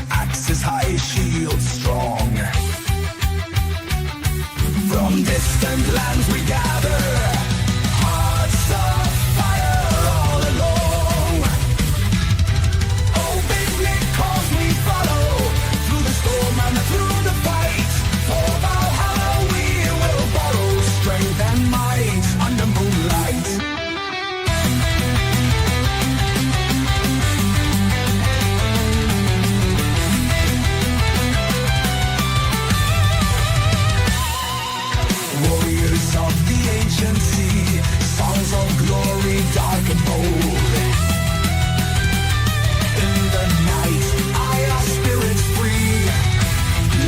axes high, shields strong. From distant lands we gather, hearts of fire all along. Oh, big Nick, cause we follow through the storm and through the fight. For Valhalla we will borrow strength and might under moonlight. Warriors of the ancient sea, songs of glory dark and bold. In the night, our spirits free,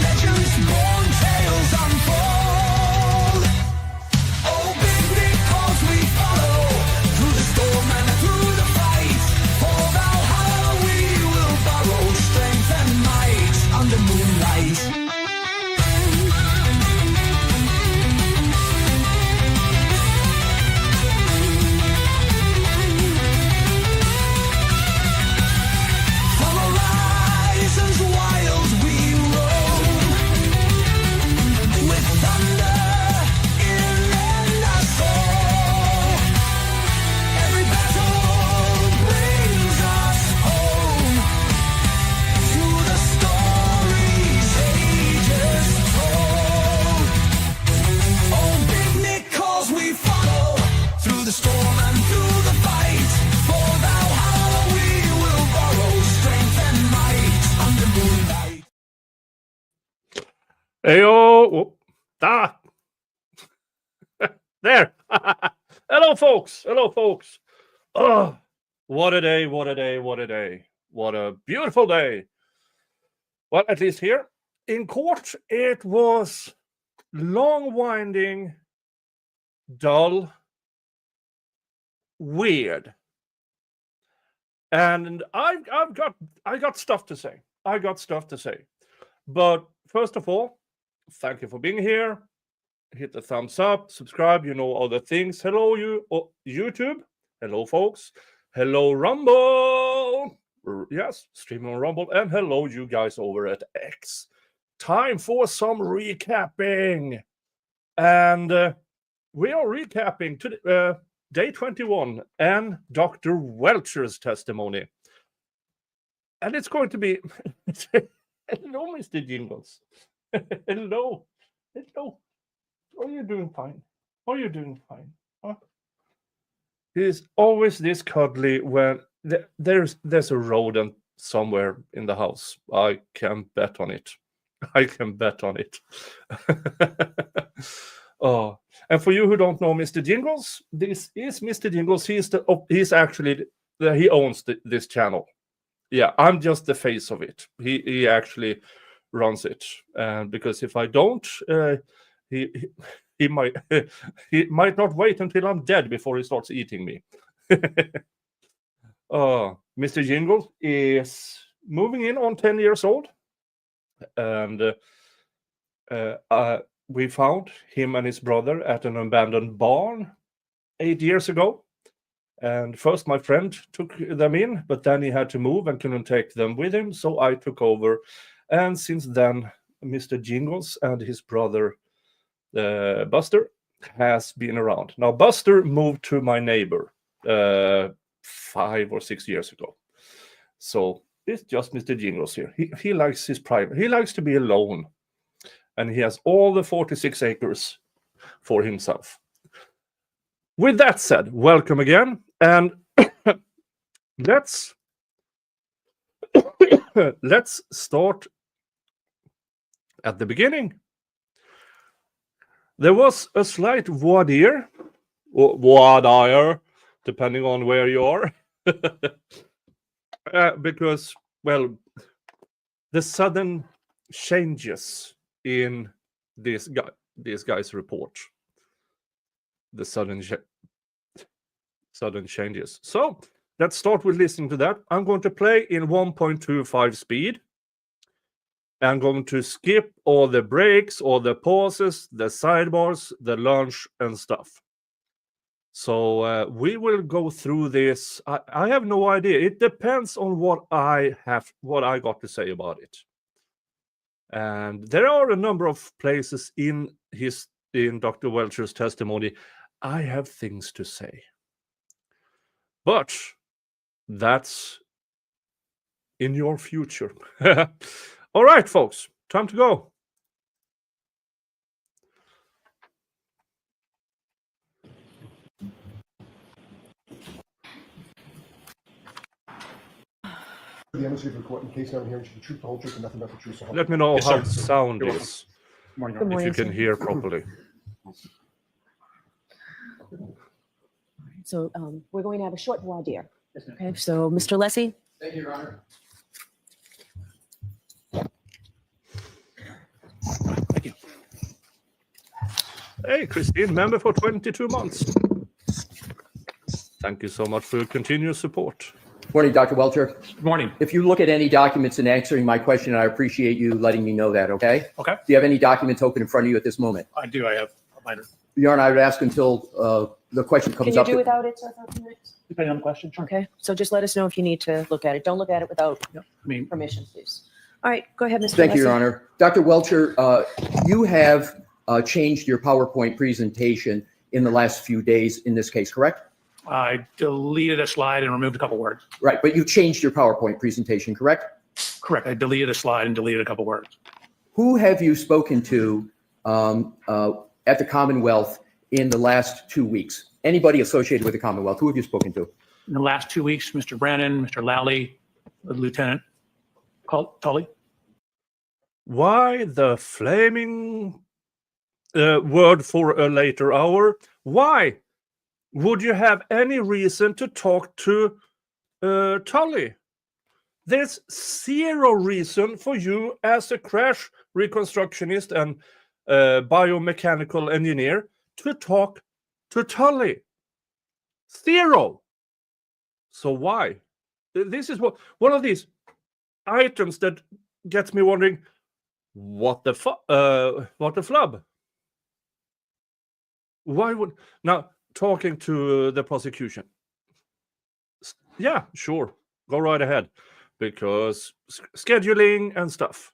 legends born, tales unfold. Oh, big because we follow through the storm and through the fight. For Valhalla we will borrow strength and might under moonlight. From horizons wild we roam, with thunder in our soul. Every battle brings us home to the stories ages told. Oh, big Nick, cause we follow through the storm and through the fight. For Valhalla we will borrow strength and might under moonlight. Heyo! There! Hello, folks! Hello, folks! Oh, what a day, what a day, what a day. What a beautiful day. Well, at least here in court, it was long, winding, dull, weird. And I got stuff to say. I got stuff to say. But first of all, thank you for being here. Hit the thumbs up, subscribe, all the things. Hello, YouTube. Hello, folks. Hello, Rumble. Yes, streaming on Rumble. And hello, you guys over at X. Time for some recapping. And we are recapping to day 21 and Dr. Welcher's testimony. And it's going to be... Hello, Mr. Jingles. Hello. Hello. Are you doing fine? Are you doing fine? Huh? He's always this cuddly when there's a rodent somewhere in the house. I can bet on it. I can bet on it. Oh, and for you who don't know Mr. Jingles, this is Mr. Jingles. He owns this channel. Yeah, I'm just the face of it. He actually runs it, and because if I don't, he might not wait until I'm dead before he starts eating me. Mr. Jingles is moving in on 10 years old, and we found him and his brother at an abandoned barn 8 years ago. And first my friend took them in, but then he had to move and couldn't take them with him, so I took over. And since then, Mr. Jingles and his brother Buster has been around. Now, Buster moved to my neighbor 5 or 6 years ago. So it's just Mr. Jingles here. He likes his private. He likes to be alone. And he has all the 46 acres for himself. With that said, welcome again. And let's start at the beginning. There was a slight voir dire, depending on where you are, because, well, the sudden changes in this guy's report. The sudden changes. So let's start with listening to that. I'm going to play in 1.25 speed. I'm going to skip all the breaks, all the pauses, the sidebars, the lunch and stuff. So we will go through this. I have no idea. It depends on what I got to say about it. And there are a number of places in Dr. Welcher's testimony I have things to say. But that's in your future. All right, folks, time to go. The embassy of the court in case I'm hearing the truth, the whole truth, and nothing but the truth. So Let me know Yes, how sir. sound You're is, Morning, Good Your Honor. if morning, you can sir. hear properly. So we're going to have a short voir dire. Okay, so Mr. Lessie, Thank you, Your Honor. Hey, Christine, member for 22 months. Thank you so much for your continuous support. Morning, Dr. Welcher. Good morning. If you look at any documents in answering my question, I appreciate you letting me know that, okay? Okay, Do you have any documents open in front of you at this moment? I do. I have a minor, Your Honor, I would ask until the question can comes you up. do without it, sir, for a few minutes? depending on the question. Sure. Okay, so just let us know if you need to look at it. Don't look at it without I mean, permission, please. All right, go ahead, Mr. Lessie. Thank you, Your Honor. Dr. Welcher, you have changed your PowerPoint presentation in the last few days in this case, correct? I deleted a slide and removed a couple words. Right, but you changed your PowerPoint presentation, correct? Correct. I deleted a slide and deleted a couple words. Who have you spoken to at the Commonwealth in the last 2 weeks? Anybody associated with the Commonwealth, who have you spoken to? In the last 2 weeks, Mr. Brennan, Mr. Lally, Lieutenant Tully. Why the flaming word for a later hour? Why would you have any reason to talk to Tully? There's zero reason for you as a crash reconstructionist and biomechanical engineer to talk to Tully. Zero. So why? This is one of these items that gets me wondering, what the flub? Why would now talking to the prosecution? Yeah, sure, go right ahead, because scheduling and stuff.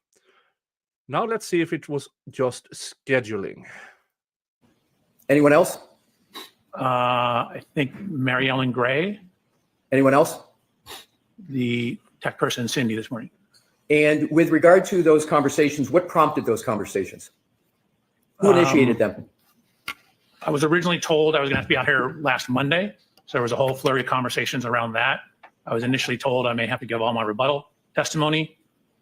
Now let's see if it was just scheduling. Anyone else? I think Mary Ellen Gray, Anyone else? the tech person, Cindy, this morning. And with regard to those conversations, what prompted those conversations? Who initiated them? I was originally told I was going to have to be out here last Monday. So there was a whole flurry of conversations around that. I was initially told I may have to give all my rebuttal testimony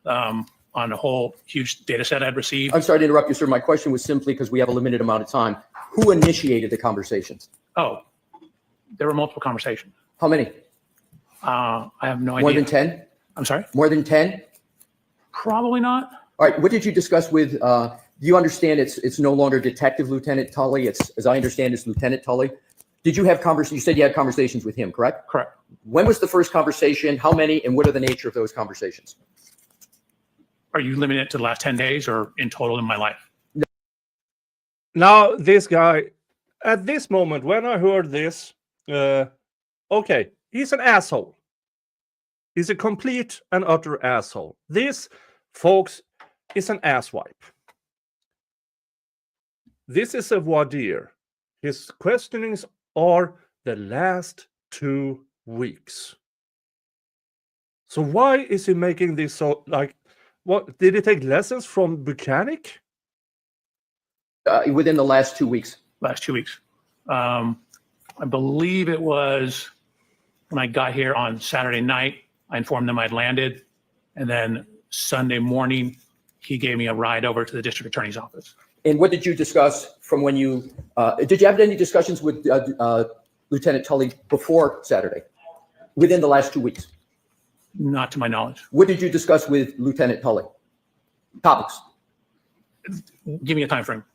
on a whole huge data set I'd received. I'm sorry to interrupt you, sir. My question was simply because we have a limited amount of time. Who initiated the conversations? Oh, there were multiple conversations. How many? I have no idea. More than 10? I'm sorry? More than 10? Probably not. All right. What did you discuss with, do you understand it's no longer Detective Lieutenant Tully? It's, as I understand, it's Lieutenant Tully. Did you have you said you had conversations with him, correct? Correct. When was the first conversation? How many? And what are the nature of those conversations? Are you limiting it to the last 10 days or in total in my life? Now this guy, at this moment, when I heard this, okay, he's an asshole. He's a complete and utter asshole. This, folks, is an asswipe. This is a voir dire. His questionings are the last 2 weeks. So why is he making this so, like, what, did he take lessons from Buchanan? Within the last 2 weeks. Last 2 weeks. I believe it was when I got here on Saturday night, I informed them I'd landed. And then Sunday morning, he gave me a ride over to the district attorney's office. And what did you discuss from when you, did you have any discussions with Lieutenant Tully before Saturday, within the last 2 weeks? Not to my knowledge. What did you discuss with Lieutenant Tully? Topics. Give me a time frame.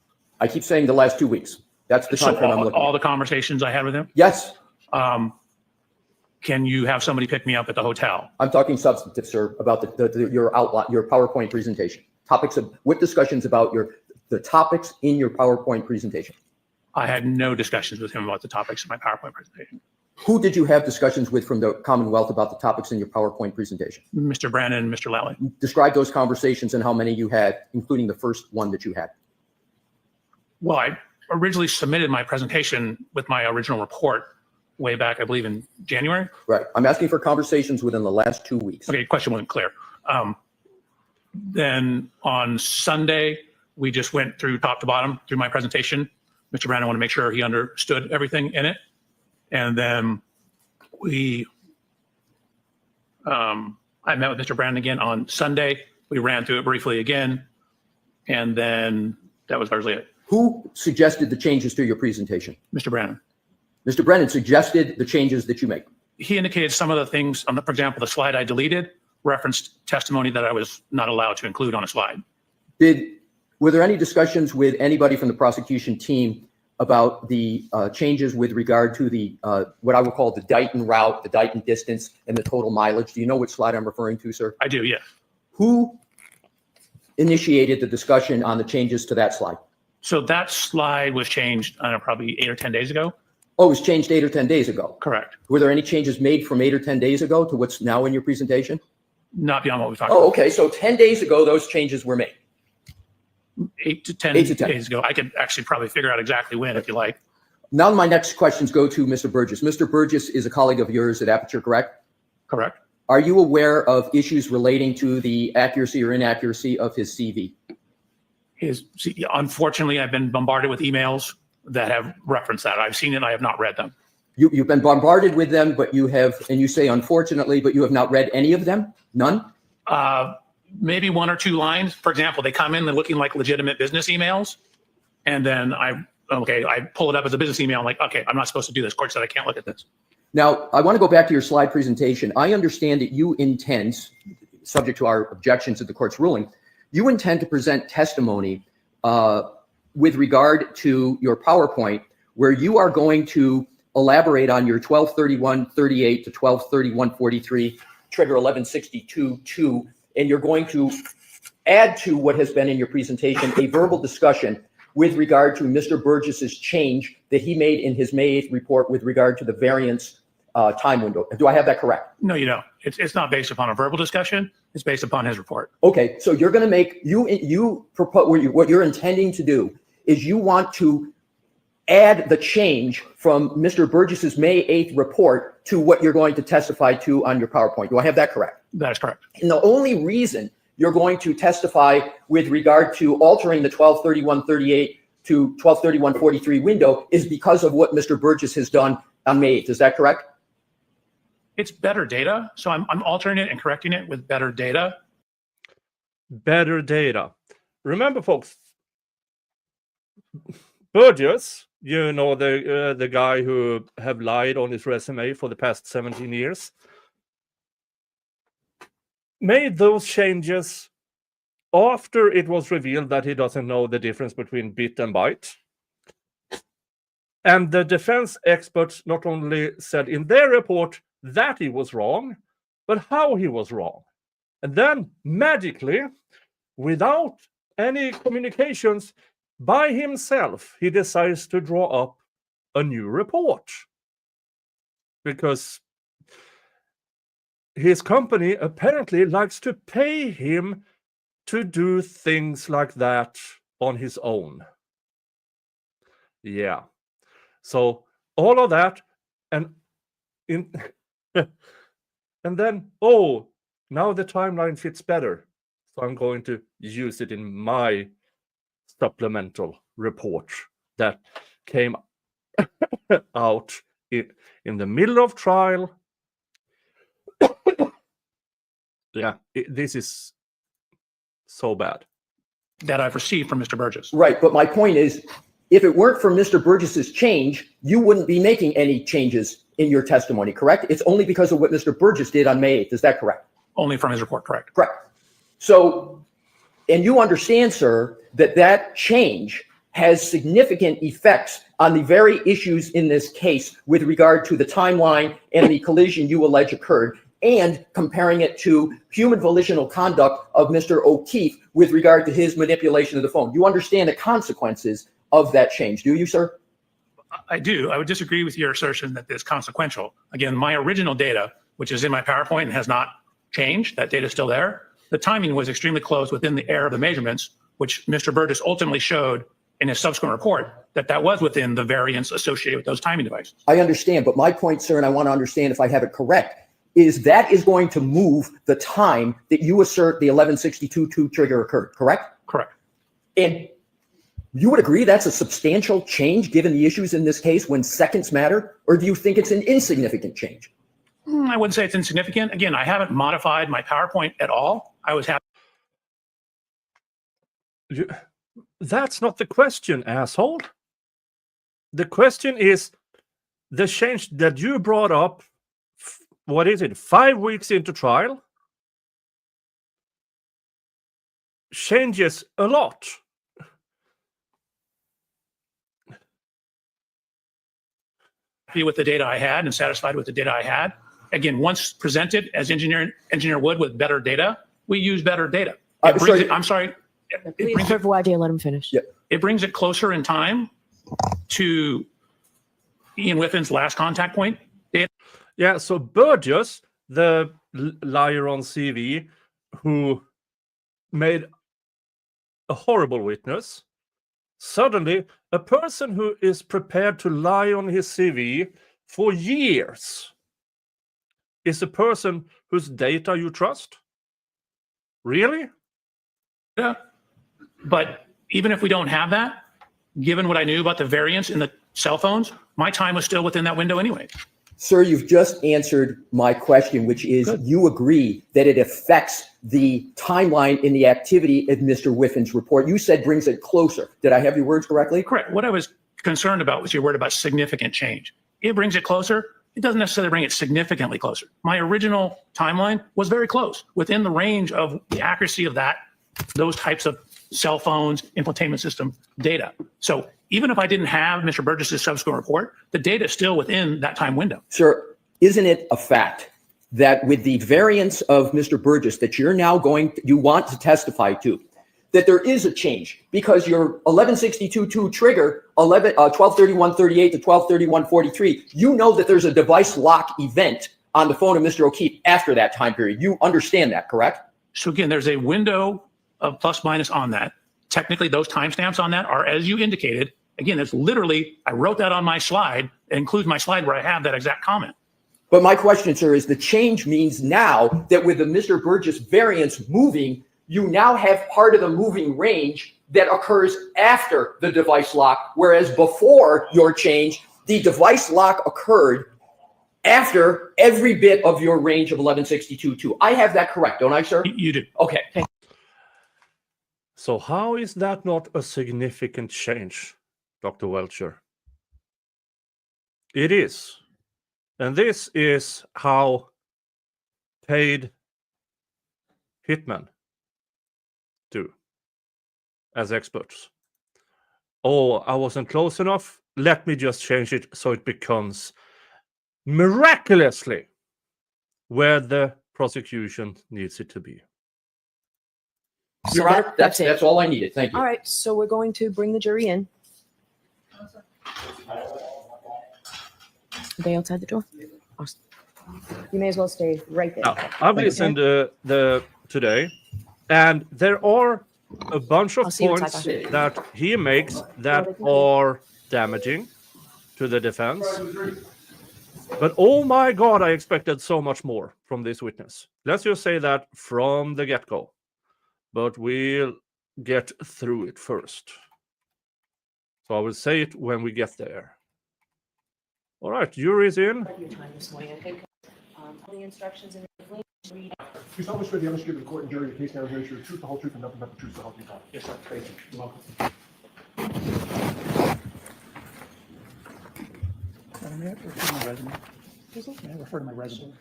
I keep saying the last 2 weeks. That's the time So frame I'm looking all at. the conversations I had with him. Yes, Can you have somebody pick me up at the hotel? I'm talking substantive, sir, about your outline, your PowerPoint presentation. Topics of, what discussions about the topics in your PowerPoint presentation? I had no discussions with him about the topics of my PowerPoint presentation. Who did you have discussions with from the Commonwealth about the topics in your PowerPoint presentation? Mr. Brandon and Mr. Lally. Describe those conversations and how many you had, including the first one that you had. Well, I originally submitted my presentation with my original report way back, I believe, in January. Right. I'm asking for conversations within the last 2 weeks. Okay, question wasn't clear. Then on Sunday, we just went through top to bottom through my presentation. Mr. Brandon wanted to make sure he understood everything in it. And then I met with Mr. Brandon again on Sunday. We ran through it briefly again. And then that was largely it. Who suggested the changes to your presentation? Mr. Brandon. Mr. Brennan suggested the changes that you make. He indicated some of the things on the, for example, the slide I deleted referenced testimony that I was not allowed to include on a slide. Were there any discussions with anybody from the prosecution team about the changes with regard to the what I would call the Dighton route, the Dighton distance, and the total mileage? Do you know which slide I'm referring to, sir? I do, yes. Who initiated the discussion on the changes to that slide? So that slide was changed, I don't know, probably 8 or 10 days ago. Oh, it was changed 8 or 10 days ago. Correct. Were there any changes made from 8 or 10 days ago to what's now in your presentation? Not beyond what we talked Oh, about. okay. So 10 days ago, those changes were made. 8 to 10 days ago. I could actually probably figure out exactly when, if you like. Now my next questions go to Mr. Burgess. Mr. Burgess is a colleague of yours at Aperture, correct? Correct. Are you aware of issues relating to the accuracy or inaccuracy of his CV? Unfortunately, I've been bombarded with emails that have referenced that. I've seen it. I have not read them. You've been bombarded with them, but you have, and you say unfortunately, but you have not read any of them? None? Maybe 1 or 2 lines. For example, they come in, they're looking like legitimate business emails. And then I pull it up as a business email. I'm like, okay, I'm not supposed to do this. Court said I can't look at this. Now, I want to go back to your slide presentation. I understand that you intend, subject to our objections to the court's ruling, you intend to present testimony with regard to your PowerPoint, where you are going to elaborate on your 1231-38 to 1231-43, trigger 1162-2, and you're going to add to what has been in your presentation a verbal discussion with regard to Mr. Burgess's change that he made in his May 8th report with regard to the variance time window. Do I have that correct? No, you don't. It's not based upon a verbal discussion. It's based upon his report. Okay, so you're going to make, you propose, what you're intending to do is you want to add the change from Mr. Burgess's May 8th report to what you're going to testify to on your PowerPoint. Do I have that correct? That is correct. And the only reason you're going to testify with regard to altering the 1231-38 to 1231-43 window is because of what Mr. Burgess has done on May 8th. Is that correct? It's better data. So I'm altering it and correcting it with better data. Better data. Remember, folks, Burgess, you know, the guy who have lied on his resume for the past 17 years, made those changes after it was revealed that he doesn't know the difference between bit and byte. And the defense experts not only said in their report that he was wrong, but how he was wrong. And then magically, without any communications, by himself, he decides to draw up a new report. Because his company apparently likes to pay him to do things like that on his own. Yeah. So all of that, and then, oh, now the timeline fits better. So I'm going to use it in my supplemental report that came out in the middle of trial. Yeah, this is so bad. That I've received from Mr. Burgess. Right, but my point is, if it weren't for Mr. Burgess's change, you wouldn't be making any changes in your testimony, correct? It's only because of what Mr. Burgess did on May 8th. Is that correct? Only from his report, correct. Correct. So, and you understand, sir, that change has significant effects on the very issues in this case with regard to the timeline and the collision you allege occurred, and comparing it to human volitional conduct of Mr. O'Keefe with regard to his manipulation of the phone. You understand the consequences of that change, do you, sir? I do. I would disagree with your assertion that it's consequential. Again, my original data, which is in my PowerPoint and has not changed, that data is still there. The timing was extremely close within the error of the measurements, which Mr. Burgess ultimately showed in his subsequent report that was within the variance associated with those timing devices. I understand, but my point, sir, and I want to understand if I have it correct, is that is going to move the time that you assert the 1162.2 trigger occurred, correct? Correct. And you would agree that's a substantial change given the issues in this case when seconds matter, or do you think it's an insignificant change? I wouldn't say it's insignificant. Again, I haven't modified my PowerPoint at all. I was happy. That's not the question, asshole. The question is the change that you brought up, what is it, 5 weeks into trial, changes a lot. With the data I had and satisfied with the data I had. Again, once presented as engineer would with better data, we use better data. I'm sorry. Please, for voir dire, let him finish. Yeah. It brings it closer in time to Ian Whiffin's last contact point data. Yeah, so Burgess, the liar on CV, who made a horrible witness, suddenly a person who is prepared to lie on his CV for years is a person whose data you trust? Really? Yeah. But even if we don't have that, given what I knew about the variance in the cell phones, my time was still within that window anyway. Sir, you've just answered my question, which is you agree that it affects the timeline in the activity of Mr. Whiffin's report. You said brings it closer. Did I have your words correctly? Correct. What I was concerned about was your word about significant change. It brings it closer. It doesn't necessarily bring it significantly closer. My original timeline was very close, within the range of the accuracy of those types of cell phones, infotainment system data. So even if I didn't have Mr. Burgess's subsequent report, the data is still within that time window. Sir, isn't it a fact that with the variance of Mr. Burgess that you want to testify to, that there is a change because your 1162.2 trigger, 1231.38 to 1231.43, you know that there's a device lock event on the phone of Mr. O'Keefe after that time period. You understand that, correct? So again, there's a window of plus minus on that. Technically, those timestamps on that are, as you indicated, again, it's literally, I wrote that on my slide. It includes my slide where I have that exact comment. But my question, sir, is the change means now that with the Mr. Burgess variance moving, you now have part of the moving range that occurs after the device lock, whereas before your change, the device lock occurred after every bit of your range of 1162.2. I have that correct, don't I, sir? You do. Okay. So how is that not a significant change, Dr. Welcher? It is. And this is how paid hitmen do as experts. Oh, I wasn't close enough. Let me just change it so it becomes miraculously where the prosecution needs it to be. Your Honor, that's all I needed. Thank you. All right, so we're going to bring the jury in. Are they outside the door? Awesome. You may as well stay right there. Now, I've listened today, and there are a bunch of I'll see you points outside. that he makes that are damaging to the defense. But oh my God, I expected so much more from this witness. Let's just say that from the get-go. But we'll get through it first. So I will say it when we get there. All right, jury's in. Your time this morning, I think. All the instructions in the read. Please help me swear the evidence given to the court and jury the case now here to the truth, the whole truth, and nothing but the truth, so help you God. Yes, sir. Thank you. You're welcome. May I refer to my resume? May I refer to my resume?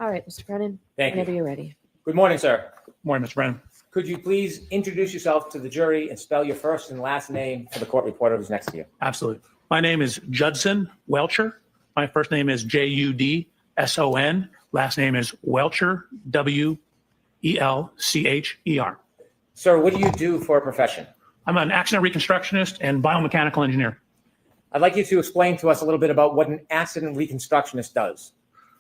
All right, Mr. Brennan, Thank whenever you. you're ready. Good morning, sir. Morning, Mr. Brennan. Could you please introduce yourself to the jury and spell your first and last name for the court reporter who's next to you? Absolutely. My name is Judson Welcher. My first name is Judson. Last name is Welcher, Welcher. Sir, what do you do for a profession? I'm an accident reconstructionist and biomechanical engineer. I'd like you to explain to us a little bit about what an accident reconstructionist does.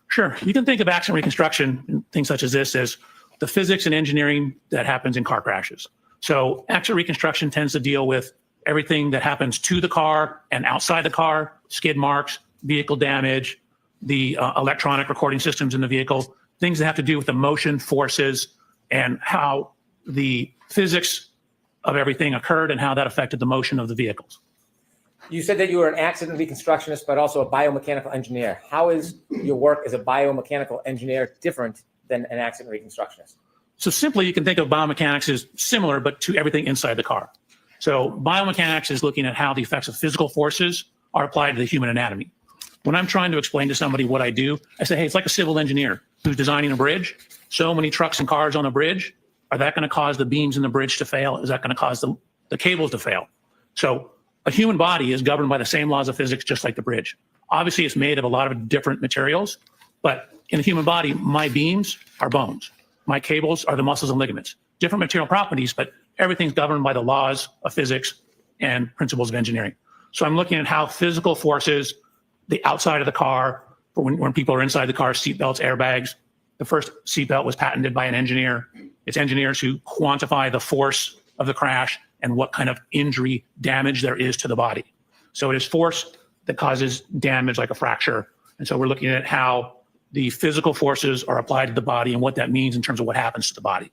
Sure. You can think of accident reconstruction and things such as this as the physics and engineering that happens in car crashes. So accident reconstruction tends to deal with everything that happens to the car and outside the car, skid marks, vehicle damage, the electronic recording systems in the vehicle, things that have to do with the motion, forces, and how the physics of everything occurred and how that affected the motion of the vehicles. You said that you were an accident reconstructionist, but also a biomechanical engineer. How is your work as a biomechanical engineer different than an accident reconstructionist? So simply, you can think of biomechanics as similar, but to everything inside the car. So biomechanics is looking at how the effects of physical forces are applied to the human anatomy. When I'm trying to explain to somebody what I do, I say, hey, it's like a civil engineer who's designing a bridge. So many trucks and cars on a bridge. Are that going to cause the beams in the bridge to fail? Is that going to cause the cables to fail? So a human body is governed by the same laws of physics, just like the bridge. Obviously, it's made of a lot of different materials, but in the human body, my beams are bones. My cables are the muscles and ligaments. Different material properties, but everything's governed by the laws of physics and principles of engineering. So I'm looking at how physical forces, the outside of the car, when people are inside the car, seatbelts, airbags. The first seatbelt was patented by an engineer. It's engineers who quantify the force of the crash and what kind of injury damage there is to the body. So it is force that causes damage like a fracture. And so we're looking at how the physical forces are applied to the body and what that means in terms of what happens to the body.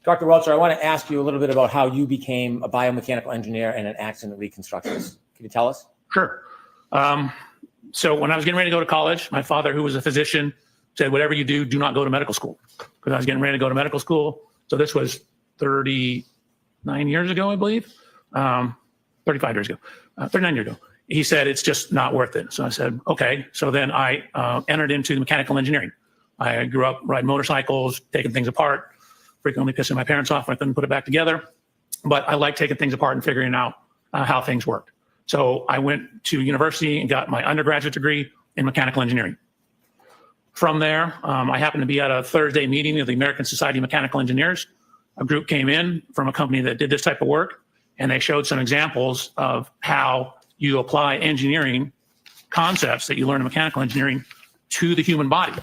Dr. Welcher, I want to ask you a little bit about how you became a biomechanical engineer and an accident reconstructionist. Can you tell us? Sure. So when I was getting ready to go to college, my father, who was a physician, said, whatever you do, do not go to medical school. Because I was getting ready to go to medical school. So this was 39 years ago, I believe. 35 years ago, 39 years ago. He said, it's just not worth it. So I said, okay. So then I entered into mechanical engineering. I grew up riding motorcycles, taking things apart, frequently pissing my parents off when I couldn't put it back together. But I like taking things apart and figuring out how things worked. So I went to university and got my undergraduate degree in mechanical engineering. From there, I happened to be at a Thursday meeting of the American Society of Mechanical Engineers. A group came in from a company that did this type of work, and they showed some examples of how you apply engineering concepts that you learn in mechanical engineering to the human body.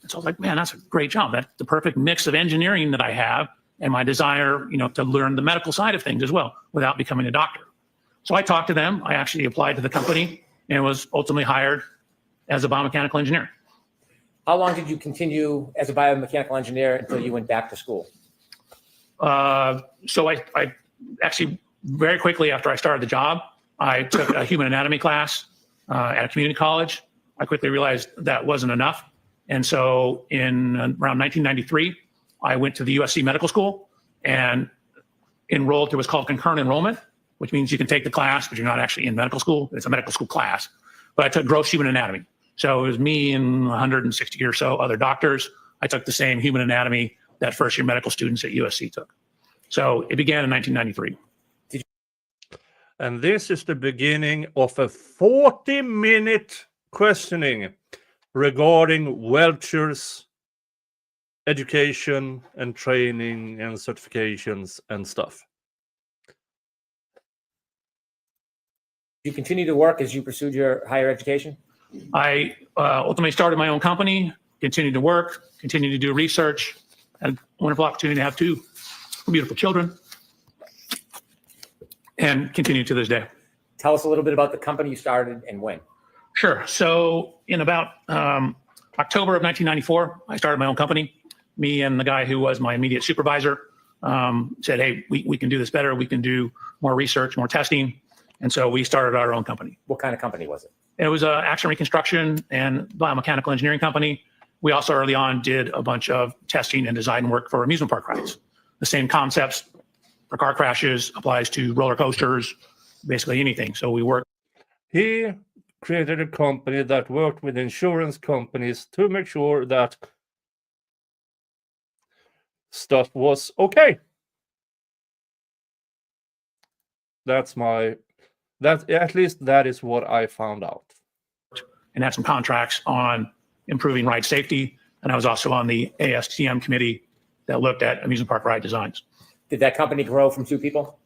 And so I was like, man, that's a great job. That's the perfect mix of engineering that I have and my desire, to learn the medical side of things as well without becoming a doctor. So I talked to them. I actually applied to the company and was ultimately hired as a biomechanical engineer. How long did you continue as a biomechanical engineer until you went back to school? So I actually, very quickly after I started the job, I took a human anatomy class at a community college. I quickly realized that wasn't enough. And so in around 1993, I went to the USC Medical School and enrolled to what's called concurrent enrollment, which means you can take the class, but you're not actually in medical school. It's a medical school class. But I took gross human anatomy. So it was me and 160 or so other doctors. I took the same human anatomy that first year medical students at USC took. So it began in 1993. And this is the beginning of a 40-minute questioning regarding Welcher's education and training and certifications and stuff. You continue to work as you pursued your higher education? I ultimately started my own company, continued to work, continued to do research, had a wonderful opportunity to have two beautiful children, and continue to this day. Tell us a little bit about the company you started and when. Sure. So in about October of 1994, I started my own company. Me and the guy who was my immediate supervisor said, hey, we can do this better. We can do more research, more testing. And so we started our own company. What kind of company was it? It was an accident reconstruction and biomechanical engineering company. We also early on did a bunch of testing and design work for amusement park rides. The same concepts for car crashes applies to roller coasters, basically anything. So we work. He created a company that worked with insurance companies to make sure that stuff was okay. At least that is what I found out. And had some contracts on improving ride safety. And I was also on the ASTM committee that looked at amusement park ride designs. Did that company grow from 2 people?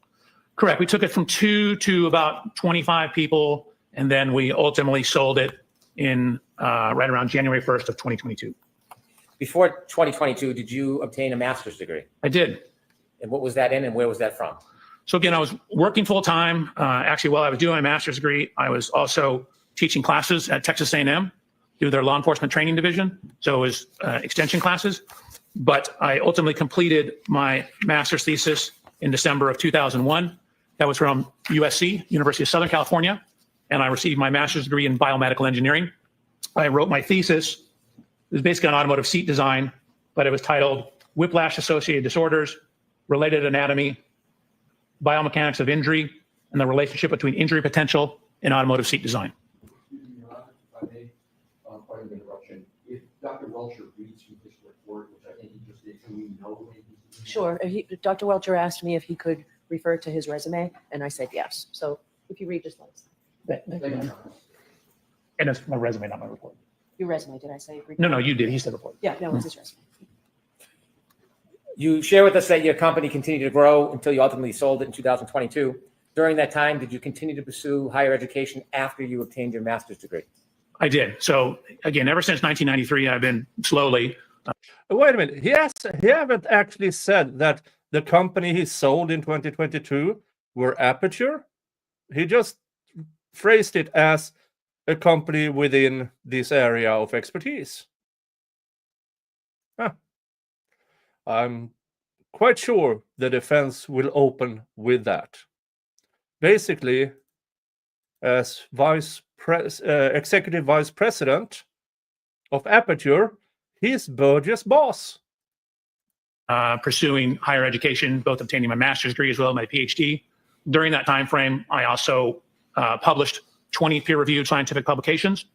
Correct. We took it from 2 to about 25 people, and then we ultimately sold it in right around January 1st of 2022. Before 2022, did you obtain a master's degree? I did. And what was that in and where was that from? So again, I was working full time. Actually, while I was doing my master's degree, I was also teaching classes at Texas A&M through their law enforcement training division. So it was extension classes. But I ultimately completed my master's thesis in December of 2001. That was from USC, University of Southern California. And I received my master's degree in biomedical engineering. I wrote my thesis. It was basically on automotive seat design, but it was titled Whiplash-Associated Disorders, Related Anatomy, Biomechanics of Injury, and the Relationship Between Injury Potential and Automotive Seat Design. Excuse me, Your Honor, if I may, pardon the interruption. If Dr. Welcher reads from his report, which I think he just did, can we know when he's Sure. Dr. Welcher asked me if he could refer to his resume, and I said yes. So if you read, just let us know. Thank you, Your Honor. And it's my resume, not my report. Your resume, did I say? No, you did. He said report. Yeah, no, it's his resume. You share with us that your company continued to grow until you ultimately sold it in 2022. During that time, did you continue to pursue higher education after you obtained your master's degree? I did. So again, ever since 1993, I've been slowly. Wait a minute. He haven't actually said that the company he sold in 2022 were Aperture. He just phrased it as a company within this area of expertise. Huh. I'm quite sure the defense will open with that. Basically, as executive vice president of Aperture, he's Burgess' boss. Pursuing higher education, both obtaining my master's degree as well as my PhD. During that time frame, I also published 20 peer-reviewed scientific publications.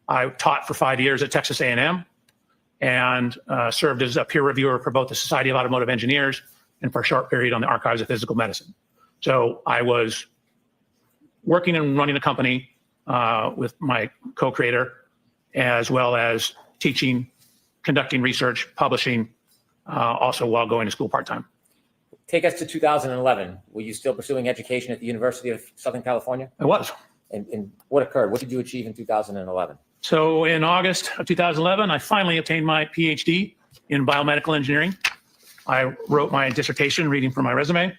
I taught for 5 years at Texas A&M and served as a peer reviewer for both the Society of Automotive Engineers and for a short period on the Archives of Physical Medicine. So I was working and running a company with my co-creator, as well as teaching, conducting research, publishing, also while going to school part-time. Take us to 2011. Were you still pursuing education at the University of Southern California? I was. And what occurred? What did you achieve in 2011? So in August of 2011, I finally obtained my PhD in biomedical engineering. I wrote my dissertation, reading from my resume,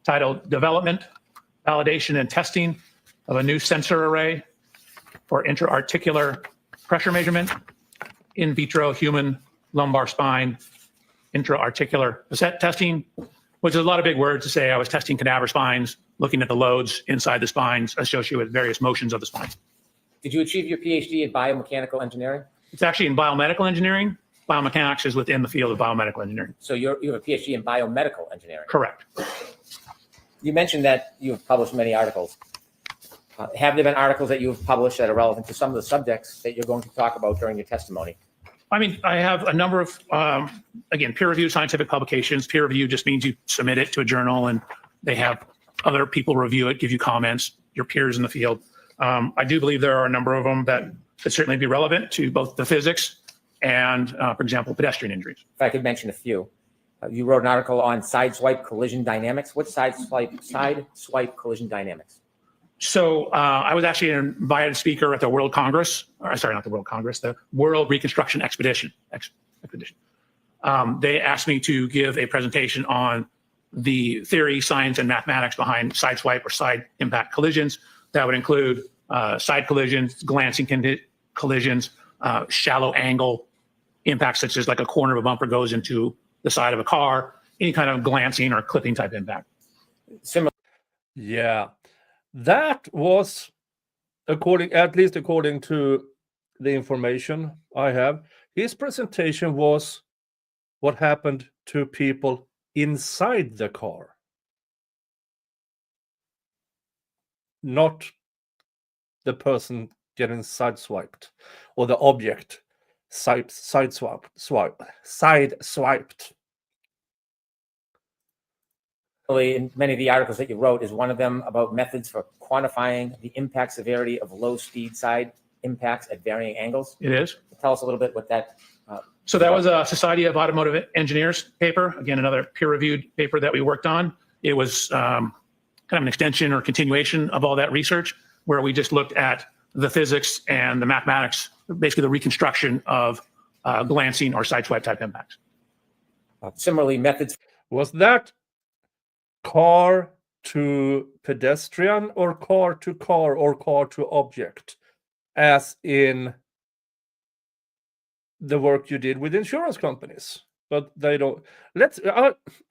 titled Development, Validation, and Testing of a New Sensor Array for Intra-Articular Pressure Measurement, In Vitro Human Lumbar Spine, Intra-Articular Facet Testing, which is a lot of big words to say. I was testing cadaver spines, looking at the loads inside the spines associated with various motions of the spine. Did you achieve your PhD in biomechanical engineering? It's actually in biomedical engineering. Biomechanics is within the field of biomedical engineering. So you have a PhD in biomedical engineering. Correct. You mentioned that you have published many articles. Have there been articles that you have published that are relevant to some of the subjects that you're going to talk about during your testimony? I mean, I have a number of, again, peer-reviewed scientific publications. Peer review just means you submit it to a journal and they have other people review it, give you comments, your peers in the field. I do believe there are a number of them that could certainly be relevant to both the physics and, for example, pedestrian injuries. If I could mention a few. You wrote an article on sideswipe collision dynamics. What's sideswipe collision dynamics? So I was actually an invited speaker at the World Congress, or sorry, not the World Congress, the World Reconstruction Expedition. They asked me to give a presentation on the theory, science, and mathematics behind sideswipe or side impact collisions. That would include side collisions, glancing collisions, shallow angle impacts, such as like a corner of a bumper goes into the side of a car, any kind of glancing or clipping type impact. Similar. Yeah, that was at least according to the information I have, his presentation was what happened to people inside the car, not the person getting sideswiped or the object sideswiped. In many of the articles that you wrote, is one of them about methods for quantifying the impact severity of low speed side impacts at varying angles? It is. Tell us a little bit what that So that was a Society of Automotive Engineers paper. Again, another peer-reviewed paper that we worked on. It was kind of an extension or continuation of all that research, where we just looked at the physics and the mathematics, basically the reconstruction of glancing or sideswipe type impacts. Similarly, methods. Was that car to pedestrian or car to car or car to object, as in the work you did with insurance companies? But they don't.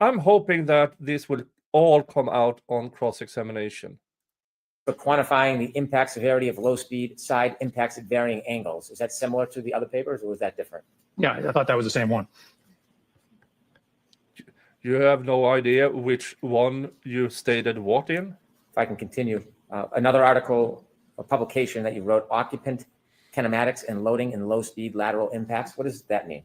I'm hoping that this will all come out on cross-examination. For quantifying the impact severity of low speed side impacts at varying angles. Is that similar to the other papers, or was that different? Yeah, I thought that was the same one. You have no idea which one you stated what in? If I can continue, another article or publication that you wrote, occupant kinematics and loading in low speed lateral impacts. What does that mean?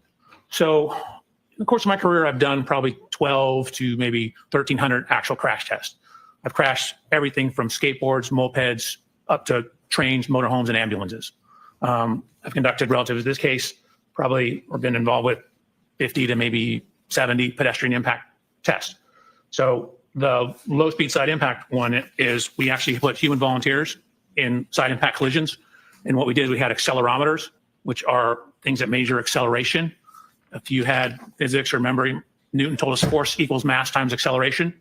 So in the course of my career, I've done probably 12 to maybe 1,300 actual crash tests. I've crashed everything from skateboards, mopeds, up to trains, motorhomes, and ambulances. I've conducted, relative to this case, probably or been involved with 50 to maybe 70 pedestrian impact tests. So the low speed side impact one is we actually put human volunteers in side impact collisions. And what we did, we had accelerometers, which are things that measure acceleration. If you had physics or memory, Newton told us force equals mass times acceleration.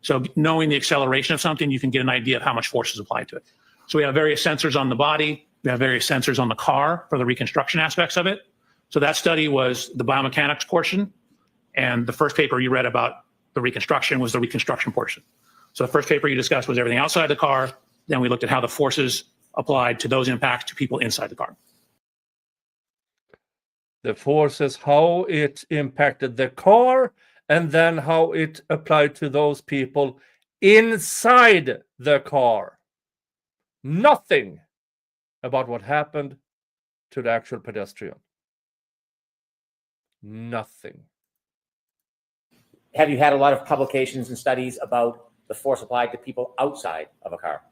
So knowing the acceleration of something, you can get an idea of how much force is applied to it. So we have various sensors on the body. We have various sensors on the car for the reconstruction aspects of it. So that study was the biomechanics portion. And the first paper you read about the reconstruction was the reconstruction portion. So the first paper you discussed was everything outside the car. Then we looked at how the forces applied to those impacts to people inside the car. The forces, how it impacted the car, and then how it applied to those people inside the car. Nothing about what happened to the actual pedestrian. Nothing. Have you had a lot of publications and studies about the force applied to people outside of a car?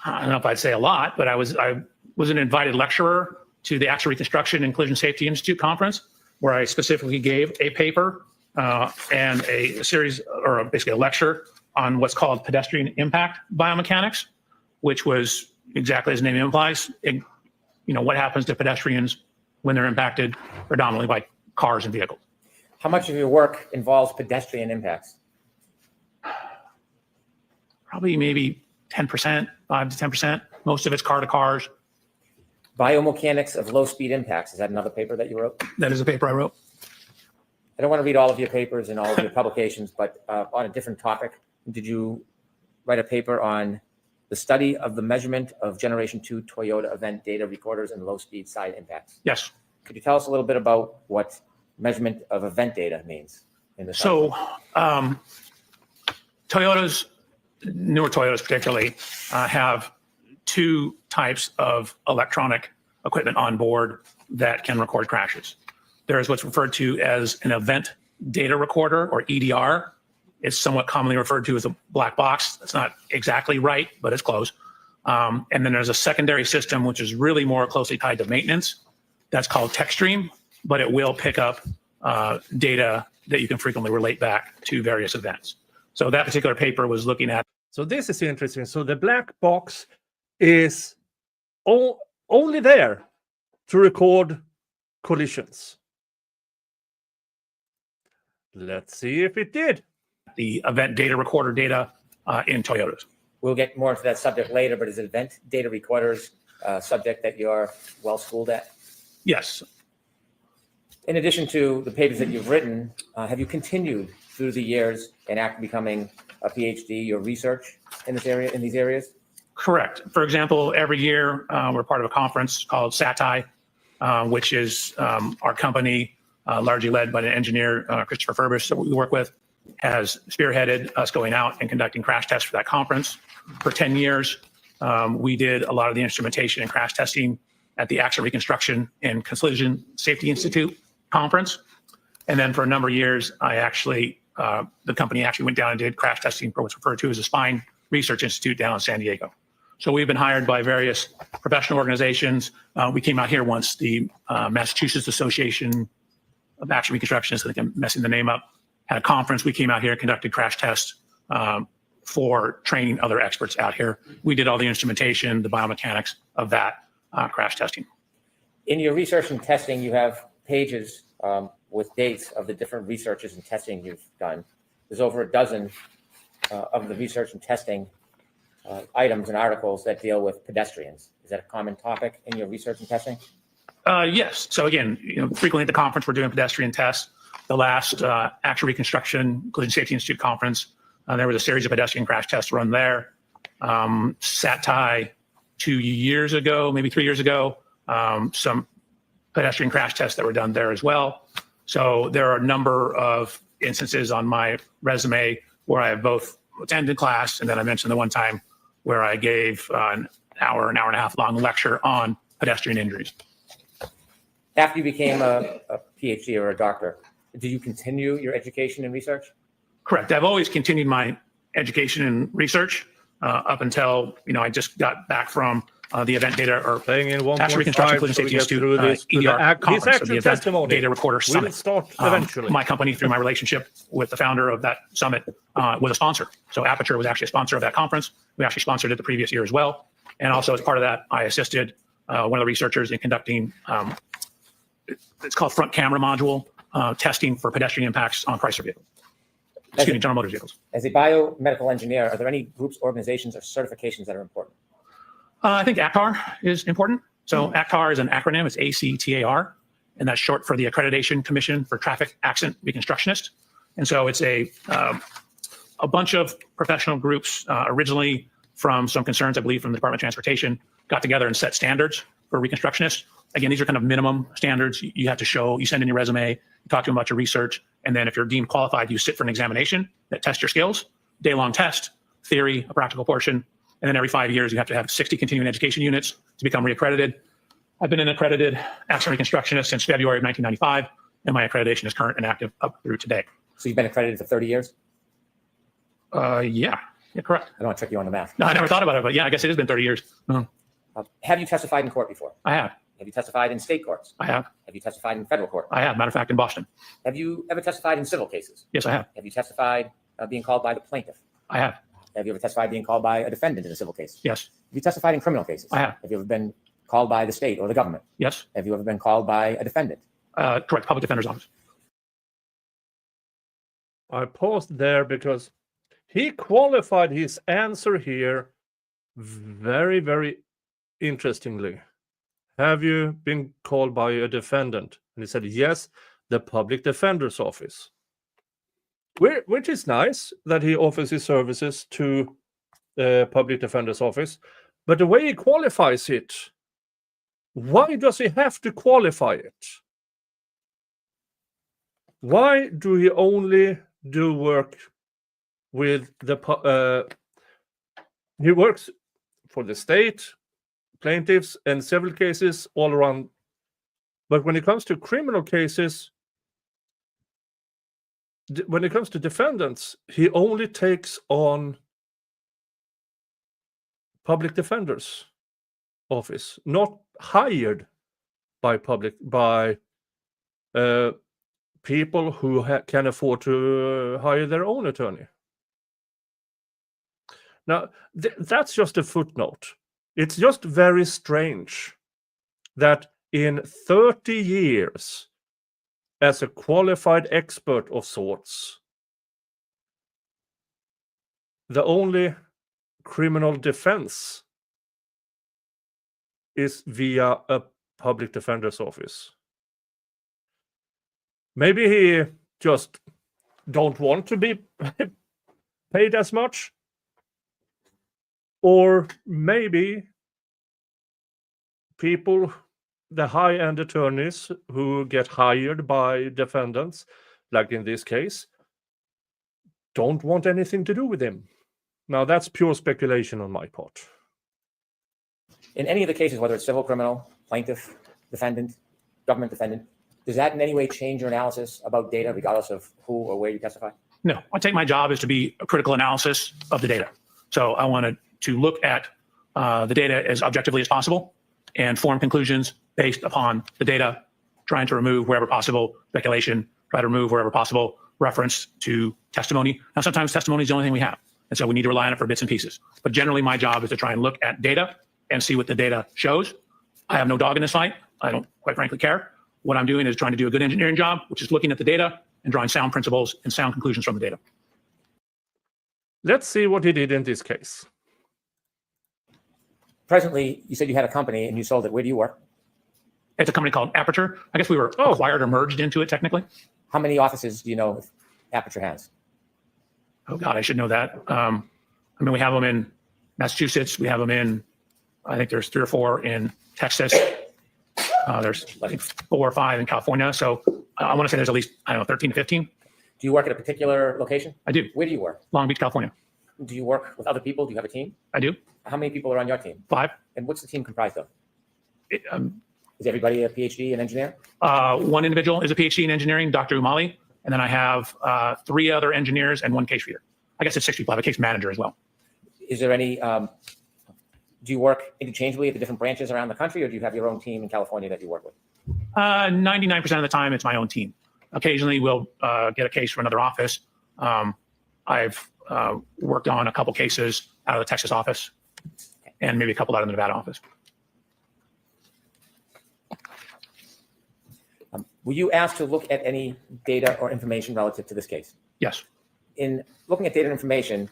I don't know if I'd say a lot, but I was an invited lecturer to the Accident Reconstruction and Collision Safety Institute conference, where I specifically gave a paper and a series, or basically a lecture on what's called pedestrian impact biomechanics, which was exactly as the name implies, what happens to pedestrians when they're impacted predominantly by cars and vehicles. How much of your work involves pedestrian impacts? Probably maybe 10%, 5 to 10%. Most of it's car to cars. Biomechanics of low speed impacts. Is that another paper that you wrote? That is a paper I wrote. I don't want to read all of your papers and all of your publications, but on a different topic, did you write a paper on the study of the measurement of Generation 2 Toyota event data recorders and low speed side impacts? Yes. Could you tell us a little bit about what measurement of event data means in this? So Toyotas, newer Toyotas particularly, have two types of electronic equipment on board that can record crashes. There is what's referred to as an event data recorder, or EDR. It's somewhat commonly referred to as a black box. That's not exactly right, but it's close. And then there's a secondary system, which is really more closely tied to maintenance. That's called TechStream, but it will pick up data that you can frequently relate back to various events. So that particular paper was looking at. So this is interesting. So the black box is only there to record collisions. Let's see if it did. The event data recorder data in Toyotas. We'll get more into that subject later, but is event data recorders a subject that you're well schooled at? Yes. In addition to the papers that you've written, have you continued through the years and after becoming a PhD, your research in this area, in these areas? Correct. For example, every year we're part of a conference called SATI, which is our company, largely led by the engineer, Christopher Furbus, that we work with, has spearheaded us going out and conducting crash tests for that conference. For 10 years, we did a lot of the instrumentation and crash testing at the Accident Reconstruction and Collision Safety Institute conference. And then for a number of years, the company actually went down and did crash testing for what's referred to as a Spine Research Institute down in San Diego. So we've been hired by various professional organizations. We came out here once, the Massachusetts Association of Action Reconstructionist. I think I'm messing the name up. Had a conference. We came out here and conducted crash tests for training other experts out here. We did all the instrumentation, the biomechanics of that crash testing. In your research and testing, you have pages with dates of the different researches and testing you've done. There's over a dozen of the research and testing items and articles that deal with pedestrians. Is that a common topic in your research and testing? Yes. So again, frequently at the conference, we're doing pedestrian tests. The last Action Reconstruction Collision Safety Institute conference, there was a series of pedestrian crash tests run there. SATI 2 years ago, maybe 3 years ago, some pedestrian crash tests that were done there as well. So there are a number of instances on my resume where I have both attended class, and then I mentioned the one time where I gave an hour and a half long lecture on pedestrian injuries. After you became a PhD or a doctor, did you continue your education and research? Correct. I've always continued my education and research up until, I just got back from the event data or Playing in Action Reconstruction Collision Safety Institute EDR conference, so the event data recorder summit. We'll start eventually. My company, through my relationship with the founder of that summit, was a sponsor. So Aperture was actually a sponsor of that conference. We actually sponsored it the previous year as well. And also as part of that, I assisted one of the researchers in conducting, it's called front camera module testing for pedestrian impacts on Chrysler vehicles. General Motors vehicles. As a biomedical engineer, are there any groups, organizations, or certifications that are important? I think ACTAR is important. So ACTAR is an acronym. It's ACTAR, and that's short for the Accreditation Commission for Traffic Accident Reconstructionist. And so it's a bunch of professional groups, originally from some concerns, I believe, from the Department of Transportation, got together and set standards for reconstructionists. Again, these are kind of minimum standards. You have to show, you send in your resume, you talk to them about your research, and then if you're deemed qualified, you sit for an examination that tests your skills, day-long test, theory, a practical portion, and then every 5 years, you have to have 60 continuing education units to become reaccredited. I've been an accredited Action Reconstructionist since February of 1995, and my accreditation is current and active up through today. So you've been accredited for 30 years? Yeah, correct. I don't want to trick you on the math. No, I never thought about it, but yeah, I guess it has been 30 years. Have you testified in court before? I have. Have you testified in state courts? I have. Have you testified in federal court? I have. Matter of fact, in Boston. Have you ever testified in civil cases? Yes, I have. Have you testified being called by the plaintiff? I have. Have you ever testified being called by a defendant in a civil case? Yes. Have you testified in criminal cases? I have. Have you ever been called by the state or the government? Yes. Have you ever been called by a defendant? Correct. Public Defender's Office. I paused there because he qualified his answer here very, very interestingly. Have you been called by a defendant? And he said, yes, the Public Defender's Office. Which is nice that he offers his services to the Public Defender's Office. But the way he qualifies it, why does he have to qualify it? Why do he only do work with the... he works for the state, plaintiffs, and several cases all around. But when it comes to criminal cases, when it comes to defendants, he only takes on Public Defender's Office, not hired by people who can afford to hire their own attorney. Now, that's just a footnote. It's just very strange that in 30 years, as a qualified expert of sorts, the only criminal defense is via a Public Defender's Office. Maybe he just don't want to be paid as much. Or maybe people, the high-end attorneys who get hired by defendants, like in this case, don't want anything to do with him. Now, that's pure speculation on my part. In any of the cases, whether it's civil, criminal, plaintiff, defendant, government defendant, does that in any way change your analysis about data, regardless of who or where you testify? No, I take my job is to be a critical analysis of the data. So I wanted to look at the data as objectively as possible and form conclusions based upon the data, trying to remove wherever possible speculation, try to remove wherever possible reference to testimony. Now, sometimes testimony is the only thing we have, and so we need to rely on it for bits and pieces. But generally, my job is to try and look at data and see what the data shows. I have no dog in this fight. I don't, quite frankly, care. What I'm doing is trying to do a good engineering job, which is looking at the data and drawing sound principles and sound conclusions from the data. Let's see what he did in this case. Presently, you said you had a company and you sold it. Where do you work? It's a company called Aperture. I guess we were acquired or merged into it technically. How many offices do you know Aperture has? Oh God, I should know that. I mean, we have them in Massachusetts. We have them in, I think there's 3 or 4 in Texas. There's I think 4 or 5 in California. So I want to say there's at least, I don't know, 13 to 15. Do you work at a particular location? I do. Where do you work? Long Beach, California. Do you work with other people? Do you have a team? I do. How many people are on your team? 5. And what's the team comprised of? It, Is everybody a PhD, an engineer? one individual is a PhD in engineering, Dr. Umali. And then I have 3 other engineers and 1 case reader. I guess it's 6 people. I have a case manager as well. Is there any, do you work interchangeably at the different branches around the country, or do you have your own team in California that you work with? 99% of the time, it's my own team. Occasionally, we'll get a case from another office. I've worked on a couple cases out of the Texas office and maybe a couple out of the Nevada office. Were you asked to look at any data or information relative to this case? Yes. In looking at data and information,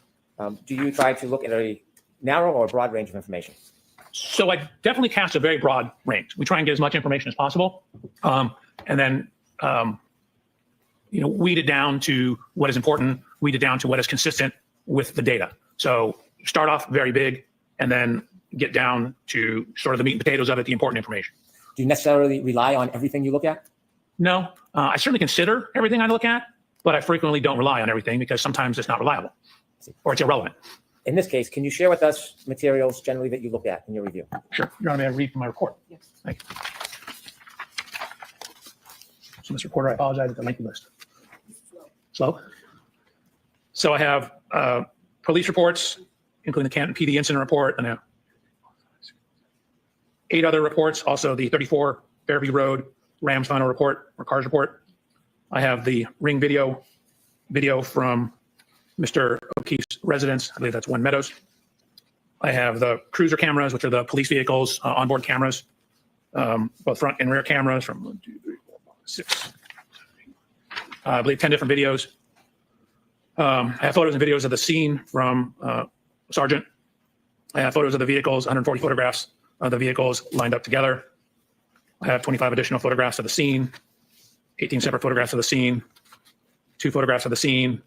do you try to look at a narrow or broad range of information? So I definitely cast a very broad range. We try and get as much information as possible, and then weed it down to what is important, weed it down to what is consistent with the data. So start off very big, and then get down to sort of the meat and potatoes of it, the important information. Do you necessarily rely on everything you look at? No, I certainly consider everything I look at, but I frequently don't rely on everything because sometimes it's not reliable or it's irrelevant. In this case, can you share with us materials generally that you look at in your review? Sure. Your Honor, may I read from my report? Yes. Thank you. So, Mr. Reporter, I apologize for the lengthy list. Slow. So I have police reports, including the Canton PD incident report, and 8 other reports, also the 34 Fairview Road Rams final report or cars report. I have the ring video from Mr. O'Keefe's residence. I believe that's One Meadows. I have the cruiser cameras, which are the police vehicles, onboard cameras, both front and rear cameras from 1, 2, 3, 4, 5, 6. I believe 10 different videos. I have photos and videos of the scene from Sergeant. I have photos of the vehicles, 140 photographs of the vehicles lined up together. I have 25 additional photographs of the scene, 18 separate photographs of the scene, 2 photographs of the scene,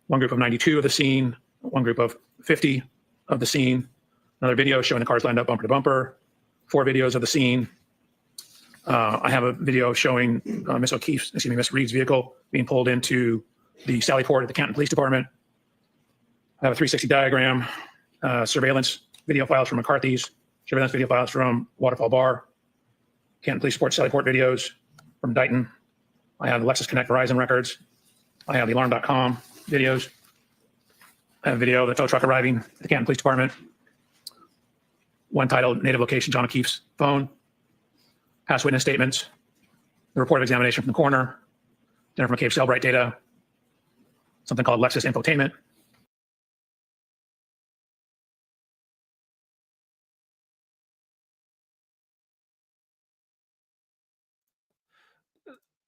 1 group of 92 of the scene, 1 group of 50 of the scene, another video showing the cars lined up bumper to bumper, 4 videos of the scene. I have a video showing Miss Reed's vehicle being pulled into the Sally Port at the Canton Police Department. I have a 360 diagram, surveillance video files from McCarthy's, surveillance video files from Waterfall Bar, Canton Police Department Sally Port videos from Dighton. I have the Lexus Connect Verizon records. I have the alarm.com videos. I have a video of the tow truck arriving at the Canton Police Department. One titled Native Location John O'Keefe's Phone. Past witness statements. The report of examination from the coroner. Jennifer McCabe Cellbrite data. Something called Lexus Infotainment.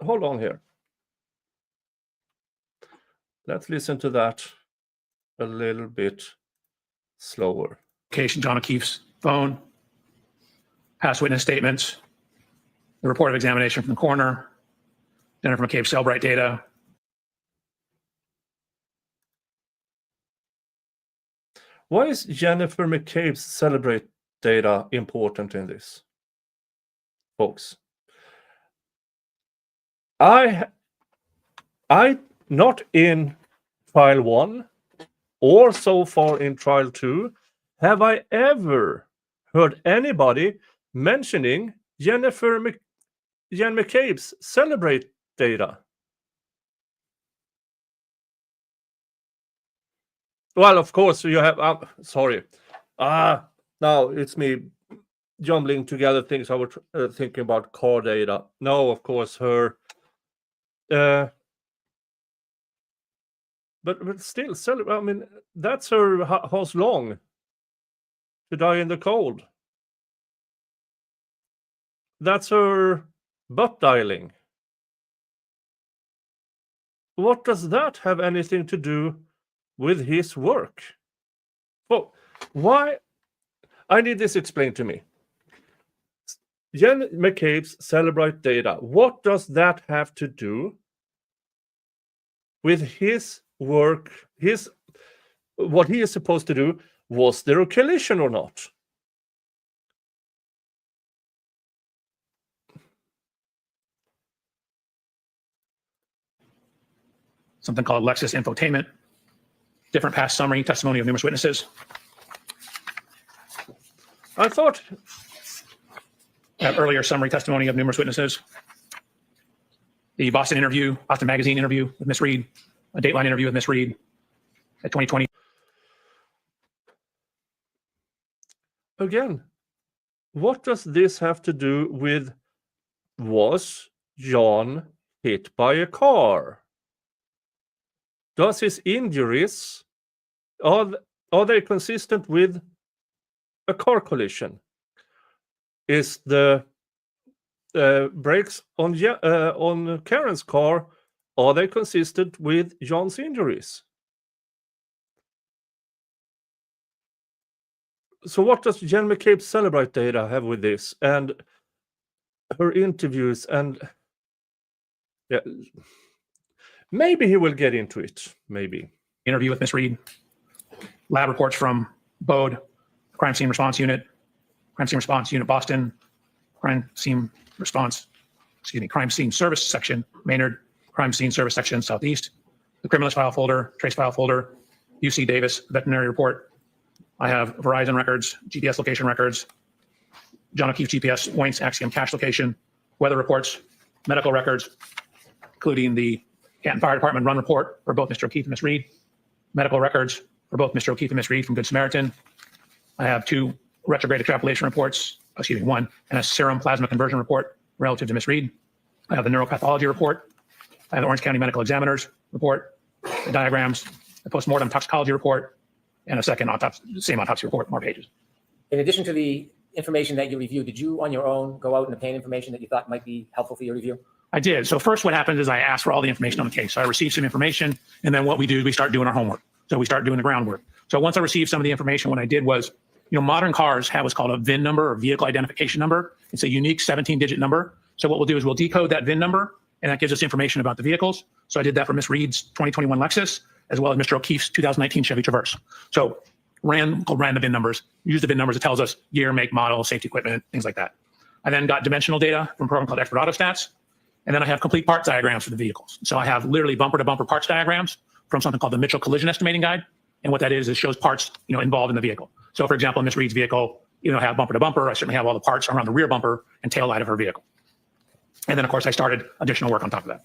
Hold on here. Let's listen to that a little bit slower. Location John O'Keefe's phone. Past witness statements. The report of examination from the coroner. Jennifer McCabe Cellbrite data. Why is Jennifer McCabe's Celebrate data important in this, folks? I not in trial 1 or so far in trial 2 have I ever heard anybody mentioning Jen McCabe's Celebrate data. Well, of course you have. Sorry. Now it's me jumbling together things. I was thinking about car data. No, of course, her. But still, I mean, that's her house long to die in the cold. That's her butt dialing. What does that have anything to do with his work? Well, why? I need this explained to me. Jen McCabe's Celebrate data. What does that have to do with his work? What he is supposed to do? Was there a collision or not? Something called Lexus infotainment, different past summary, testimony of numerous witnesses. I thought Earlier summary testimony of numerous witnesses. The Boston Magazine interview with Miss Reed, a Dateline interview with Miss Reed at 2020. again, what does this have to do with was John hit by a car? Does his injuries are they consistent with a car collision? Is the brakes on Karen's car, are they consistent with John's injuries? So what does Jen McCabe's Celebrate data have with this and her interviews? And yeah, maybe he will get into it. Maybe. Interview with Miss Reed, lab reports from BODE, Crime Scene Response Unit Boston, Crime Scene Service Section, Maynard, Crime Scene Service Section Southeast, the Criminalist File Folder, Trace File Folder, UC Davis Veterinary Report. I have Verizon records, GPS location records, John O'Keefe GPS points, Axiom cache location, weather reports, medical records, including the Canton Fire Department run report for both Mr. O'Keefe and Miss Reed, medical records for both Mr. O'Keefe and Miss Reed from Good Samaritan. I have two retrograde extrapolation reports, one, and a serum plasma conversion report relative to Miss Reed. I have the neuropathology report. I have the Orange County Medical Examiner's report, the diagrams, the postmortem toxicology report, and a second same autopsy report, more pages. In addition to the information that you reviewed, did you on your own go out and obtain information that you thought might be helpful for your review? I did. So first what happens is I ask for all the information on the case. So I receive some information, and then what we do is we start doing our homework. So we start doing the groundwork. So once I received some of the information, what I did was, modern cars have what's called a VIN number or vehicle identification number. It's a unique 17-digit number. So what we'll do is we'll decode that VIN number, and that gives us information about the vehicles. So I did that for Miss Reed's 2021 Lexus, as well as Mr. O'Keefe's 2019 Chevy Traverse. So ran the VIN numbers, use the VIN numbers. It tells us year, make, model, safety equipment, things like that. I then got dimensional data from a program called Expert Autostats. And then I have complete parts diagrams for the vehicles. So I have literally bumper to bumper parts diagrams from something called the Mitchell Collision Estimating Guide. And what that is, it shows parts, involved in the vehicle. So for example, Miss Reed's vehicle, have bumper to bumper. I certainly have all the parts around the rear bumper and tail light of her vehicle. And then of course I started additional work on top of that.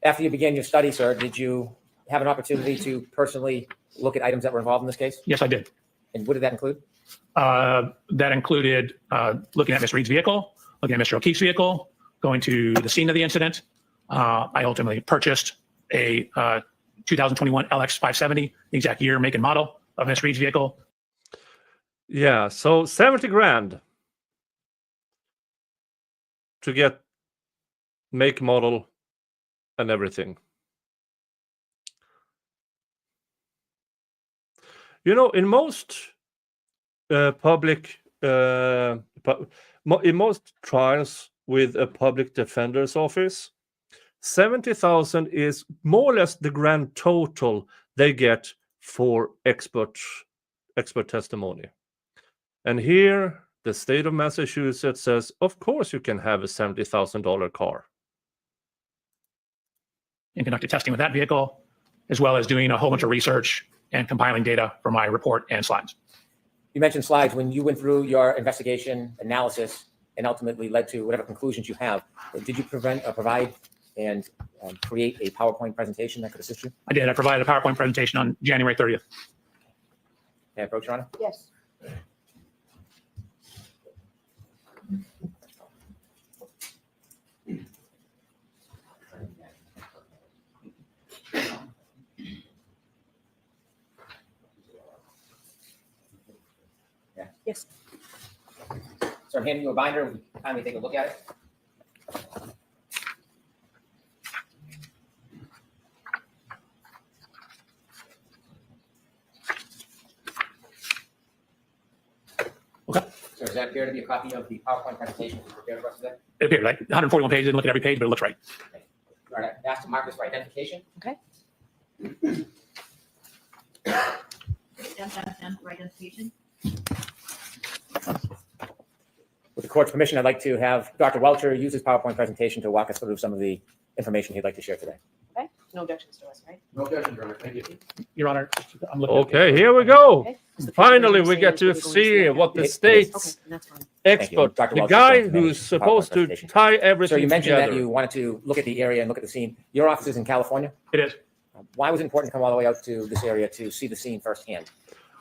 After you began your study, sir, did you have an opportunity to personally look at items that were involved in this case? Yes, I did. And what did that include? That included looking at Miss Reed's vehicle, looking at Mr. O'Keefe's vehicle, going to the scene of the incident. I ultimately purchased a 2021 LX 570, the exact year, make, and model of Miss Reed's vehicle. Yeah, so 70 grand to get make, model, and everything. In most in most trials with a public defender's office, 70,000 is more or less the grand total they get for expert testimony. And here, the state of Massachusetts says, of course you can have a $70,000 car. And conducted testing with that vehicle, as well as doing a whole bunch of research and compiling data for my report and slides. You mentioned slides. When you went through your investigation analysis and ultimately led to whatever conclusions you have, did you provide and create a PowerPoint presentation that could assist you? I did. I provided a PowerPoint presentation on January 30th. Can I approach, Your Honor? Yes. Yes. So I'm handing you a binder. Would you kindly take a look at it? Okay. So does that appear to be a copy of the PowerPoint presentation we prepared for us today? It appeared like 141 pages. Didn't look at every page, but it looks right. All right, ask to mark this for identification. Okay. For identification. With the court's permission, I'd like to have Dr. Welcher use his PowerPoint presentation to walk us through some of the information he'd like to share today. Okay. No objections to us, right? No objection, Your Honor. Thank you. Your Honor, I'm looking. Okay, here we go. Okay. Is the Finally, paper we saying get to we're going see the- what the It is. Okay, state's that's fine. Thank you. expert, Dr. the Welcher guy is going to who's manage the supposed to PowerPoint tie So everything you mentioned together. that you wanted to look at the area and look at the scene. Your office is in California. It is. Why was it important to come all the way out to this area to see the scene firsthand?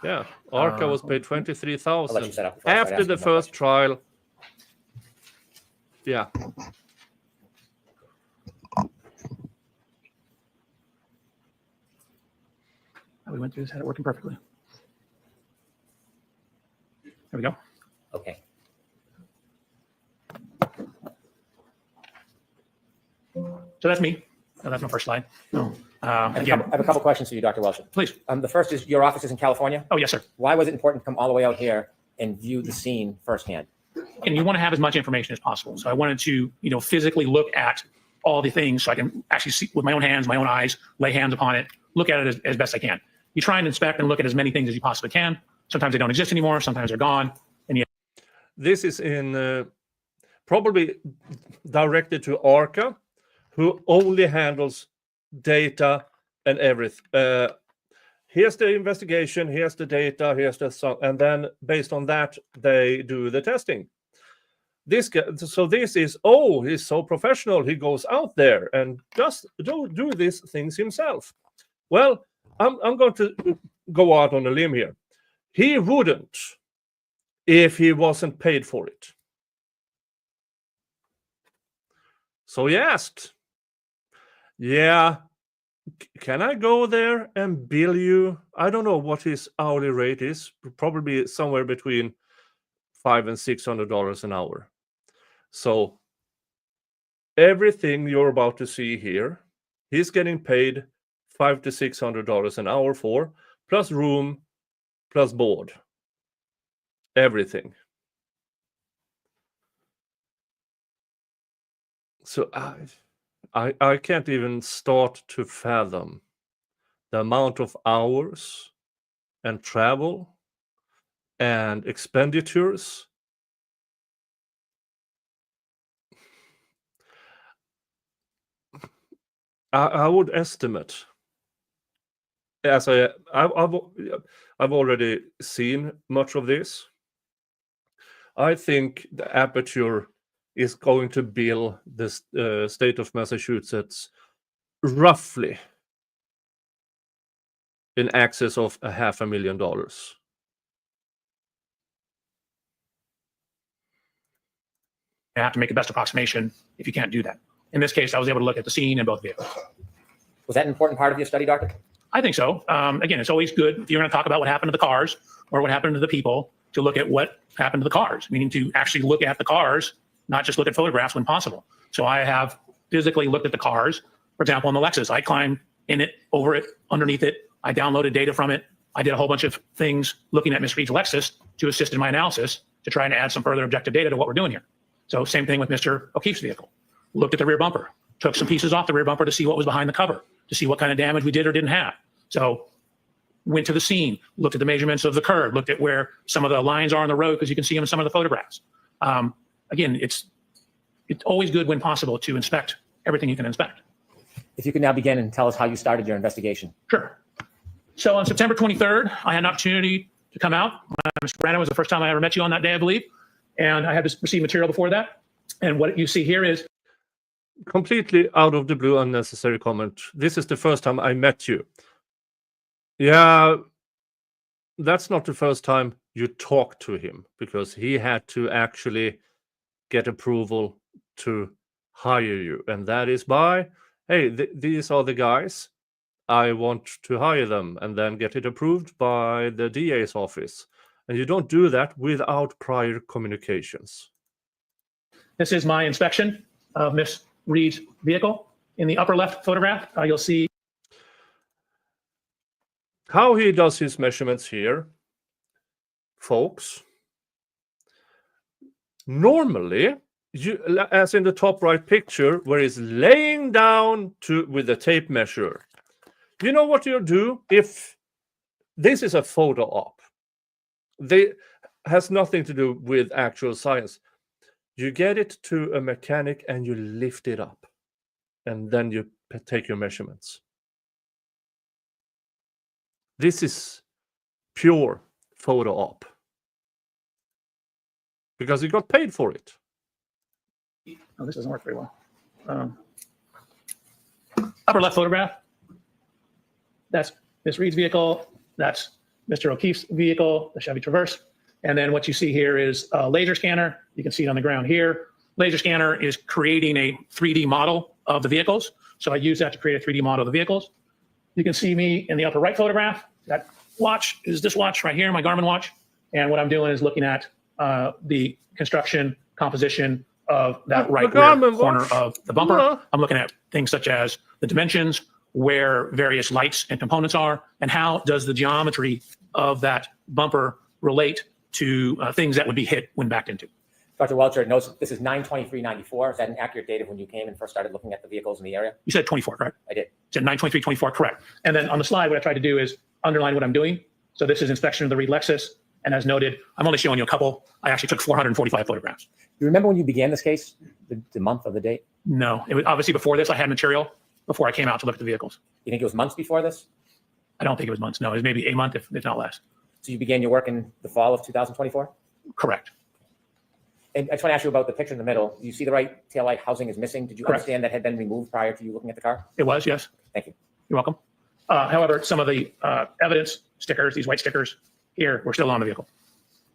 Yeah, Arca was paid I'll let you 23,000 set up before I start after asking the more first questions. trial. Yeah, We went through this, had it working perfectly. There we go. Okay. So that's me. That's my first slide. I Again, have a couple questions for you, Dr. Welcher. please. The first is your office is in California. Oh, yes, sir. Why was it important to come all the way out here and view the scene firsthand? And you want to have as much information as possible. So I wanted to, physically look at all the things so I can actually see with my own hands, my own eyes, lay hands upon it, look at it as best I can. You try and inspect and look at as many things as you possibly can. Sometimes they don't exist anymore. Sometimes they're gone. this is in probably directed to Arca, who only handles data and everything. Here's the investigation, here's the data, here's the song, and then based on that, they do the testing. This guy, so this is, oh, he's so professional. He goes out there and just do these things himself. Well, I'm going to go out on a limb here. He wouldn't if he wasn't paid for it. So he asked, yeah, can I go there and bill you? I don't know what his hourly rate is, probably somewhere between $500 and $600 an hour. So everything you're about to see here, he's getting paid $500 to $600 an hour for, plus room, plus board, everything. So I can't even start to fathom the amount of hours and travel and expenditures. I would estimate, as I've already seen much of this. I think the Aperture is going to bill the state of Massachusetts roughly in excess of $500,000. You have to make the best approximation if you can't do that. In this case, I was able to look at the scene in both vehicles. Was that an important part of your study, Doctor? I think so. Again, it's always good if you're going to talk about what happened to the cars or what happened to the people to look at what happened to the cars, meaning to actually look at the cars, not just look at photographs when possible. So I have physically looked at the cars. For example, in the Lexus, I climbed in it, over it, underneath it. I downloaded data from it. I did a whole bunch of things looking at Ms. Reed's Lexus to assist in my analysis to try and add some further objective data to what we're doing here. So same thing with Mr. O'Keefe's vehicle. Looked at the rear bumper, took some pieces off the rear bumper to see what was behind the cover, to see what kind of damage we did or didn't have. So went to the scene, looked at the measurements of the curb, looked at where some of the lines are on the road, because you can see them in some of the photographs. Again, it's always good when possible to inspect everything you can inspect. If you could now begin and tell us how you started your investigation. Sure. So on September 23rd, I had an opportunity to come out. Mr. Brandon was the first time I ever met you on that day, I believe. And I had received material before that. And what you see here is completely out of the blue, unnecessary comment. This is the first time I met you. Yeah, that's not the first time you talked to him, because he had to actually get approval to hire you. And that is by, hey, these are the guys. I want to hire them, and then get it approved by the DA's office. And you don't do that without prior communications. This is my inspection of Miss Reed's vehicle. In the upper left photograph, you'll see How he does his measurements here, folks. Normally, as in the top right picture, where he's laying down with a tape measure. You know what you do if this is a photo op? They has nothing to do with actual science. You get it to a mechanic and you lift it up, and then you take your measurements. This is pure photo op because you got paid for it. oh, this doesn't work very well. Upper left photograph. That's Miss Reed's vehicle. That's Mr. O'Keefe's vehicle, the Chevy Traverse. And then what you see here is a laser scanner. You can see it on the ground here. Laser scanner is creating a 3D model of the vehicles. So I use that to create a 3D model of the vehicles. You can see me in the upper right photograph. That watch is this watch right here, my Garmin watch. And what I'm doing is looking at the construction composition of that right rear corner of the bumper. Yeah. I'm looking at things such as the dimensions, where various lights and components are, and how does the geometry of that bumper relate to things that would be hit when backed into. Dr. Welcher notes this is 9/23/94. Is that an accurate date of when you came and first started looking at the vehicles in the area? You said 24, correct? I did. You said 9/23/24, correct. And then on the slide, what I tried to do is underline what I'm doing. So this is inspection of the Reed Lexus. And as noted, I'm only showing you a couple. I actually took 445 photographs. You remember when you began this case, the month of the date? No, it was obviously before this. I had material before I came out to look at the vehicles. You think it was months before this? I don't think it was months. No, it was maybe a month, if not less. So you began your work in the fall of 2024? Correct. And I just want to ask you about the picture in the middle. You see the right taillight housing is missing. Did you Correct. understand that had been removed prior to you looking at the car? It was, yes. Thank you. You're welcome. However, some of the evidence stickers, these white stickers here, were still on the vehicle.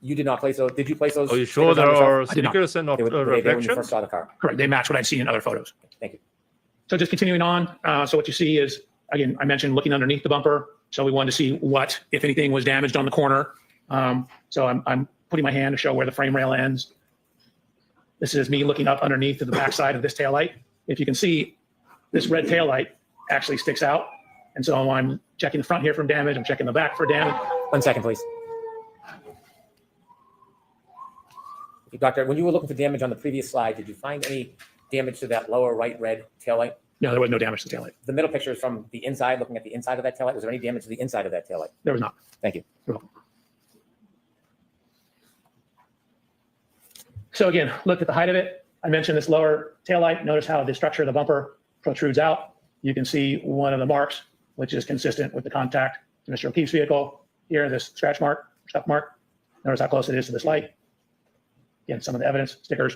You did not place those. Did you place those? Are you sure stickers on there yourself? are I did not. stickers and not They were there when you reflections? first saw the car. Correct. They match what I'd seen in other photos. Thank you. So just continuing on. So what you see is, again, I mentioned looking underneath the bumper. So we wanted to see what, if anything, was damaged on the corner. So I'm putting my hand to show where the frame rail ends. This is me looking up underneath to the backside of this taillight. If you can see, this red taillight actually sticks out. And so I'm checking the front here for damage. I'm checking the back for damage. 1 second, please. Doctor, when you were looking for damage on the previous slide, did you find any damage to that lower right red taillight? No, there was no damage to the taillight. The middle picture is from the inside, looking at the inside of that taillight. Was there any damage to the inside of that taillight? There was not. Thank you. You're welcome. So again, look at the height of it. I mentioned this lower taillight. Notice how the structure of the bumper protrudes out. You can see one of the marks, which is consistent with the contact to Mr. O'Keefe's vehicle. Here, this scratch mark, scuff mark. Notice how close it is to this light. Again, some of the evidence, stickers.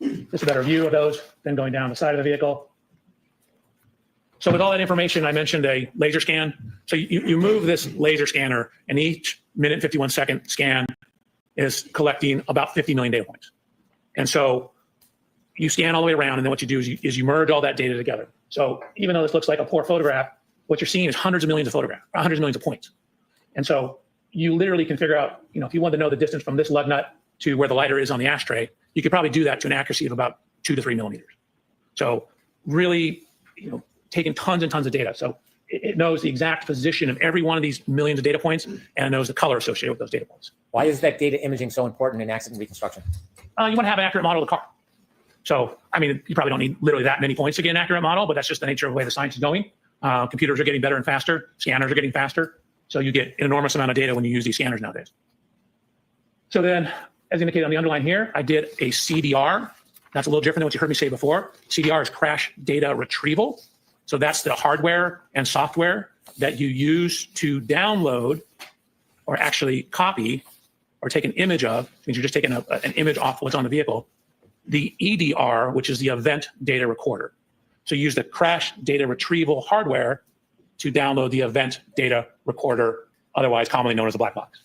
Just a better view of those than going down the side of the vehicle. So with all that information, I mentioned a laser scan. So you move this laser scanner, and each minute and 51 second scan is collecting about 50 million data points. And so you scan all the way around, and then what you do is you merge all that data together. So even though this looks like a poor photograph, what you're seeing is hundreds of millions of photographs, hundreds of millions of points. And so you literally can figure out, if you wanted to know the distance from this lug nut to where the lighter is on the ashtray, you could probably do that to an accuracy of about 2 to 3 millimeters. So really, taking tons and tons of data. So it knows the exact position of every one of these millions of data points, and it knows the color associated with those data points. Why is that data imaging so important in accident reconstruction? You want to have an accurate model of the car. So, you probably don't need literally that many points to get an accurate model, but that's just the nature of the way the science is going. Computers are getting better and faster. Scanners are getting faster. So you get an enormous amount of data when you use these scanners nowadays. So then, as indicated on the underline here, I did a CDR. That's a little different than what you heard me say before. CDR is crash data retrieval. So that's the hardware and software that you use to download or actually copy or take an image of, means you're just taking an image off what's on the vehicle, the EDR, which is the event data recorder. So you use the crash data retrieval hardware to download the event data recorder, otherwise commonly known as the black box.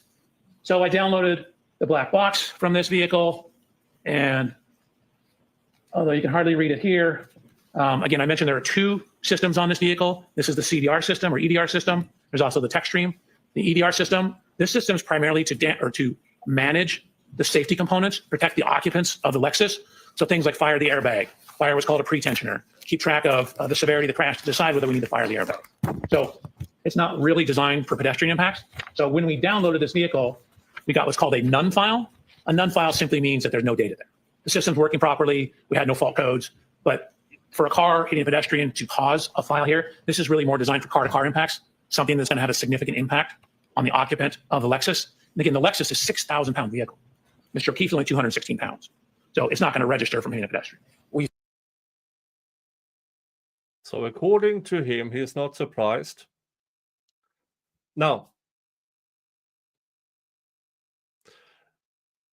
So I downloaded the black box from this vehicle, and although you can hardly read it here, again, I mentioned there are 2 systems on this vehicle. This is the CDR system or EDR system. There's also the text stream. The EDR system This system is primarily to manage the safety components, protect the occupants of the Lexus. So things like fire the airbag, fire what's called a pretensioner, keep track of the severity of the crash to decide whether we need to fire the airbag. So it's not really designed for pedestrian impacts. So when we downloaded this vehicle, we got what's called a none file. A none file simply means that there's no data there. The system's working properly. We had no fault codes, but for a car hitting a pedestrian to cause a file here, this is really more designed for car-to-car impacts, something that's going to have a significant impact on the occupant of the Lexus. And again, the Lexus is a 6,000-pound vehicle. Mr. O'Keefe's only 216 pounds. So it's not going to register from hitting a pedestrian. So according to him, he's not surprised. Now,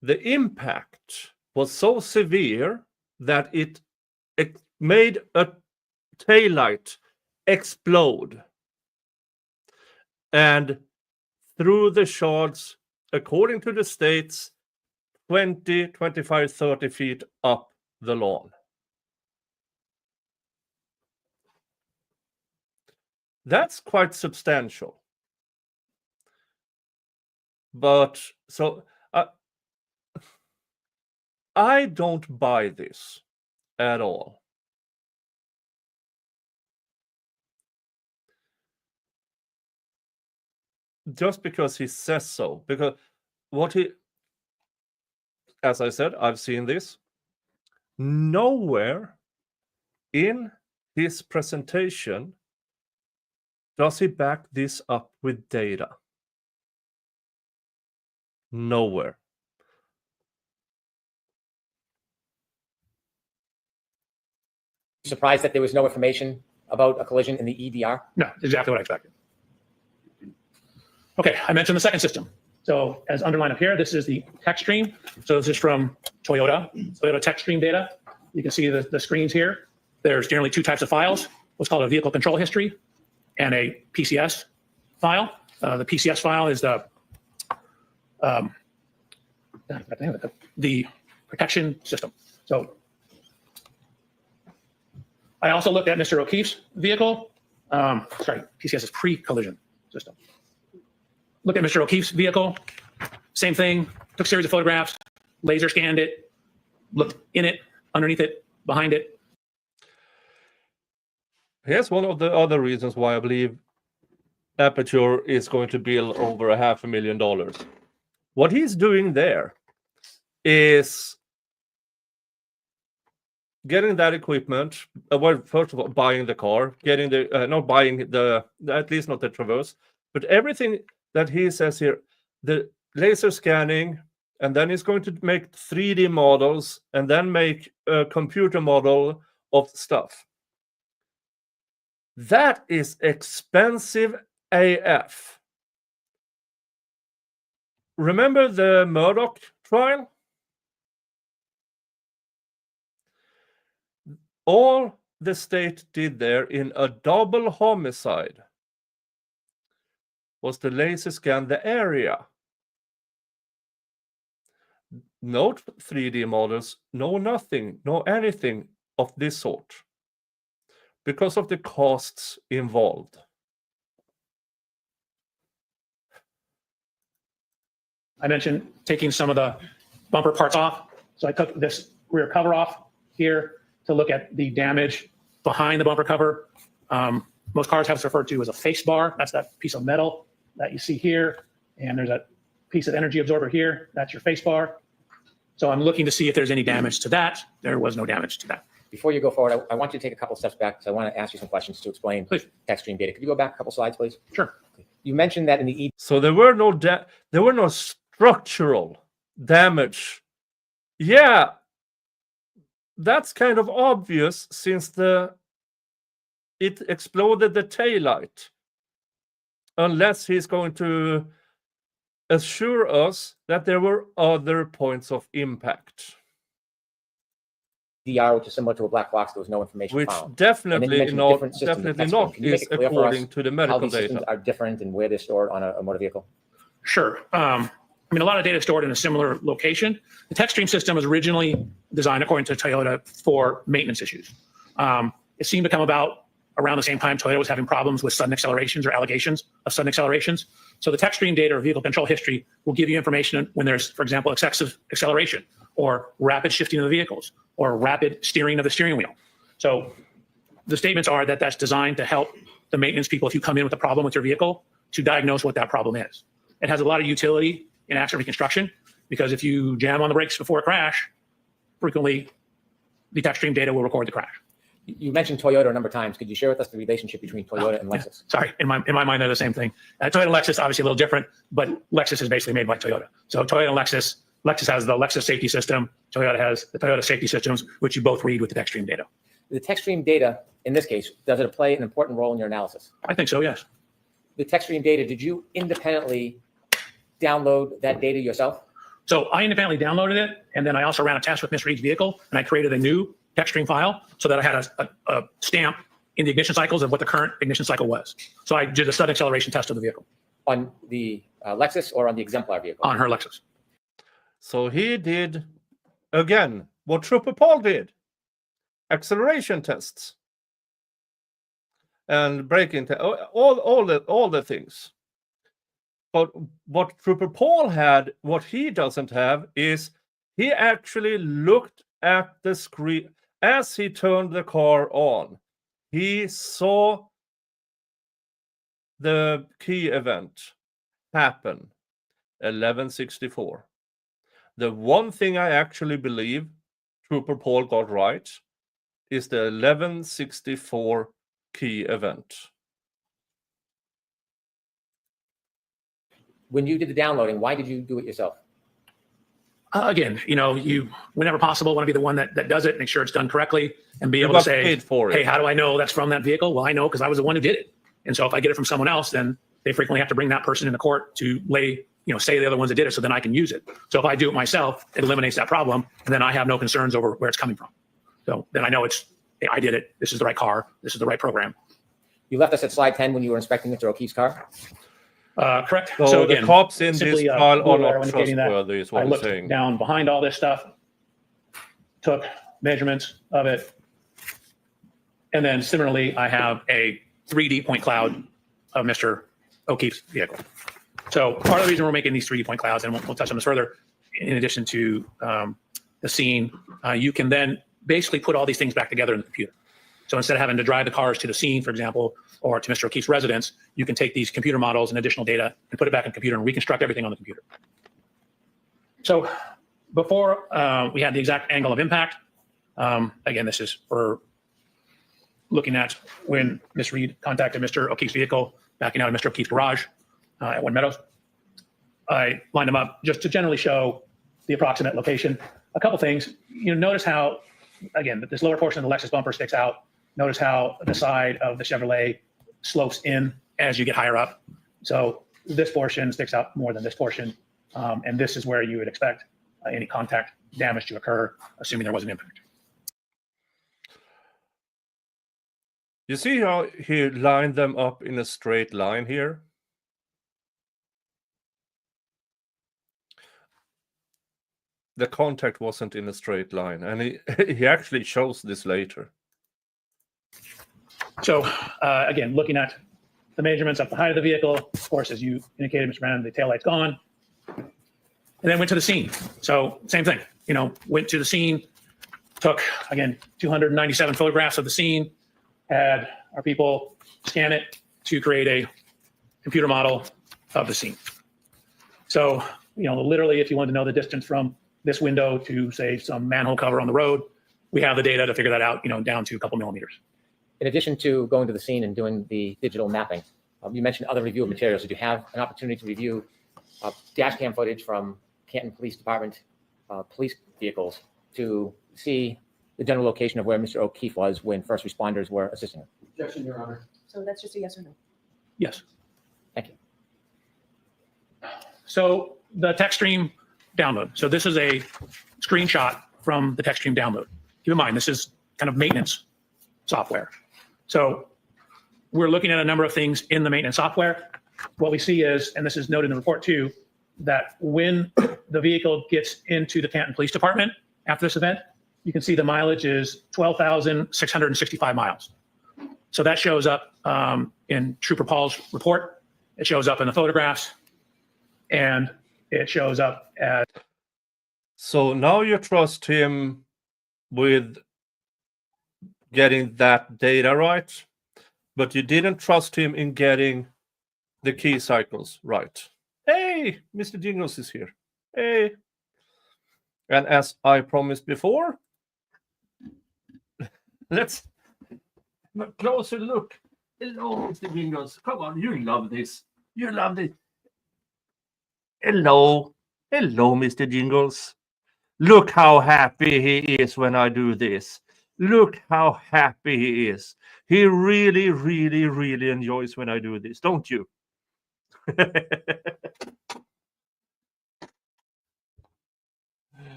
the impact was so severe that it made a taillight explode. And through the shards, according to the states, 20, 25, 30 feet up the lawn. That's quite substantial. But so I don't buy this at all. Just because he says so. Because what he, as I said, I've seen this. Nowhere in his presentation does he back this up with data. Nowhere. Surprised that there was no information about a collision in the EDR? No, exactly what I expected. Okay, I mentioned the second system. So as underlined up here, this is the tech stream. So this is from Toyota tech stream data. You can see the screens here. There's generally two types of files, what's called a vehicle control history and a PCS file. The PCS file is the protection system. So I also looked at Mr. O'Keefe's vehicle. PCS is pre-collision system. Look at Mr. O'Keefe's vehicle. Same thing. Took a series of photographs, laser scanned it, looked in it, underneath it, behind it. Here's one of the other reasons why I believe Aperture is going to bill over $500,000. What he's doing there is getting that equipment. Well, first of all, buying the car, getting the not buying the, at least not the Traverse, but everything that he says here, the laser scanning, and then he's going to make 3D models and then make a computer model of stuff. That is expensive AF. Remember the Murdoch trial? All the state did there in a double homicide was to laser scan the area. No 3D models, no nothing, no anything of this sort, because of the costs involved. I mentioned taking some of the bumper parts off. So I took this rear cover off here to look at the damage behind the bumper cover. Most cars have what's referred to as a face bar. That's that piece of metal that you see here. And there's a piece of energy absorber here. That's your face bar. So I'm looking to see if there's any damage to that. There was no damage to that. Before you go forward, I want you to take a couple steps back because I want to ask you some questions to explain tech stream data. Could you go back a couple slides, please? Sure. You mentioned that in the So there were no structural damage. Yeah, that's kind of obvious since it exploded the taillight. Unless he's going to assure us that there were other points of impact. EDR, which is similar to a black box, there was no information Which found. definitely not is is according to the how medical these systems data. are different and where they're stored on a motor vehicle? Sure. I mean, a lot of data is stored in a similar location. The tech stream system was originally designed, according to Toyota, for maintenance issues. It seemed to come about around the same time Toyota was having problems with sudden accelerations or allegations of sudden accelerations. So the tech stream data or vehicle control history will give you information when there's, for example, excessive acceleration or rapid shifting of the vehicles or rapid steering of the steering wheel. So the statements are that that's designed to help the maintenance people, if you come in with a problem with your vehicle, to diagnose what that problem is. It has a lot of utility in accident reconstruction because if you jam on the brakes before a crash, frequently the tech stream data will record the crash. You mentioned Toyota a number of times. Could you share with us the relationship between Toyota and Lexus? Sorry, in my mind, they're the same thing. Toyota and Lexus, obviously a little different, but Lexus is basically made by Toyota. So Toyota and Lexus has the Lexus safety system. Toyota has the Toyota safety systems, which you both read with the tech stream data. The tech stream data, in this case, does it play an important role in your analysis? I think so, yes. The tech stream data, did you independently download that data yourself? So I independently downloaded it, and then I also ran a test with Mr. Reed's vehicle, and I created a new tech stream file so that I had a stamp in the ignition cycles of what the current ignition cycle was. So I did a sudden acceleration test of the vehicle. On the Lexus or on the exemplar vehicle? On her Lexus. So he did, again, what Trooper Paul did. Acceleration tests. And braking, all the things. But what Trooper Paul had, what he doesn't have, is he actually looked at the screen as he turned the car on. He saw the key event happen, 1164. The one thing I actually believe Trooper Paul got right is the 1164 key event. When you did the downloading, why did you do it yourself? Again, you, whenever possible, want to be the one that does it, make sure it's done correctly, and be able to got say, paid for it. hey, how do I know that's from that vehicle? Well, I know because I was the one who did it. And so if I get it from someone else, then they frequently have to bring that person into court to say the other ones that did it so then I can use it. So if I do it myself, it eliminates that problem, and then I have no concerns over where it's coming from. So then I know hey, I did it. This is the right car. This is the right program. You left us at slide 10 when you were inspecting Mr. O'Keefe's car? Correct. So again, the cops in simply, this file blue are arrow not indicating that trustworthy, is what I I'm looked saying. down behind all this stuff, took measurements of it, and then similarly, I have a 3D point cloud of Mr. O'Keefe's vehicle. So part of the reason we're making these 3D point clouds, and we'll touch on this further, in addition to the scene, you can then basically put all these things back together in the computer. So instead of having to drive the cars to the scene, for example, or to Mr. O'Keefe's residence, you can take these computer models and additional data and put it back in the computer and reconstruct everything on the computer. So before we had the exact angle of impact, again, this is for looking at when Ms. Reed contacted Mr. O'Keefe's vehicle, backing out of Mr. O'Keefe's garage at One Meadows. I lined them up just to generally show the approximate location. A couple things, notice how, again, this lower portion of the Lexus bumper sticks out. Notice how the side of the Chevrolet slopes in as you get higher up. So this portion sticks out more than this portion. And this is where you would expect any contact damage to occur, assuming there was an impact. You see how he lined them up in a straight line here? The contact wasn't in a straight line, and he actually shows this later. So again, looking at the measurements of the height of the vehicle, of course, as you indicated, Mr. Brandon, the taillight's gone. And then went to the scene. So same thing, went to the scene, took, again, 297 photographs of the scene, had our people scan it to create a computer model of the scene. So, literally, if you want to know the distance from this window to, say, some manhole cover on the road, we have the data to figure that out, down to a couple millimeters. In addition to going to the scene and doing the digital mapping, you mentioned other review of materials. Did you have an opportunity to review dash cam footage from Canton Police Department police vehicles to see the general location of where Mr. O'Keefe was when first responders were assisting him? Objection, Your Honor. So that's just a yes or no? Yes. Thank you. So the tech stream download. So this is a screenshot from the tech stream download. Keep in mind, this is kind of maintenance software. So we're looking at a number of things in the maintenance software. What we see is, and this is noted in the report too, that when the vehicle gets into the Canton Police Department after this event, you can see the mileage is 12,665 miles. So that shows up in Trooper Paul's report. It shows up in the photographs, and it shows up as. So now you trust him with getting that data right, but you didn't trust him in getting the key cycles right. Hey, Mr. Jingles is here. Hey. And as I promised before, let's have a closer look. Hello, Mr. Jingles. Come on, you love this. You love it. Hello. Hello, Mr. Jingles. Look how happy he is when I do this. Look how happy he is. He really, really, really enjoys when I do this, don't you?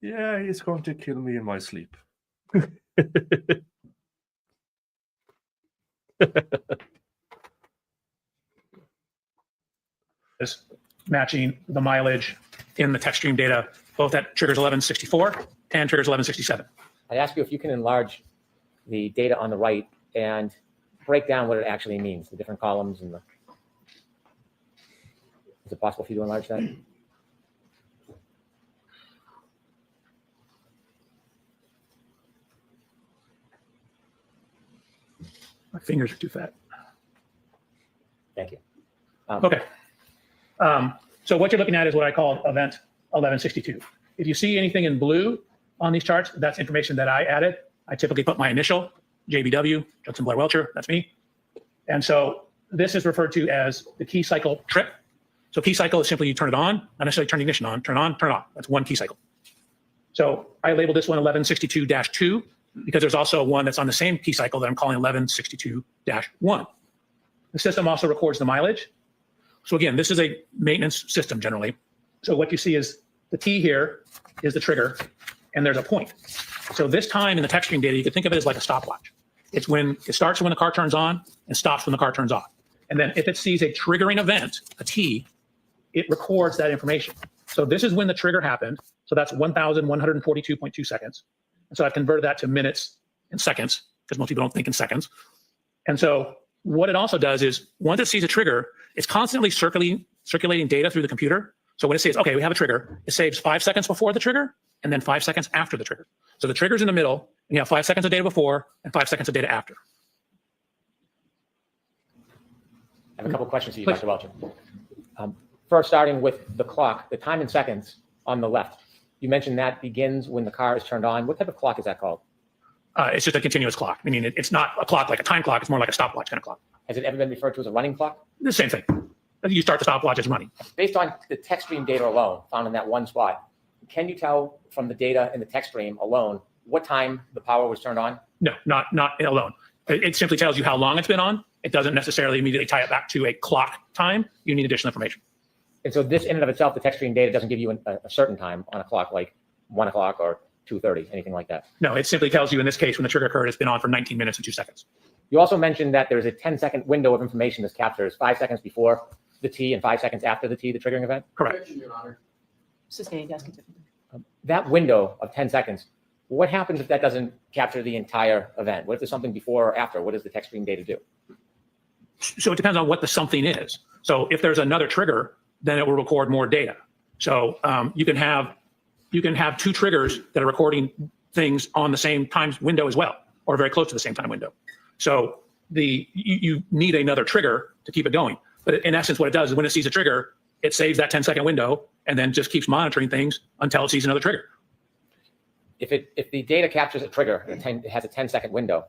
Yeah, he's going to kill me in my sleep. Is matching the mileage in the text stream data, both at triggers 1164 and triggers 1167. I ask you if you can enlarge the data on the right and break down what it actually means, the different columns and the. Is it possible for you to enlarge that? My fingers are too fat. Thank you. Okay. So what you're looking at is what I call event 1162. If you see anything in blue on these charts, that's information that I added. I typically put my initial, JBW, Judson Blair Welcher, that's me. And so this is referred to as the key cycle trip. So key cycle is simply you turn it on, not necessarily turn the ignition on, turn on, turn off. That's one key cycle. So I labeled this one 1162-2 because there's also one that's on the same key cycle that I'm calling 1162-1. The system also records the mileage. So again, this is a maintenance system generally. So what you see is the T here is the trigger, and there's a point. So this time in the text stream data, you could think of it as like a stopwatch. It's when it starts when the car turns on and stops when the car turns off. And then if it sees a triggering event, a T, it records that information. So this is when the trigger happened. So that's 1,142.2 seconds. And so I've converted that to minutes and seconds because most people don't think in seconds. And so what it also does is once it sees a trigger, it's constantly circulating data through the computer. So when it says, okay, we have a trigger, it saves 5 seconds before the trigger and then 5 seconds after the trigger. So the trigger's in the middle, and you have 5 seconds of data before and 5 seconds of data after. I have a couple questions for you, Please. Dr. Welcher. First, starting with the clock, the time in seconds on the left. You mentioned that begins when the car is turned on. What type of clock is that called? It's just a continuous clock. I mean, it's not a clock like a time clock. It's more like a stopwatch kind of clock. Has it ever been referred to as a running clock? The same thing. You start the stopwatch, it's running. Based on the text stream data alone, found in that one spot, can you tell from the data in the text stream alone what time the power was turned on? No, not alone. It simply tells you how long it's been on. It doesn't necessarily immediately tie it back to a clock time. You need additional information. And so this in and of itself, the text stream data doesn't give you a certain time on a clock, like 1 o'clock or 2:30, anything like that. No, it simply tells you in this case when the trigger occurred, it's been on for 19 minutes and 2 seconds. You also mentioned that there's a 10-second window of information this captures, 5 seconds before the T and 5 seconds after the T, the triggering event. Correct. Your Honor. Sustained gas conditioning. That window of 10 seconds, what happens if that doesn't capture the entire event? What if there's something before or after? What does the text stream data do? So it depends on what the something is. So if there's another trigger, then it will record more data. So you can have 2 triggers that are recording things on the same time window as well, or very close to the same time window. So you need another trigger to keep it going. But in essence, what it does is when it sees a trigger, it saves that 10-second window and then just keeps monitoring things until it sees another trigger. If the data captures a trigger, it has a 10-second window,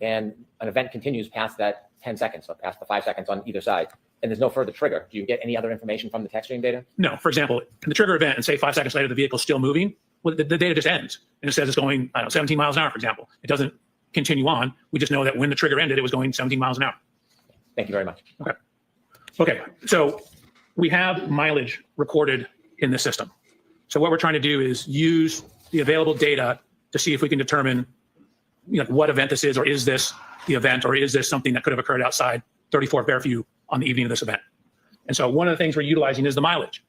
and an event continues past that 10 seconds, so past the 5 seconds on either side, and there's no further trigger, do you get any other information from the text stream data? No, for example, in the trigger event and say 5 seconds later, the vehicle's still moving, well, the data just ends. And it says it's going, 17 miles an hour, for example. It doesn't continue on. We just know that when the trigger ended, it was going 17 miles an hour. Thank you very much. Okay, so we have mileage recorded in the system. So what we're trying to do is use the available data to see if we can determine what event this is, or is this the event, or is this something that could have occurred outside 34 Fairview on the evening of this event. And so one of the things we're utilizing is the mileage.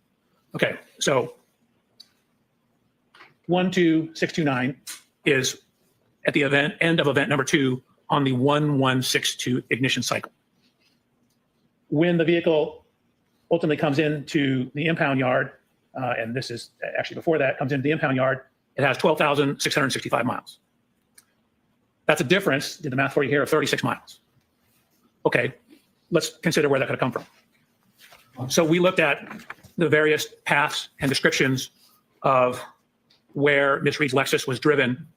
Okay, so 12629 is at the end of event number 2 on the 1162 ignition cycle. When the vehicle ultimately comes into the impound yard, and this is actually before that, comes into the impound yard, it has 12,665 miles. That's a difference, did the math for you here, of 36 miles. Okay, let's consider where that could have come from. So we looked at the various paths and descriptions of where Ms. Reed's Lexus was driven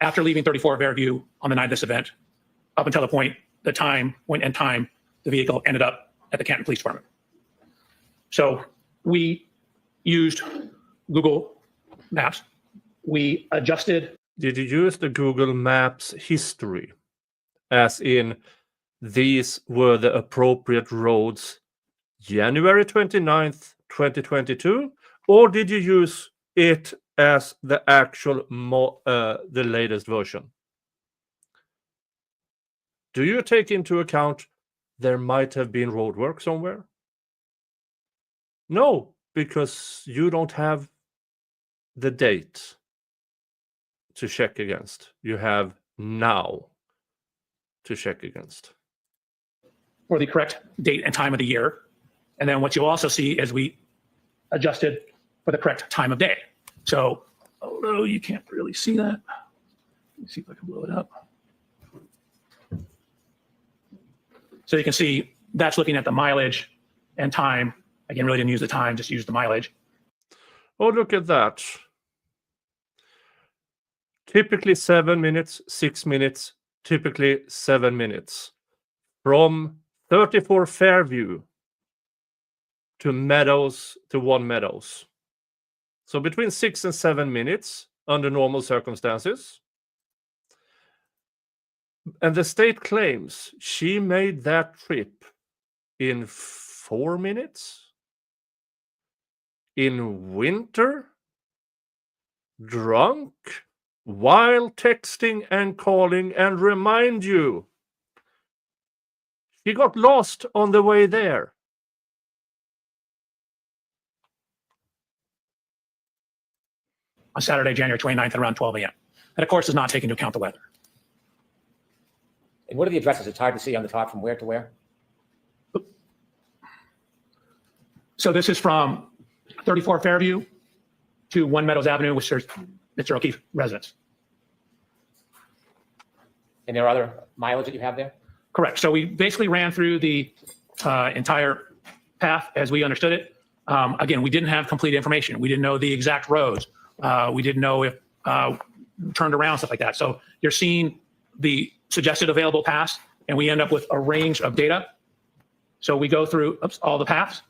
after leaving 34 Fairview on the night of this event, up until the point, the time, when and time the vehicle ended up at the Canton Police Department. So we used Google Maps. We adjusted. Did you use the Google Maps history, as in these were the appropriate roads January 29th, 2022, or did you use it as the actual the latest version? Do you take into account there might have been roadwork somewhere? No, because you don't have the date to check against. You have now to check against. For the correct date and time of the year. And then what you'll also see is we adjusted for the correct time of day. So, although you can't really see that, let me see if I can blow it up. So you can see that's looking at the mileage and time. Again, really didn't use the time, just used the mileage. Oh, look at that. Typically 7 minutes, 6 minutes, typically 7 minutes. From 34 Fairview to Meadows to 1 Meadows. So between 6 and 7 minutes under normal circumstances. And the state claims she made that trip in 4 minutes, in winter, drunk, while texting and calling, and remind you, she got lost on the way there. On Saturday, January 29th at around 12 a.m. And of course, does not take into account the weather. And what are the addresses? It's hard to see on the top from where to where. So this is from 34 Fairview to 1 Meadows Avenue, which is Mr. O'Keefe's residence. And there are other mileage that you have there? Correct. So we basically ran through the entire path as we understood it. Again, we didn't have complete information. We didn't know the exact roads. We didn't know if turned around, stuff like that. So you're seeing the suggested available paths, and we end up with a range of data. So we go through all the paths,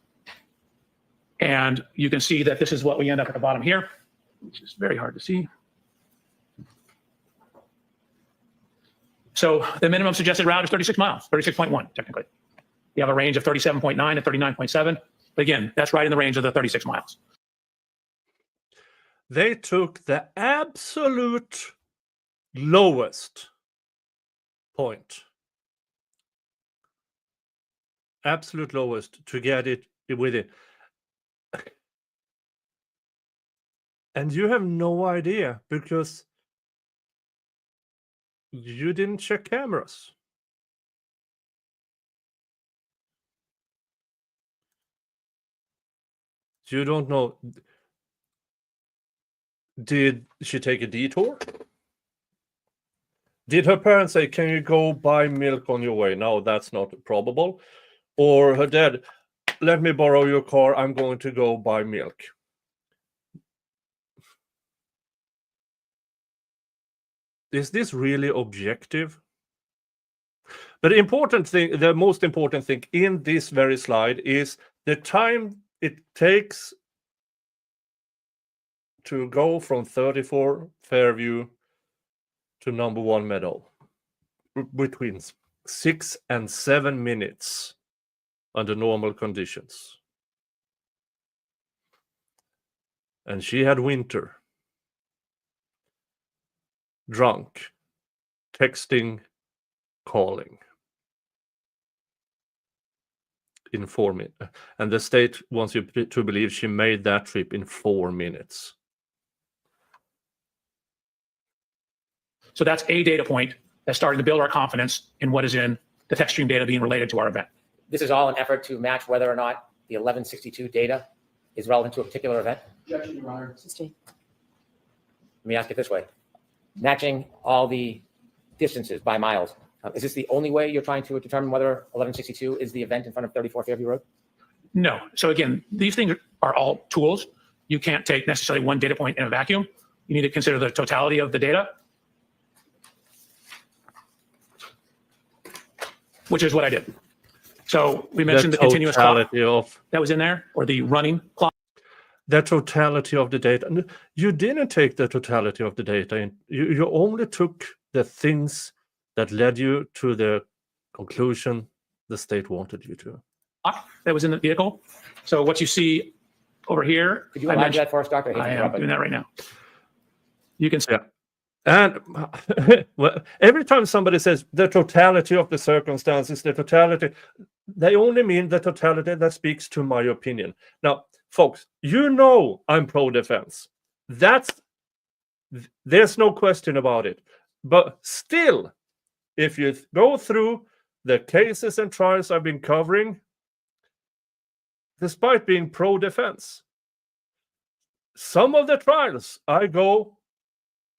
and you can see that this is what we end up at the bottom here, which is very hard to see. So the minimum suggested route is 36 miles, 36.1 technically. You have a range of 37.9 to 39.7. But again, that's right in the range of the 36 miles. They took the absolute lowest point. Absolute lowest to get it within. And you have no idea because you didn't check cameras. You don't know. Did she take a detour? Did her parents say, can you go buy milk on your way? No, that's not probable. Or her dad, let me borrow your car. I'm going to go buy milk. Is this really objective? But the important thing, the most important thing in this very slide is the time it takes to go from 34 Fairview to number 1 Meadow. Between 6 and 7 minutes under normal conditions. And she had winter. Drunk, texting, calling. In 4 minutes. And the state wants you to believe she made that trip in 4 minutes. So that's a data point that's starting to build our confidence in what is in the text stream data being related to our event. This is all an effort to match whether or not the 1162 data is relevant to a particular event. Objection, Your Honor. Sustain. Let me ask it this way. Matching all the distances by miles. Is this the only way you're trying to determine whether 1162 is the event in front of 34 Fairview Road? No. So again, these things are all tools. You can't take necessarily one data point in a vacuum. You need to consider the totality of the data, which is what I did. So we mentioned the continuous clock totality of that was in there, or the running clock. the totality of the data. And you didn't take the totality of the data in. You only took the things that led you to the conclusion the state wanted you to. That was in the vehicle. So what you see over here, Could you I elaborate mentioned- that for us, Doctor? hate to I am interrupt, doing but- that right now. You can see. Yeah. And well, every time somebody says the totality of the circumstances, the totality, they only mean the totality that speaks to my opinion. Now, folks, you know I'm pro-defense. There's no question about it. But still, if you go through the cases and trials I've been covering, despite being pro-defense, some of the trials I go,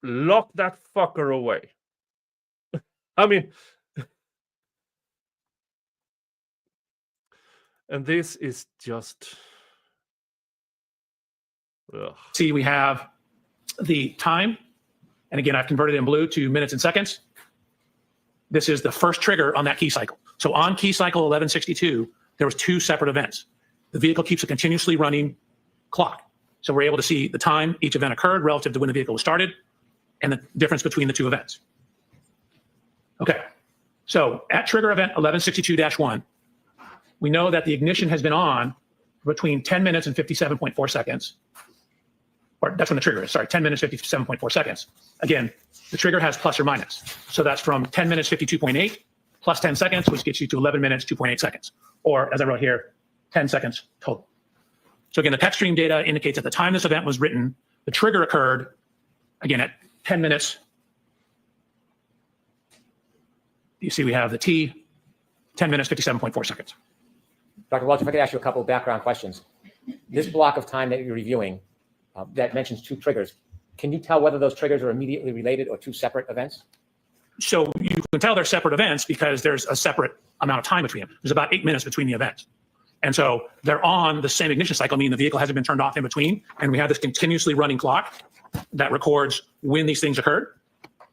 lock that fucker away. I mean, and this is just. Ugh. See, we have the time. And again, I've converted in blue to minutes and seconds. This is the first trigger on that key cycle. So on key cycle 1162, there was 2 separate events. The vehicle keeps a continuously running clock. So we're able to see the time each event occurred relative to when the vehicle was started and the difference between the 2 events. Okay. So at trigger event 1162-1, we know that the ignition has been on between 10 minutes and 57.4 seconds. Or that's when the trigger is, sorry, 10 minutes, 57.4 seconds. Again, the trigger has plus or minus. So that's from 10 minutes, 52.8, plus 10 seconds, which gets you to 11 minutes, 2.8 seconds. Or as I wrote here, 10 seconds total. So again, the text stream data indicates at the time this event was written, the trigger occurred, again, at 10 minutes. You see we have the T, 10 minutes, 57.4 seconds. Dr. Welcher, if I could ask you a couple of background questions. This block of time that you're reviewing that mentions 2 triggers, can you tell whether those triggers are immediately related or 2 separate events? So you can tell they're separate events because there's a separate amount of time between them. There's about 8 minutes between the events. And so they're on the same ignition cycle, meaning the vehicle hasn't been turned off in between. And we have this continuously running clock that records when these things occurred.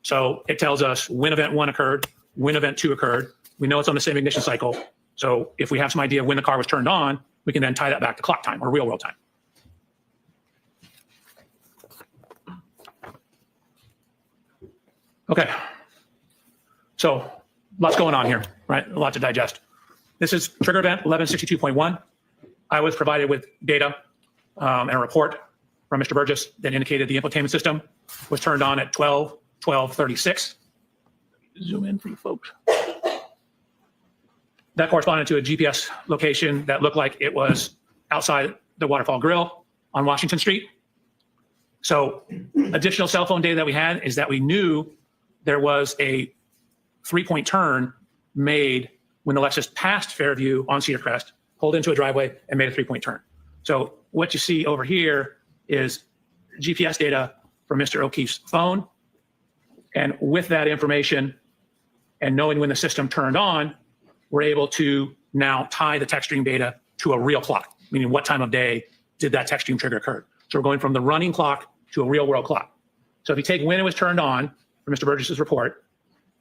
So it tells us when event 1 occurred, when event 2 occurred. We know it's on the same ignition cycle. So if we have some idea of when the car was turned on, we can then tie that back to clock time or real world time. Okay. So lots going on here, right? A lot to digest. This is trigger event 1162.1. I was provided with data and a report from Mr. Burgess that indicated the infotainment system was turned on at 12:36. Zoom in for you folks. That corresponded to a GPS location that looked like it was outside the Waterfall Grill on Washington Street. So additional cell phone data that we had is that we knew there was a 3-point turn made when the Lexus passed Fairview on Cedar Crest, pulled into a driveway and made a 3-point turn. So what you see over here is GPS data from Mr. O'Keefe's phone. And with that information and knowing when the system turned on, we're able to now tie the text stream data to a real clock, meaning what time of day did that text stream trigger occur. So we're going from the running clock to a real world clock. So if you take when it was turned on from Mr. Burgess's report,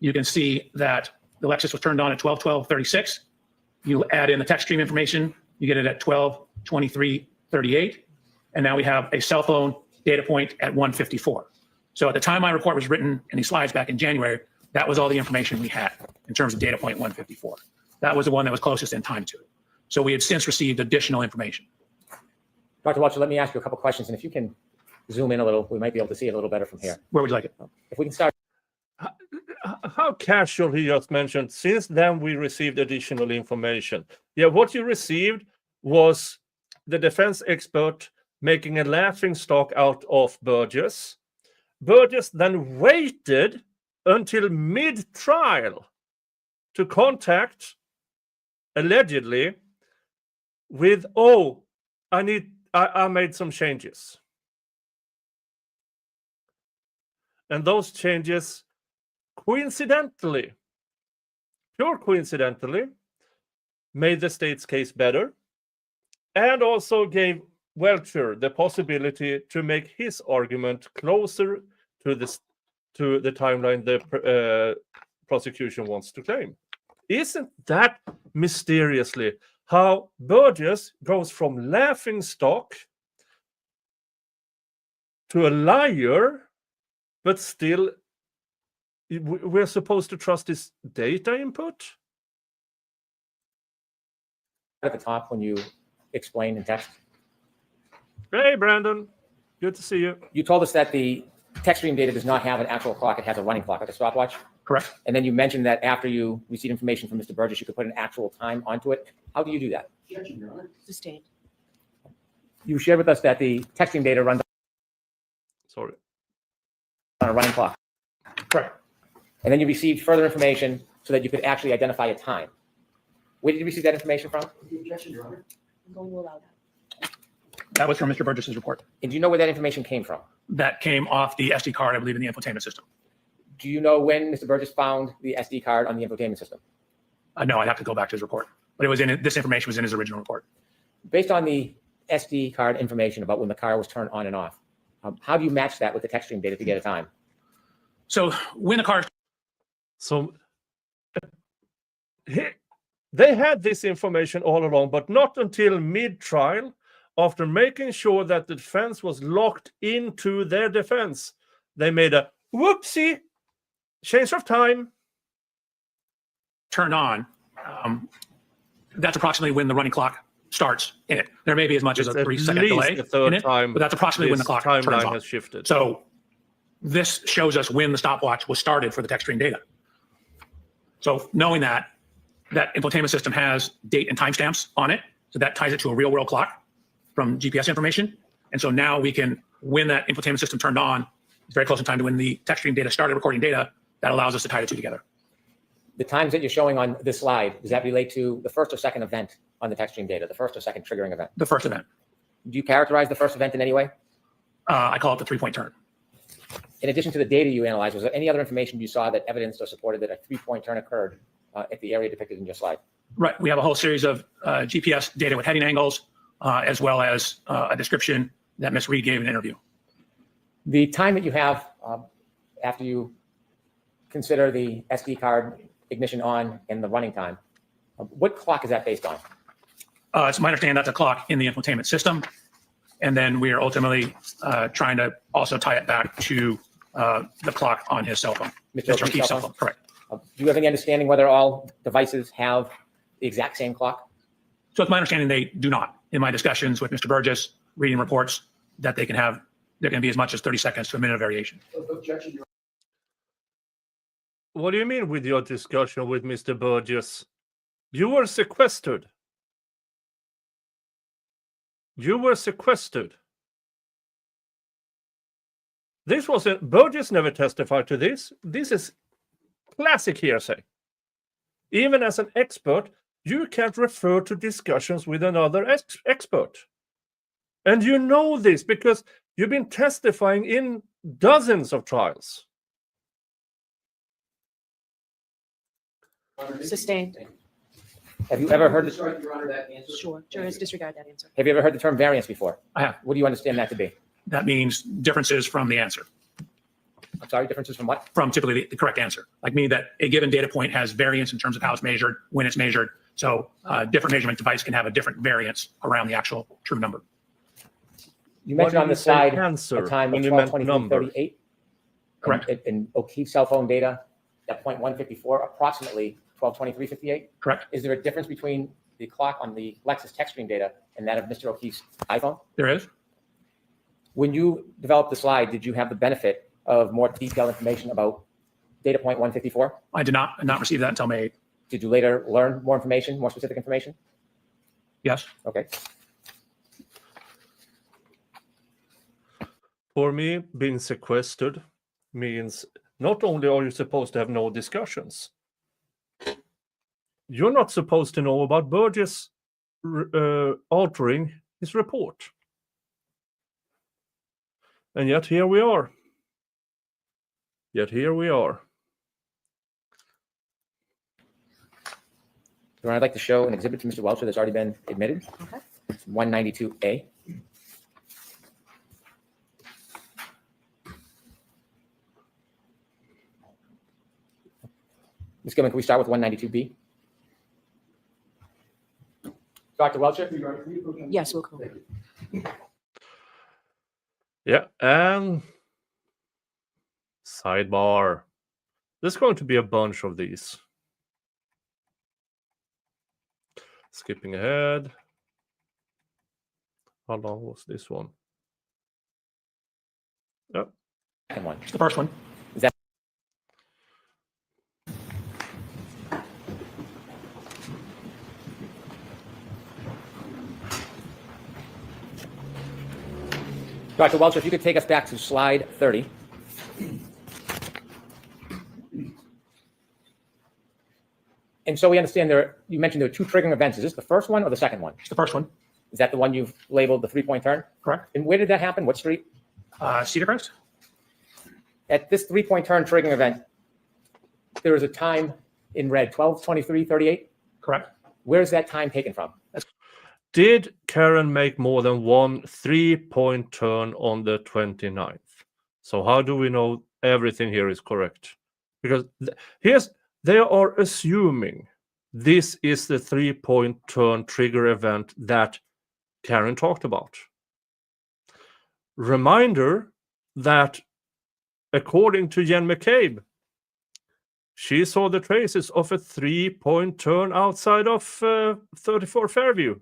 you can see that the Lexus was turned on at 12:36. You add in the text stream information, you get it at 12:23:38. And now we have a cell phone data point at 1:54. So at the time my report was written in these slides back in January, that was all the information we had in terms of data point 1:54. That was the one that was closest in time to it. So we had since received additional information. Dr. Welcher, let me ask you a couple questions. And if you can zoom in a little, we might be able to see it a little better from here. Where would you like it? If we can start. How casual he just mentioned, since then we received additional information. Yeah, what you received was the defense expert making a laughing stock out of Burgess. Burgess then waited until mid-trial to contact, allegedly, with, oh, I made some changes. And those changes, coincidentally, pure coincidentally, made the state's case better and also gave Welcher the possibility to make his argument closer to the timeline the prosecution wants to claim. Isn't that mysteriously how Burgess goes from laughingstock to a liar, but still we're supposed to trust his data input? At the top when you explain in text, Hey, Brandon. Good to see you. you told us that the text stream data does not have an actual clock, it has a running clock, like a stopwatch. Correct. And then you mentioned that after you receive information from Mr. Burgess, you could put an actual time onto it. How do you do that? Sustained. You shared with us that the text stream data runs Sorry. on a running clock. Correct. And then you received further information so that you could actually identify a time. Where did you receive that information from? I'm going to allow that. That was from Mr. Burgess's report. And do you know where that information came from? That came off the SD card, I believe, in the infotainment system. Do you know when Mr. Burgess found the SD card on the infotainment system? No, I'd have to go back to his report, but it was in this information was in his original report. Based on the SD card information about when the car was turned on and off, how do you match that with the text stream data to get a time? So when the car, So they had this information all along, but not until mid-trial, after making sure that the defense was locked into their defense. They made a whoopsie, change of time. turned on, that's approximately when the running clock starts in it. There may be as much as a It's 3-second at least delay the third in it, time but that's approximately when the this clock turns timeline on. has shifted. So this shows us when the stopwatch was started for the text stream data. So knowing that infotainment system has date and timestamps on it, so that ties it to a real world clock from GPS information. And so now we can, when that infotainment system turned on, it's very close in time to when the text stream data started recording data, that allows us to tie the two together. The times that you're showing on this slide, does that relate to the first or second event on the text stream data, the first or second triggering event? The first event, Do you characterize the first event in any way? I call it the 3-point turn. In addition to the data you analyzed, was there any other information you saw that evidenced or supported that a 3-point turn occurred at the area depicted in your slide? Right. We have a whole series of GPS data with heading angles, as well as a description that Ms. Reed gave in an interview. The time that you have after you consider the SD card ignition on and the running time, what clock is that based on? It's my understanding that's a clock in the infotainment system. And then we are ultimately trying to also tie it back to the clock on his cell phone. Mr. Mr. O'Keefe's cell phone, correct. Do you have any understanding whether all devices have the exact same clock? So it's my understanding they do not. In my discussions with Mr. Burgess, reading reports, that they can have, there can be as much as 30 seconds to a minute of variation. What do you mean with your discussion with Mr. Burgess? You were sequestered. You were sequestered. This wasn't, Burgess never testified to this. This is classic hearsay. Even as an expert, you can't refer to discussions with another expert. And you know this because you've been testifying in dozens of trials. Sustained. Have you ever heard the, Your Honor, that answer? Sure. Jurors disregard that answer. have you ever heard the term variance before? I have. What do you understand that to be? That means differences from the answer, I'm sorry, differences from what? from typically the correct answer. Like meaning that a given data point has variance in terms of how it's measured, when it's measured. So different measurement device can have a different variance around the actual true number. You Why mentioned did on you the say slide answer a time of when you meant 12:23:38. number? Correct. In O'Keefe's cell phone data, at 0.154, approximately 12:23:58. Correct. Is there a difference between the clock on the Lexus text stream data and that of Mr. O'Keefe's iPhone? There is. When you developed the slide, did you have the benefit of more detailed information about data point 154? I did not receive that until May 8th. Did you later learn more information, more specific information? Yes. Okay. For me, being sequestered means not only are you supposed to have no discussions, you're not supposed to know about Burgess altering his report. And yet here we are. I'd like to show an exhibit to Mr. Welcher that's already been admitted. Okay. It's 192A. Ms. Gilman, can we start with 192B? Dr. Welcher? Yes, we'll call. Yeah, and sidebar. There's going to be a bunch of these. Skipping ahead. How long was this one? Yep. Second one. The first one. Is that Dr. Welcher, if you could take us back to slide 30. And so we understand you mentioned there are two triggering events. Is this the first one or the second one? It's the first one. Is that the one you've labeled the 3-point turn? Correct. And where did that happen? What street? Cedar Crest. At this 3-point turn triggering event, there is a time in red, 12:23:38. Correct. Where is that time taken from? Did Karen make more than one 3-point turn on the 29th? So how do we know everything here is correct? Because they are assuming this is the 3-point turn trigger event that Karen talked about. Reminder that according to Jen McCabe, she saw the traces of a 3-point turn outside of 34 Fairview.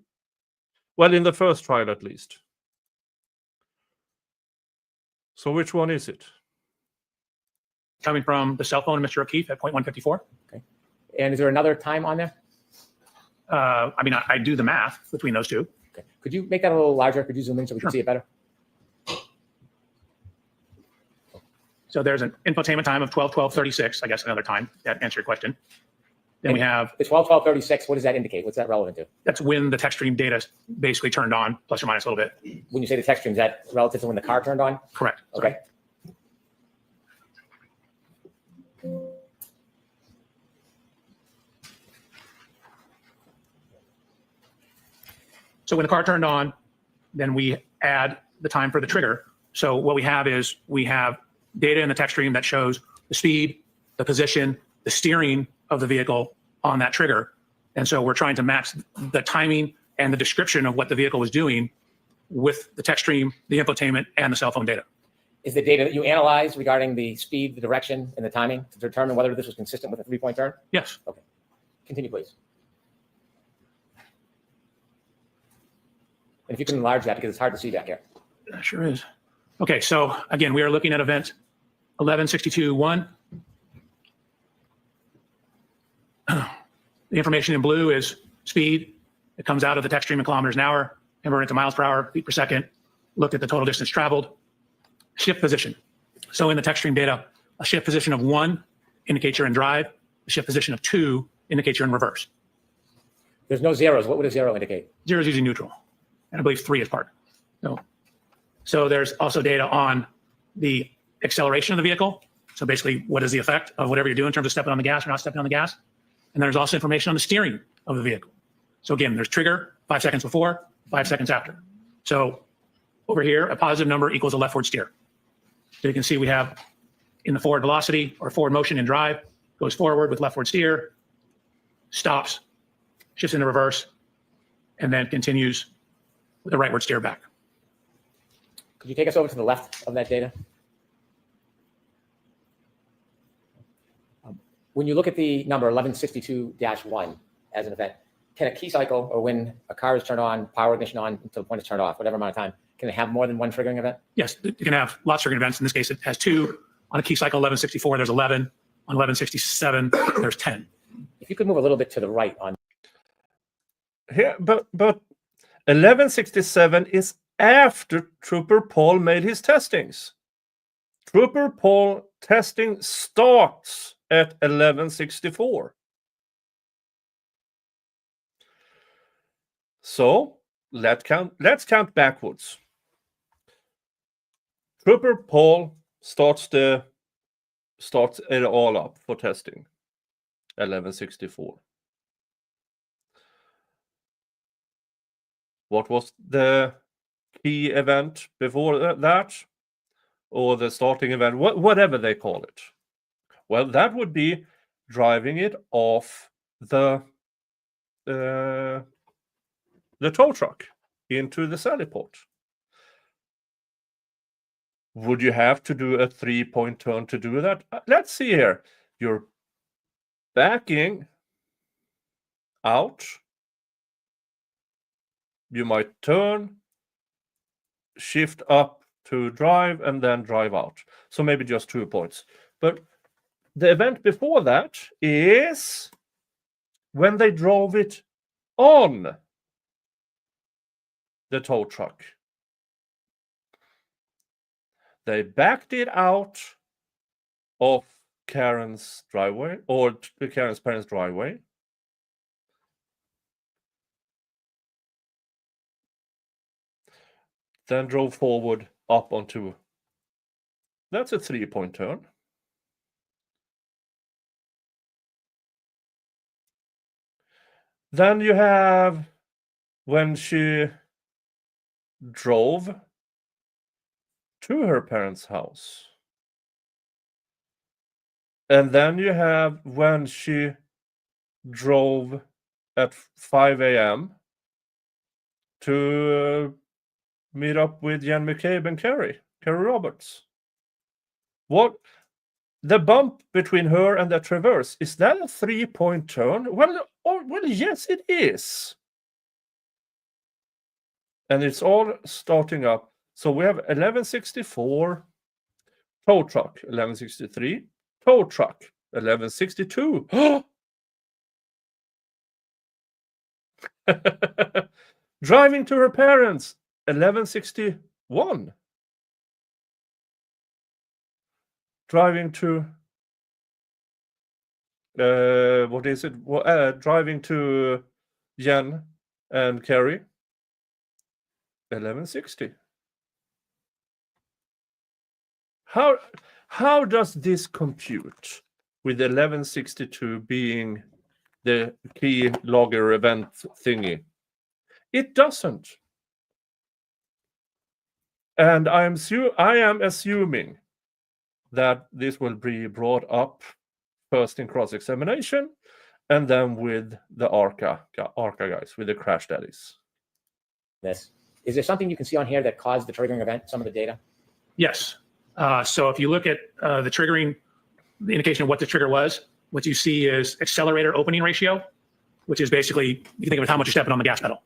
Well, in the first trial at least. So which one is it? Coming from the cell phone of Mr. O'Keefe at 0.154. And is there another time on there? I mean, I do the math between those two. Okay. Could you make that a little larger? Could you zoom in so we can Sure. see it better? So there's an infotainment time of 12:12:36, I guess another time. That answers your question. Then we have, The 12:12:36, what does that indicate? What's that relevant to? that's when the text stream data basically turned on, plus or minus a little bit. When you say the text stream, is that relative to when the car turned on? Correct. Okay. So when the car turned on, then we add the time for the trigger. So what we have is we have data in the text stream that shows the speed, the position, the steering of the vehicle on that trigger. And so we're trying to match the timing and the description of what the vehicle was doing with the text stream, the infotainment, and the cell phone data. Is the data that you analyzed regarding the speed, the direction, and the timing to determine whether this was consistent with a 3-point turn? Yes. Continue, please. And if you can enlarge that because it's hard to see back here. That sure is. Okay, so again, we are looking at event 1162.1. The information in blue is speed. It comes out of the text stream in kilometers an hour, converted to miles per hour, feet per second. Looked at the total distance traveled. Shift position. So in the text stream data, a shift position of 1 indicates you're in drive. A shift position of 2 indicates you're in reverse. There's no zeros. What would a zero indicate? 0 is using neutral. And I believe 3 is park. So there's also data on the acceleration of the vehicle. So basically, what is the effect of whatever you're doing in terms of stepping on the gas or not stepping on the gas? And there's also information on the steering of the vehicle. So again, there's trigger 5 seconds before, 5 seconds after. So over here, a positive number equals a leftward steer. So you can see we have in the forward velocity or forward motion in drive, goes forward with leftward steer, stops, shifts into reverse, and then continues with a rightward steer back. Could you take us over to the left of that data? When you look at the number 1162-1 as an event, can a key cycle or when a car is turned on, power ignition on until the point it's turned off, whatever amount of time, can it have more than one triggering event? Yes, you can have lots of triggering events. In this case, it has 2. On a key cycle 1164, there's 11. On 1167, there's 10. If you could move a little bit to the right on. Here, but 1167 is after Trooper Paul made his testings. Trooper Paul testing starts at 11:64. So let's count backwards. Trooper Paul starts it all up for testing. 11:64. What was the key event before that? Or the starting event, whatever they call it. Well, that would be driving it off the tow truck into the sally port. Would you have to do a 3-point turn to do that? Let's see here. You're backing out. You might turn, shift up to drive, and then drive out. So maybe just 2 points. But the event before that is when they drove it on the tow truck. They backed it out of Karen's driveway, or Karen's parents' driveway. Then drove forward up onto. That's a 3-point turn. Then you have when she drove to her parents' house. And then you have when she drove at 5 a.m. to meet up with Jan McCabe and Kerry Roberts. What the bump between her and the traverse, is that a 3-point turn? Well, yes, it is. And it's all starting up. So we have 11:64, tow truck, 11:63, tow truck, 11:62. Driving to her parents, 11:61. Driving to what is it? Driving to Jen and Kerry, 11:60. How does this compute with 11:62 being the key logger event thingy? It doesn't. And I am assuming that this will be brought up first in cross-examination and then with the ARCA guys, with the crash daddies. This. Is there something you can see on here that caused the triggering event, some of the data? Yes. So if you look at the triggering, the indication of what the trigger was, what you see is accelerator opening ratio, which is basically, you can think of it how much you're stepping on the gas pedal.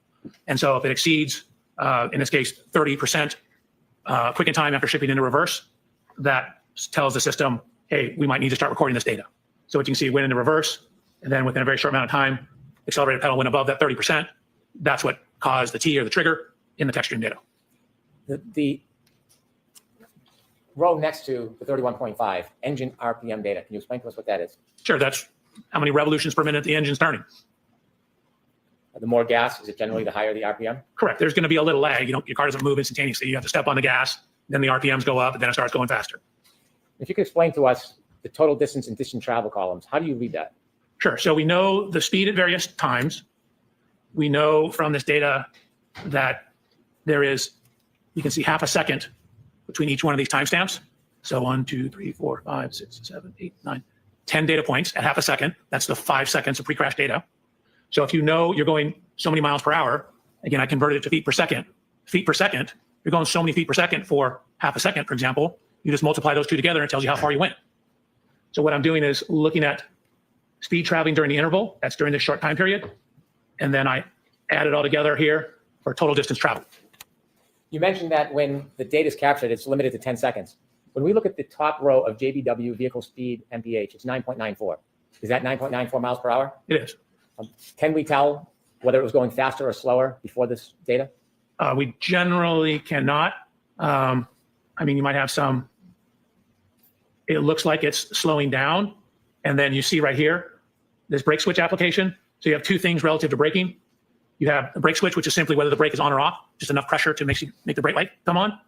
And so if it exceeds, in this case, 30% quicken time after shifting into reverse, that tells the system, hey, we might need to start recording this data. So what you can see, it went into reverse, and then within a very short amount of time, accelerator pedal went above that 30%. That's what caused the T or the trigger in the text stream data. The row next to the 31.5, engine RPM data. Can you explain to us what that is? Sure, that's how many revolutions per minute the engine's turning. The more gas, is it generally the higher the RPM? Correct. There's going to be a little lag. Your car doesn't move instantaneously. You have to step on the gas, then the RPMs go up, and then it starts going faster. If you could explain to us the total distance and distance travel columns, how do you read that? Sure. So we know the speed at various times. We know from this data that there is, you can see half a second between each one of these timestamps. So 1, 2, 3, 4, 5, 6, 7, 8, 9, 10 data points at half a second. That's the 5 seconds of pre-crash data. So if you know you're going so many miles per hour, again, I converted it to feet per second. Feet per second, you're going so many feet per second for half a second, for example, you just multiply those two together and it tells you how far you went. So what I'm doing is looking at speed traveling during the interval, that's during this short time period, and then I add it all together here for total distance traveled. You mentioned that when the data is captured, it's limited to 10 seconds. When we look at the top row of JBW vehicle speed MPH, it's 9.94. Is that 9.94 miles per hour? It is. Can we tell whether it was going faster or slower before this data? We generally cannot. I mean, you might have some it looks like it's slowing down. And then you see right here, this brake switch application. So you have two things relative to braking. You have a brake switch, which is simply whether the brake is on or off, just enough pressure to make the brake light come on.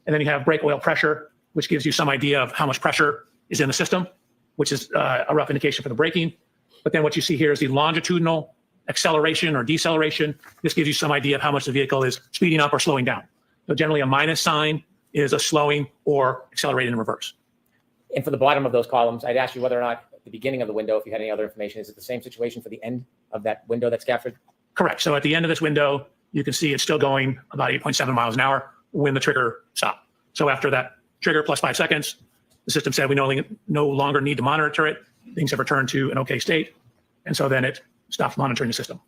And then you have brake oil pressure, which gives you some idea of how much pressure is in the system, which is a rough indication for the braking. But then what you see here is the longitudinal acceleration or deceleration. This gives you some idea of how much the vehicle is speeding up or slowing down. So generally a minus sign is a slowing or accelerating in reverse. And for the bottom of those columns, I'd ask you whether or not at the beginning of the window, if you had any other information, is it the same situation for the end of that window that's captured? Correct. So at the end of this window, you can see it's still going about 8.7 miles an hour when the trigger stopped. So after that trigger plus 5 seconds, the system said we no longer need to monitor it. Things have returned to an okay state. And so then it stops monitoring the system.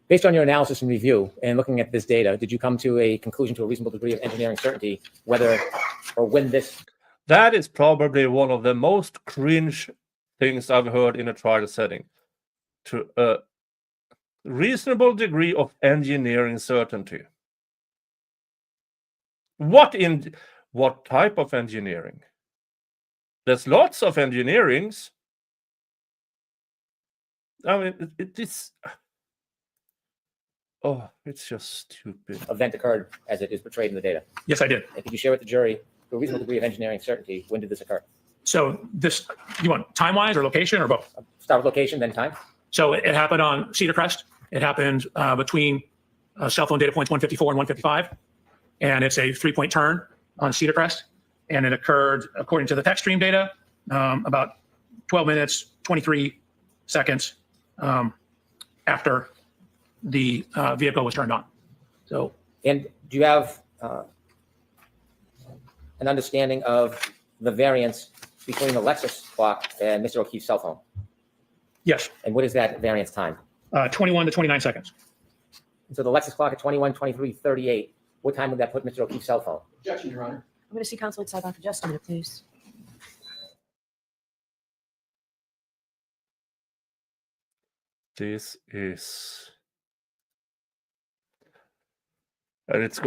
Based on your analysis and review and looking at this data, did you come to a conclusion to a reasonable degree of engineering certainty whether or when this? That is probably one of the most cringe things I've heard in a trial setting. To a reasonable degree of engineering certainty. What type of engineering? There's lots of engineerings. I mean, it's just stupid. Event occurred as it is portrayed in the data. Yes, I did. And could you share with the jury, to a reasonable degree of engineering certainty, when did this occur? So this, you want time-wise or location or both? Start with location, then time. So it happened on Cedar Crest. It happened between cell phone data points 154 and 155. And it's a 3-point turn on Cedar Crest. And it occurred, according to the tech stream data, about 12 minutes, 23 seconds after the vehicle was turned on. So, And do you have an understanding of the variance between the Lexus clock and Mr. O'Keefe's cell phone? yes, And what is that variance time? 21 to 29 seconds. So the Lexus clock at 21, 23, 38, what time would that put Mr. O'Keefe's cell phone? Objection, Your Honor. I'm going to see counsel at sidebar for just a minute, please. This is, and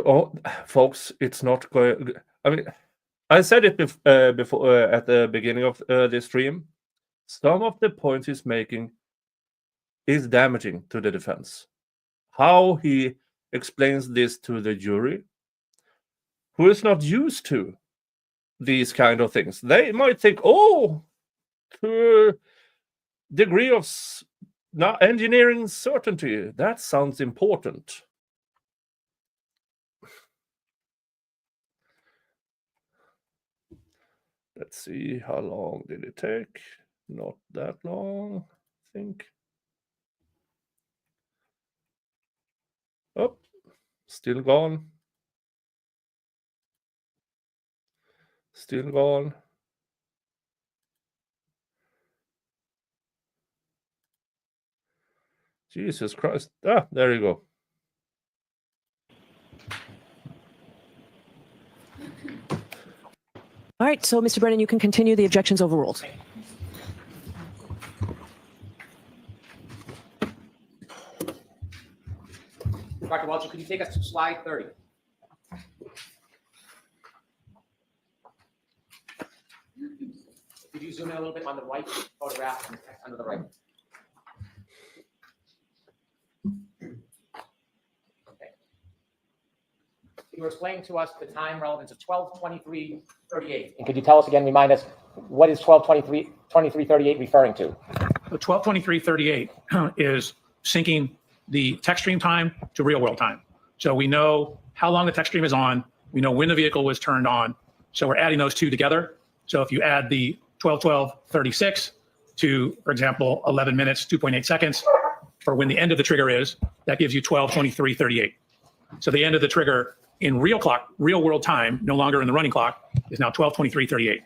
folks, it's not going. I mean, I said it before at the beginning of this stream. Some of the points he's making is damaging to the defense. How he explains this to the jury, who is not used to these kind of things, they might think, oh, to a degree of engineering certainty, that sounds important. Let's see, how long did it take? Not that long, I think. Oh, still gone. Still gone. Jesus Christ. Ah, there you go. All right, so Mr. Brennan, you can continue. The objection's overruled. Dr. Welcher, could you take us to slide 30? Could you zoom in a little bit on the right photograph and the text under the right? Okay. You were explaining to us the time relevance of 12:23:38. And could you tell us again, remind us, what is 12:23:38 referring to? The 12:23:38 is syncing the tech stream time to real world time. So we know how long the tech stream is on. We know when the vehicle was turned on. So we're adding those two together. So if you add the 12:12:36 to, for example, 11 minutes, 2.8 seconds for when the end of the trigger is, that gives you 12:23:38. So the end of the trigger in real world time, no longer in the running clock, is now 12:23:38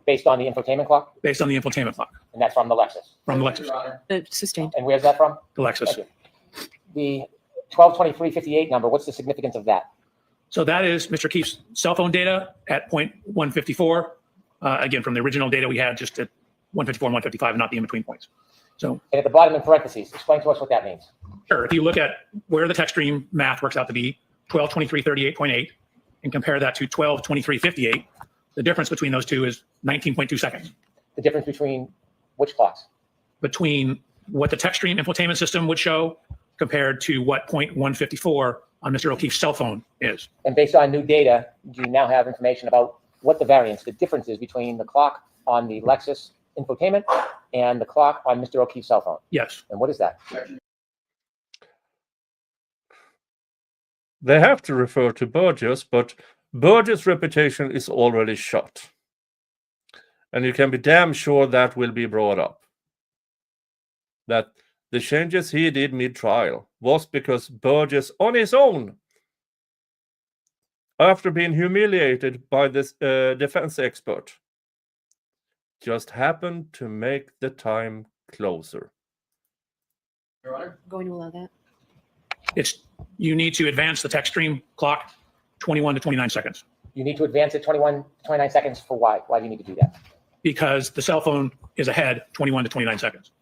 Based on the infotainment clock? based on the infotainment clock And that's from the Lexus? from the Lexus. Sustained. And where's that from? The Lexus. Thank you. The 12:23:58 number, what's the significance of that? So that is Mr. Keefe's cell phone data at point 154. Again, from the original data we had just at 154 and 155, not the in-between points. So And at the bottom in parentheses, explain to us what that means. sure, if you look at where the tech stream math works out to be, 12:23:38.8, and compare that to 12:23:58, the difference between those two is 19.2 seconds The difference between which clocks? between what the text stream infotainment system would show compared to what 0.154 on Mr. O'Keefe's cell phone is. And based on new data, do you now have information about what the variance, the difference is between the clock on the Lexus infotainment and the clock on Mr. O'Keefe's cell phone? Yes. And what is that? They have to refer to Burgess, but Burgess' reputation is already shot. And you can be damn sure that will be brought up. That the changes he did mid-trial was because Burgess, on his own, after being humiliated by this defense expert, just happened to make the time closer. Your Honor? Going to allow that? You need to advance the text stream clock 21 to 29 seconds You need to advance it 21, 29 seconds for why? Why do you need to do that? because the cell phone is ahead 21 to 29 seconds.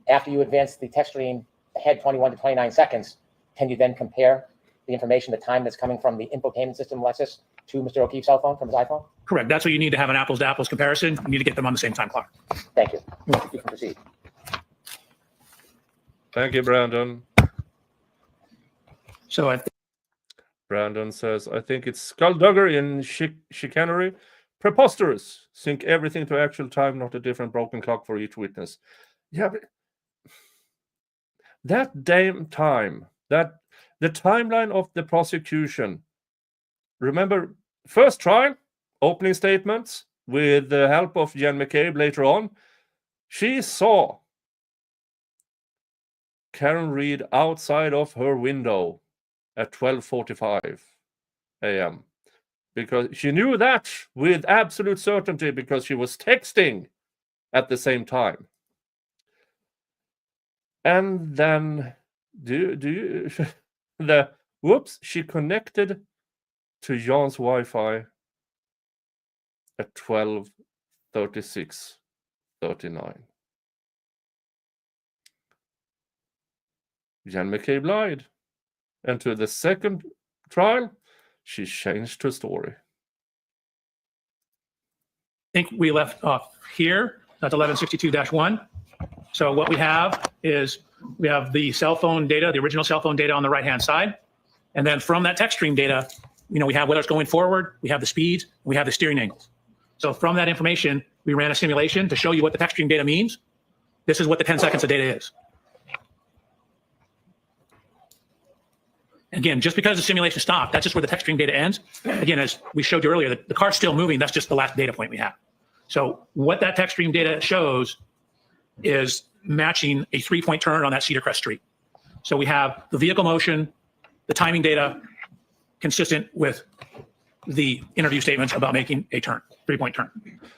After you advance the text stream ahead 21 to 29 seconds, can you then compare the information, the time that's coming from the infotainment system Lexus to Mr. O'Keefe's cell phone from his iPhone? Correct. That's what you need to have an apples to apples comparison. You need to get them on the same time clock. Thank you. You can proceed. Thank you, Brandon. So Brandon says, I think it's skullduggery and chicanery. Preposterous. Sync everything to actual time, not a different broken clock for each witness. Yeah, but that damn time, that the timeline of the prosecution. Remember, first trial, opening statements with the help of Jen McCabe later on. She saw Karen Reed outside of her window at 12:45 a.m. because she knew that with absolute certainty because she was texting at the same time. And then she connected to Jan's Wi-Fi at 12:36:39. Jan McCabe lied. And to the second trial, she changed her story. I think we left off here. That's 1162-1. So what we have is we have the cell phone data, the original cell phone data on the right-hand side. And then from that text stream data, we have what's going forward, we have the speeds, we have the steering angles. So from that information, we ran a simulation to show you what the text stream data means. This is what the 10 seconds of data is. Again, just because the simulation stopped, that's just where the text stream data ends. Again, as we showed you earlier, the car's still moving. That's just the last data point we have. So what that text stream data shows is matching a 3-point turn on that Cedar Crest Street. So we have the vehicle motion, the timing data consistent with the interview statements about making a turn, 3-point turn.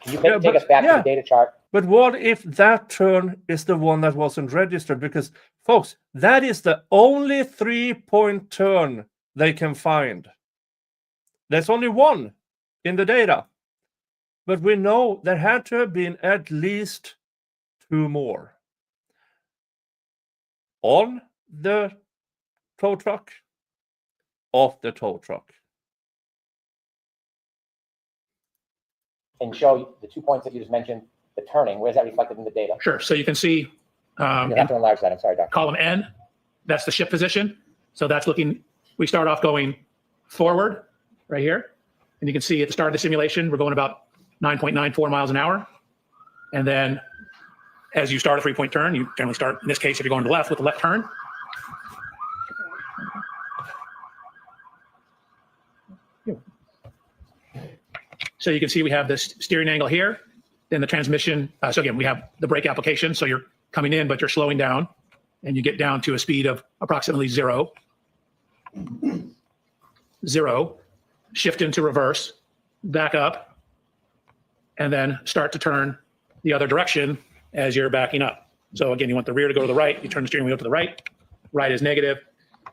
Can you take us back to the data chart? But what if that turn is the one that wasn't registered? Because, folks, that is the only 3-point turn they can find. There's only one in the data. But we know there had to have been at least 2 more. On the tow truck, off the tow truck. And show the 2 points that you just mentioned, the turning. Where's that reflected in the data? Sure. So you can see You have to enlarge that. I'm sorry, Doctor. column N, that's the shift position. So that's looking, we start off going forward right here. And you can see at the start of the simulation, we're going about 9.94 miles an hour. And then as you start a 3-point turn, you generally start, in this case, if you're going to the left, with the left turn. So you can see we have this steering angle here, then the transmission. So again, we have the brake application. So you're coming in, but you're slowing down and you get down to a speed of approximately 0, shift into reverse, back up, and then start to turn the other direction as you're backing up. So again, you want the rear to go to the right, you turn the steering wheel to the right, right is negative.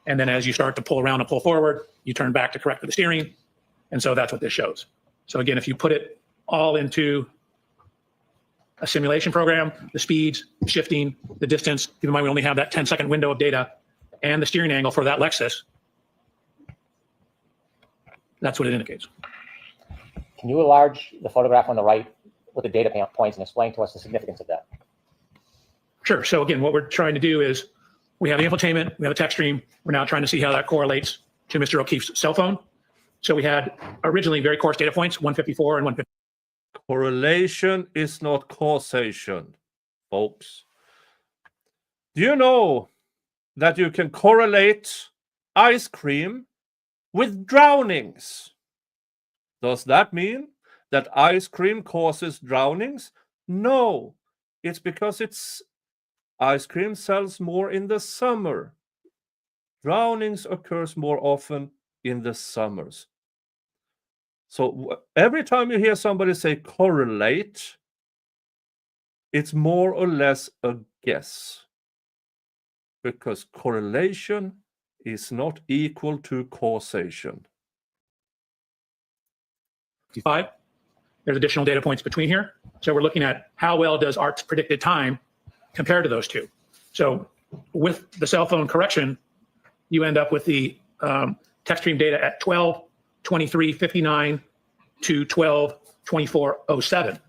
And then as you start to pull around and pull forward, you turn back to correct for the steering. And so that's what this shows. So again, if you put it all into a simulation program, the speeds, the shifting, the distance, keep in mind we only have that 10-second window of data and the steering angle for that Lexus. That's what it indicates. Can you enlarge the photograph on the right with the data points and explain to us the significance of that. Sure. So again, what we're trying to do is we have the infotainment, we have a text stream. We're now trying to see how that correlates to Mr. O'Keefe's cell phone. So we had originally very coarse data points, 154 and 150. Correlation is not causation, folks. Do you know that you can correlate ice cream with drownings? Does that mean that ice cream causes drownings? No, it's because ice cream sells more in the summer. Drownings occurs more often in the summers. So every time you hear somebody say correlate, it's more or less a guess, because correlation is not equal to causation. 55. There's additional data points between here. So we're looking at how well does ARC's predicted time compare to those two. So with the cell phone correction, you end up with the text stream data at 12:23:59 to 12:24:07.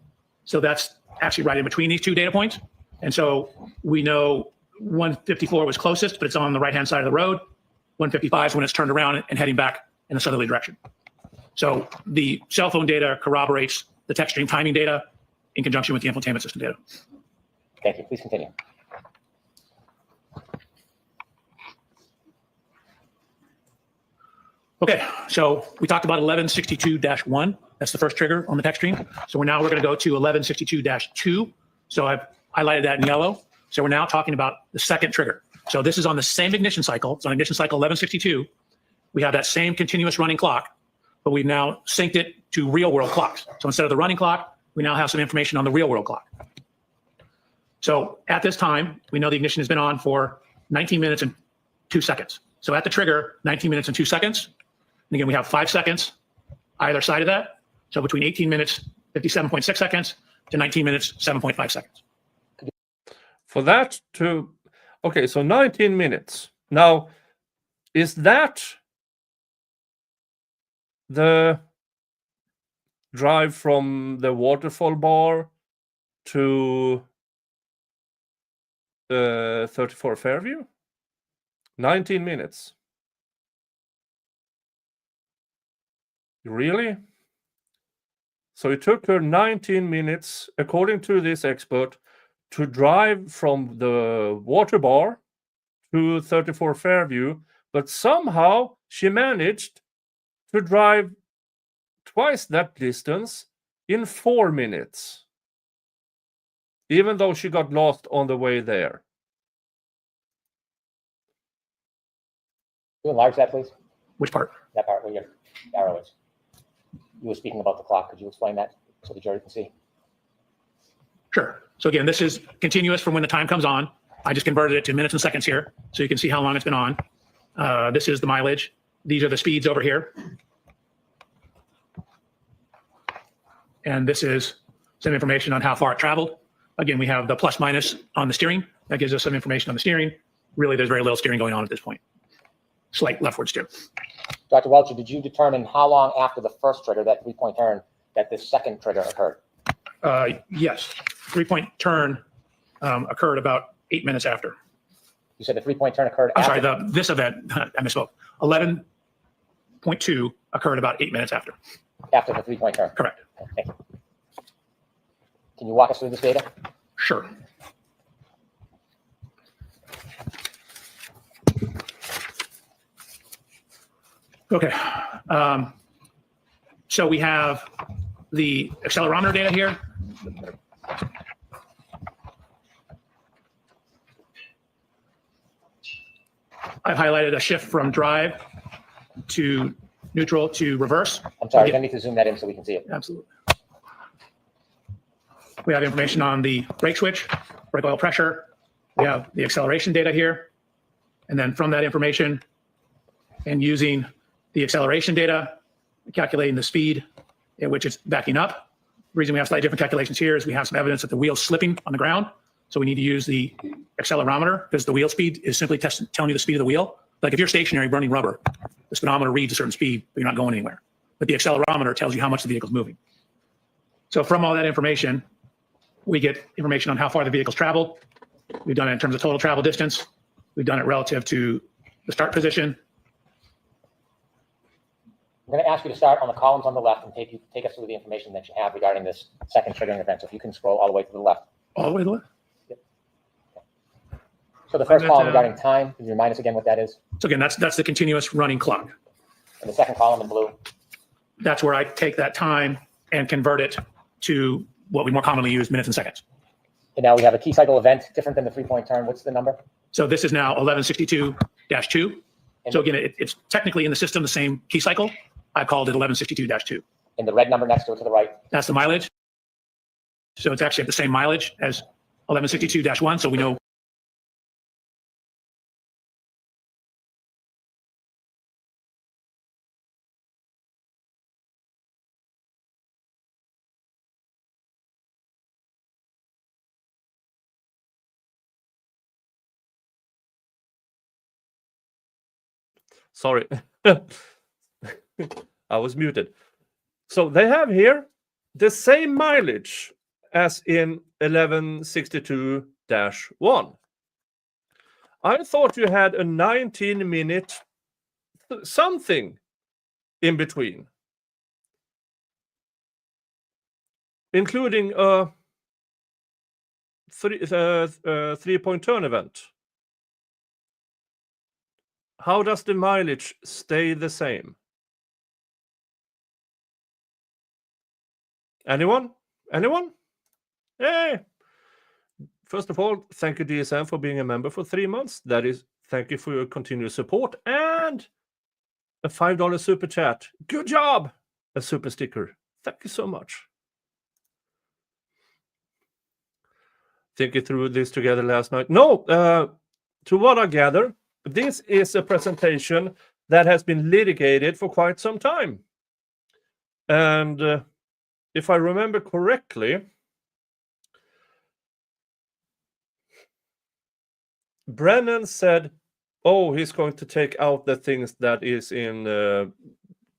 So that's actually right in between these two data points. And so we know 154 was closest, but it's on the right-hand side of the road. 155 is when it's turned around and heading back in the southerly direction. So the cell phone data corroborates the text stream timing data in conjunction with the infotainment system data. Thank you. Please continue. Okay, so we talked about 1162-1. That's the first trigger on the text stream. So we're going to go to 1162-2. So I've highlighted that in yellow. So we're now talking about the second trigger. So this is on the same ignition cycle. It's on ignition cycle 1162. We have that same continuous running clock, but we've now synced it to real world clocks. So instead of the running clock, we now have some information on the real world clock. So at this time, we know the ignition has been on for 19 minutes and 2 seconds. So at the trigger, 19 minutes and 2 seconds. And again, we have 5 seconds either side of that. So between 18 minutes, 57.6 seconds to 19 minutes, 7.5 seconds. For that to, okay, so 19 minutes. Now, is that the drive from the waterfall bar to 34 Fairview? 19 minutes. Really? So it took her 19 minutes, according to this expert, to drive from the water bar to 34 Fairview, but somehow she managed to drive twice that distance in 4 minutes, even though she got lost on the way there. Can you enlarge that, please? Which part? That part where your arrow is. You were speaking about the clock. Could you explain that so the jury can see? Sure. So again, this is continuous from when the time comes on. I just converted it to minutes and seconds here, so you can see how long it's been on. This is the mileage. These are the speeds over here. And this is some information on how far it traveled. Again, we have the plus minus on the steering. That gives us some information on the steering. Really, there's very little steering going on at this point. Slight leftward steer. Dr. Welcher, did you determine how long after the first trigger, that 3-point turn, that this second trigger occurred? Yes. 3-point turn occurred about 8 minutes after. You said the 3-point turn occurred I'm after? sorry, this event, I misspoke. 11.2 occurred about 8 minutes after. After the 3-point turn? Correct. Thank you. Can you walk us through this data? Sure. Okay. So we have the accelerometer data here. I've highlighted a shift from drive to neutral to reverse. I'm sorry, I need to zoom that in so we can see it. Absolutely. We have information on the brake switch, brake oil pressure. We have the acceleration data here. And then from that information and using the acceleration data, calculating the speed at which it's backing up. The reason we have slightly different calculations here is we have some evidence that the wheel's slipping on the ground. So we need to use the accelerometer because the wheel speed is simply telling you the speed of the wheel. Like if you're stationary burning rubber, the speedometer reads a certain speed, but you're not going anywhere. But the accelerometer tells you how much the vehicle's moving. So from all that information, we get information on how far the vehicle's traveled. We've done it in terms of total travel distance. We've done it relative to the start position. I'm going to ask you to start on the columns on the left and take us through the information that you have regarding this second triggering event. So if you can scroll all the way to the left. All the way to the left. So the first I'm column gonna- regarding time, can you remind us again what that is? So again, that's the continuous running clock. And the second column in blue. That's where I take that time and convert it to what we more commonly use, minutes and seconds. And now we have a key cycle event different than the 3-point turn. What's the number? So this is now 1162-2. So again, it's technically in the system the same key cycle. I called it 1162-2. And the red number next to it to the right. That's the mileage. So it's actually at the same mileage as 1162-1. So we know Sorry. I was muted. So they have here the same mileage as in 1162-1. I thought you had a 19-minute something in between, including a 3-point turn event. How does the mileage stay the same? Anyone? Anyone? Hey! First of all, thank you, DSM, for being a member for 3 months. That is, thank you for your continued support and a $5 super chat. Good job! A super sticker. Thank you so much. Thinking through this together last night. No, to what I gather, this is a presentation that has been litigated for quite some time. And if I remember correctly, Brennan said, oh, he's going to take out the things that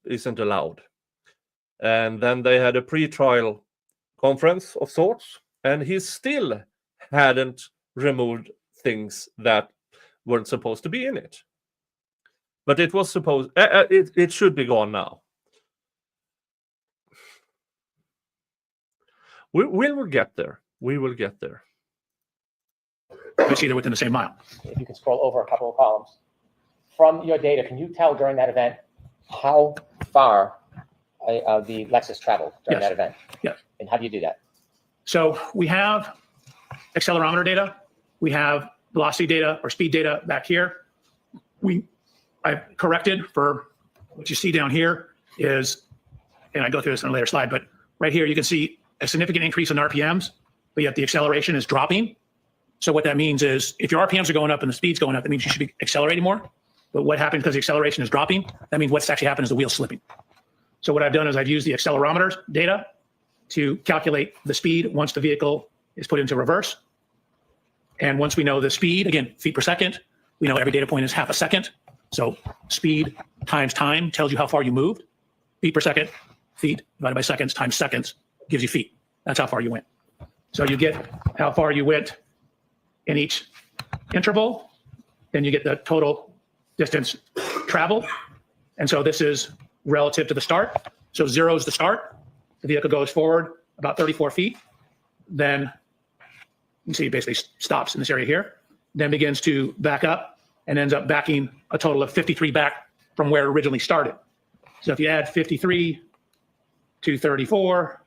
isn't allowed. And then they had a pre-trial conference of sorts, and he still hadn't removed things that weren't supposed to be in it. But it was supposed, it should be gone now. We will get there. We will get there. I see they're within the same mile. If you can scroll over a couple of columns. From your data, can you tell during that event how far the Lexus traveled during Yes. that event? Yes. And how do you do that? So we have accelerometer data. We have velocity data or speed data back here. I've corrected for what you see down here is, and I go through this in a later slide, but right here you can see a significant increase in RPMs, but yet the acceleration is dropping. So what that means is if your RPMs are going up and the speed's going up, that means you should be accelerating more. But what happens because the acceleration is dropping, that means what's actually happened is the wheel's slipping. So what I've done is I've used the accelerometer data to calculate the speed once the vehicle is put into reverse. And once we know the speed, again, feet per second, we know every data point is half a second. So speed times time tells you how far you moved. Feet per second, feet divided by seconds times seconds gives you feet. That's how far you went. So you get how far you went in each interval, then you get the total distance traveled. And so this is relative to the start. So 0 is the start. The vehicle goes forward about 34 feet. Then you can see it basically stops in this area here, then begins to back up and ends up backing a total of 53 back from where it originally started. So if you add 53 to 34,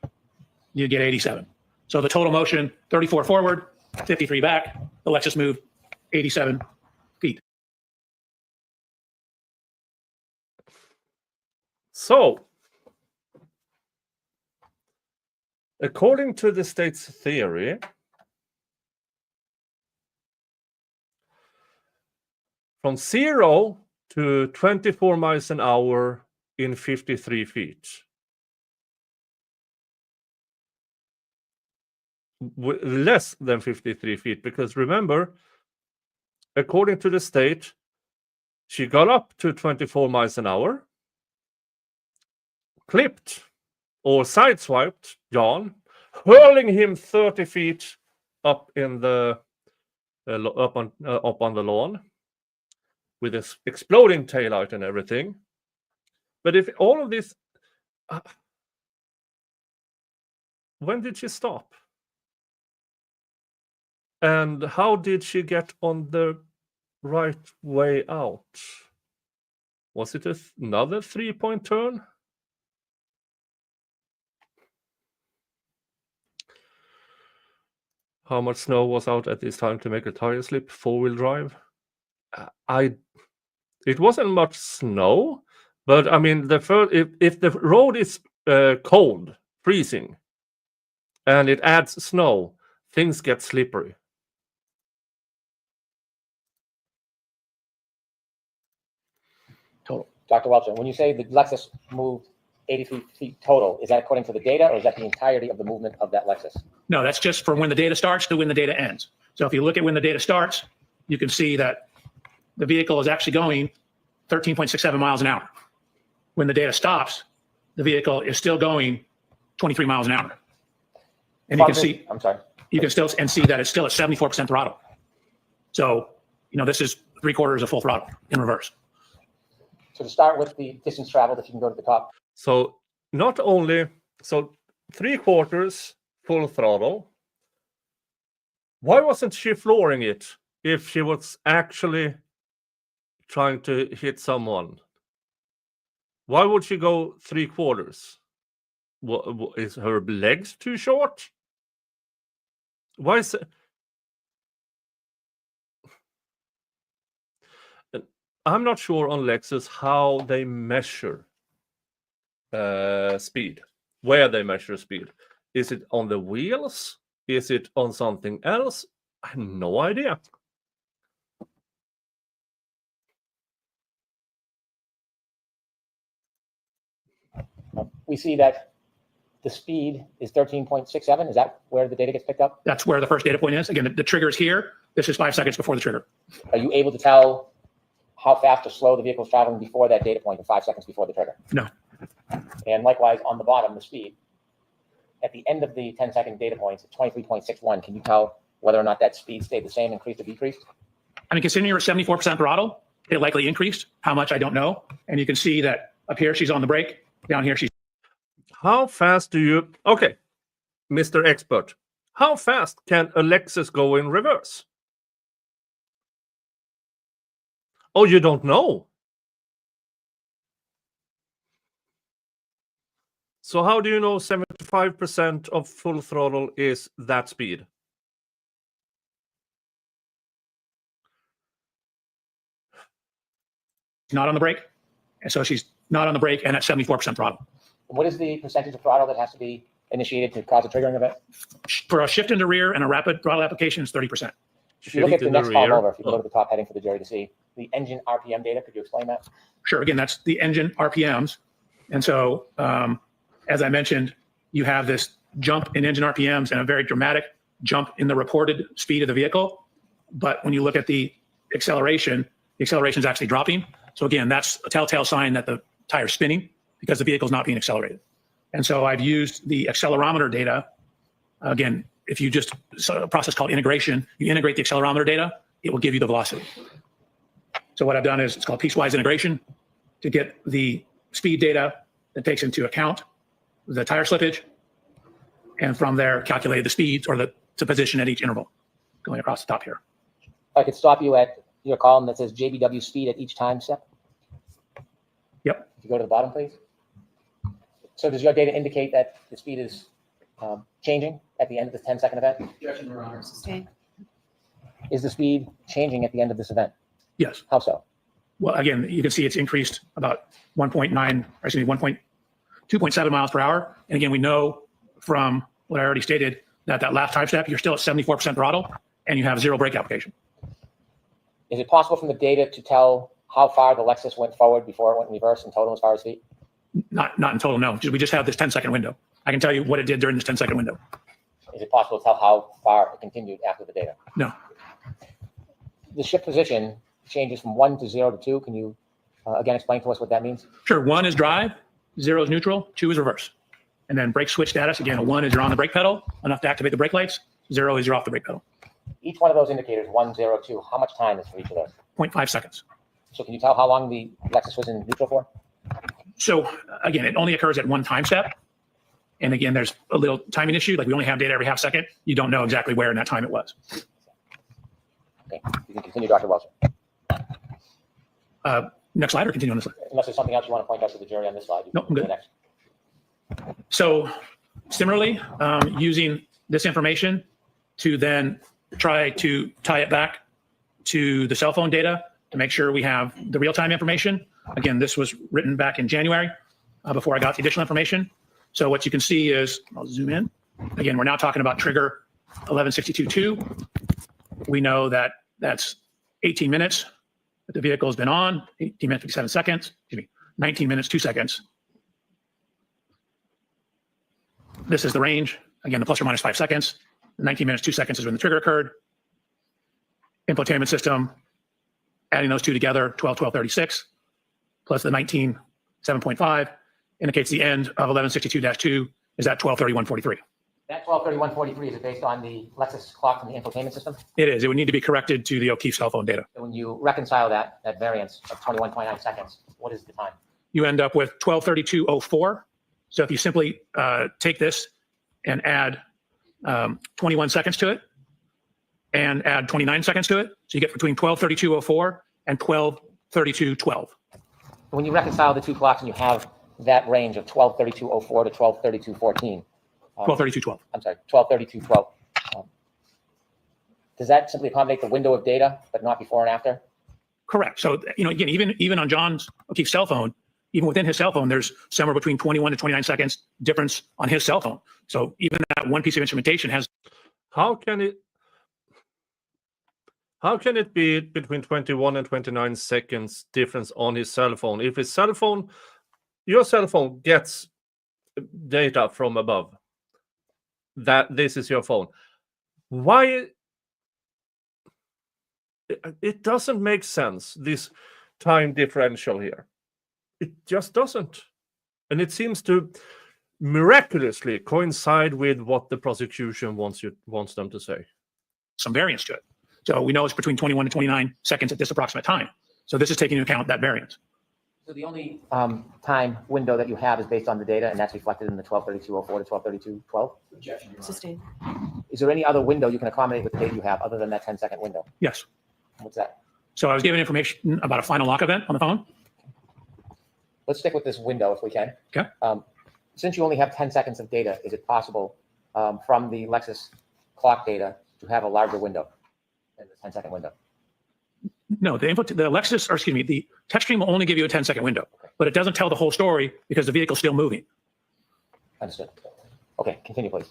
you get 87. So the total motion, 34 forward, 53 back, the Lexus moved 87 feet. So, according to the state's theory, from 0 to 24 miles an hour in 53 feet. Less than 53 feet, because remember, according to the state, she got up to 24 miles an hour, clipped or sideswiped Jan, hurling him 30 feet up in the up on the lawn with this exploding taillight and everything. But if all of this, when did she stop? And how did she get on the right way out? Was it another 3-point turn? How much snow was out at this time to make a tire slip? 4-wheel drive? It wasn't much snow, but I mean, if the road is cold, freezing, and it adds snow, things get slippery. Total. Dr. Welcher, when you say the Lexus moved 83 feet total, is that according to the data, or is that the entirety of the movement of that Lexus? No, that's just from when the data starts to when the data ends. So if you look at when the data starts, you can see that the vehicle is actually going 13.67 miles an hour. When the data stops, the vehicle is still going 23 miles an hour. And you can see, I'm sorry. you can still and see that it's still at 74% throttle. So, this is 3/4 of full throttle in reverse. So to start with the distance traveled, if you can go to the top. So not only, so 3/4 full throttle. Why wasn't she flooring it if she was actually trying to hit someone? Why would she go 3/4? Is her legs too short? Why is it? I'm not sure on Lexus how they measure speed, where they measure speed. Is it on the wheels? Is it on something else? I have no idea. We see that the speed is 13.67. Is that where the data gets picked up? That's where the first data point is. Again, the trigger is here. This is 5 seconds before the trigger. Are you able to tell how fast or slow the vehicle is traveling before that data point, of 5 seconds before the trigger? No. And likewise, on the bottom, the speed. At the end of the 10-second data points, at 23.61, can you tell whether or not that speed stayed the same, increased, or decreased? I mean, considering you're at 74% throttle, it likely increased. How much, I don't know. And you can see that up here, she's on the brake. Down here, she's. How fast do you... Okay, Mr. Expert. How fast can a Lexus go in reverse? Oh, you don't know? So how do you know 75% of full throttle is that speed? Not on the brake. And so she's not on the brake and at 74% throttle. What is the percentage of throttle that has to be initiated to cause a triggering event? For a shift into rear and a rapid throttle application is 30%. If you look at the in the next column rear. over, if you go to the top heading for the jury to see the engine RPM data, could you explain that? Sure. Again, that's the engine RPMs. And so, as I mentioned, you have this jump in engine RPMs and a very dramatic jump in the reported speed of the vehicle. But when you look at the acceleration is actually dropping. So again, that's a telltale sign that the tire's spinning because the vehicle is not being accelerated. And so I've used the accelerometer data. Again, if you just, a process called integration, you integrate the accelerometer data, it will give you the velocity. So what I've done is it's called piecewise integration to get the speed data that takes into account the tire slippage, and from there calculated the speeds or the position at each interval going across the top here. I could stop you at your column that says JBW speed at each time step. Yep. If you go to the bottom, please. So does your data indicate that the speed is changing at the end of the 10-second event? Objection, Your Honor. Sustained. Is the speed changing at the end of this event? Yes. How so? Well, again, you can see it's increased about 2.7 miles per hour. And again, we know from what I already stated that last time step, you're still at 74% throttle and you have zero brake application. Is it possible from the data to tell how far the Lexus went forward before it went in reverse in total as far as speed? Not in total, no. We just have this 10-second window. I can tell you what it did during this 10-second window. Is it possible to tell how far it continued after the data? No. The shift position changes from 1 to 0 to 2. Can you again explain to us what that means? Sure. 1 is drive, 0 is neutral, 2 is reverse. And then brake switch status, again, a 1 is you're on the brake pedal, enough to activate the brake lights. 0 is you're off the brake pedal. Each one of those indicators, 1, 0, 2, how much time is for each of those? 0.5 seconds. So can you tell how long the Lexus was in neutral for? So again, it only occurs at one time step. And again, there's a little timing issue. Like we only have data every half second. You don't know exactly where in that time it was. Okay, you can continue, Dr. Welcher. Next slide or continue on this slide? Unless there's something else you want to point out to the jury on this slide. No, I'm good. Next. So similarly, using this information to then try to tie it back to the cell phone data to make sure we have the real-time information. Again, this was written back in January before I got the additional information. So what you can see is, I'll zoom in. Again, we're now talking about trigger 1162.2. We know that that's 18 minutes that the vehicle has been on, 18 minutes, 57 seconds, 19 minutes, 2 seconds. This is the range. Again, the plus or minus 5 seconds. 19 minutes, 2 seconds is when the trigger occurred. Infotainment system, adding those two together, 12, 12, 36, plus the 19, 7.5, indicates the end of 1162-2 is at 12:31:43. That 12:31:43, is it based on the Lexus clock from the infotainment system? It is. It would need to be corrected to the O'Keefe cell phone data. So when you reconcile that variance of 21.9 seconds, what is the time? You end up with 12:32:04. So if you simply take this and add 21 seconds to it and add 29 seconds to it, so you get between 12:32:04 and 12:32:12. When you reconcile the two clocks and you have that range of 12:32:04 to 12:32:14. 12:32:12. I'm sorry, 12:32:12. Does that simply accommodate the window of data, but not before and after? Correct. So, again, even on John's O'Keefe cell phone, even within his cell phone, there's somewhere between 21 to 29 seconds difference on his cell phone. So even that one piece of instrumentation has. How can it be between 21 and 29 seconds difference on his cell phone? If his cell phone, your cell phone gets data from above, that this is your phone. Why? It doesn't make sense, this time differential here. It just doesn't. And it seems to miraculously coincide with what the prosecution wants them to say. Some variance to it. So we know it's between 21 and 29 seconds at this approximate time. So this is taking into account that variance. So the only time window that you have is based on the data, and that's reflected in the 12:32:04 to 12:32:12. Sustained. Is there any other window you can accommodate with the data you have other than that 10-second window? Yes. What's that? So I was given information about a final lock event on the phone. Let's stick with this window if we can. Okay. Since you only have 10 seconds of data, is it possible from the Lexus clock data to have a larger window than the 10-second window? No, the Lexus, or excuse me, the touchscreen will only give you a 10-second window, but it doesn't tell the whole story because the vehicle's still moving. Understood. Okay, continue, please.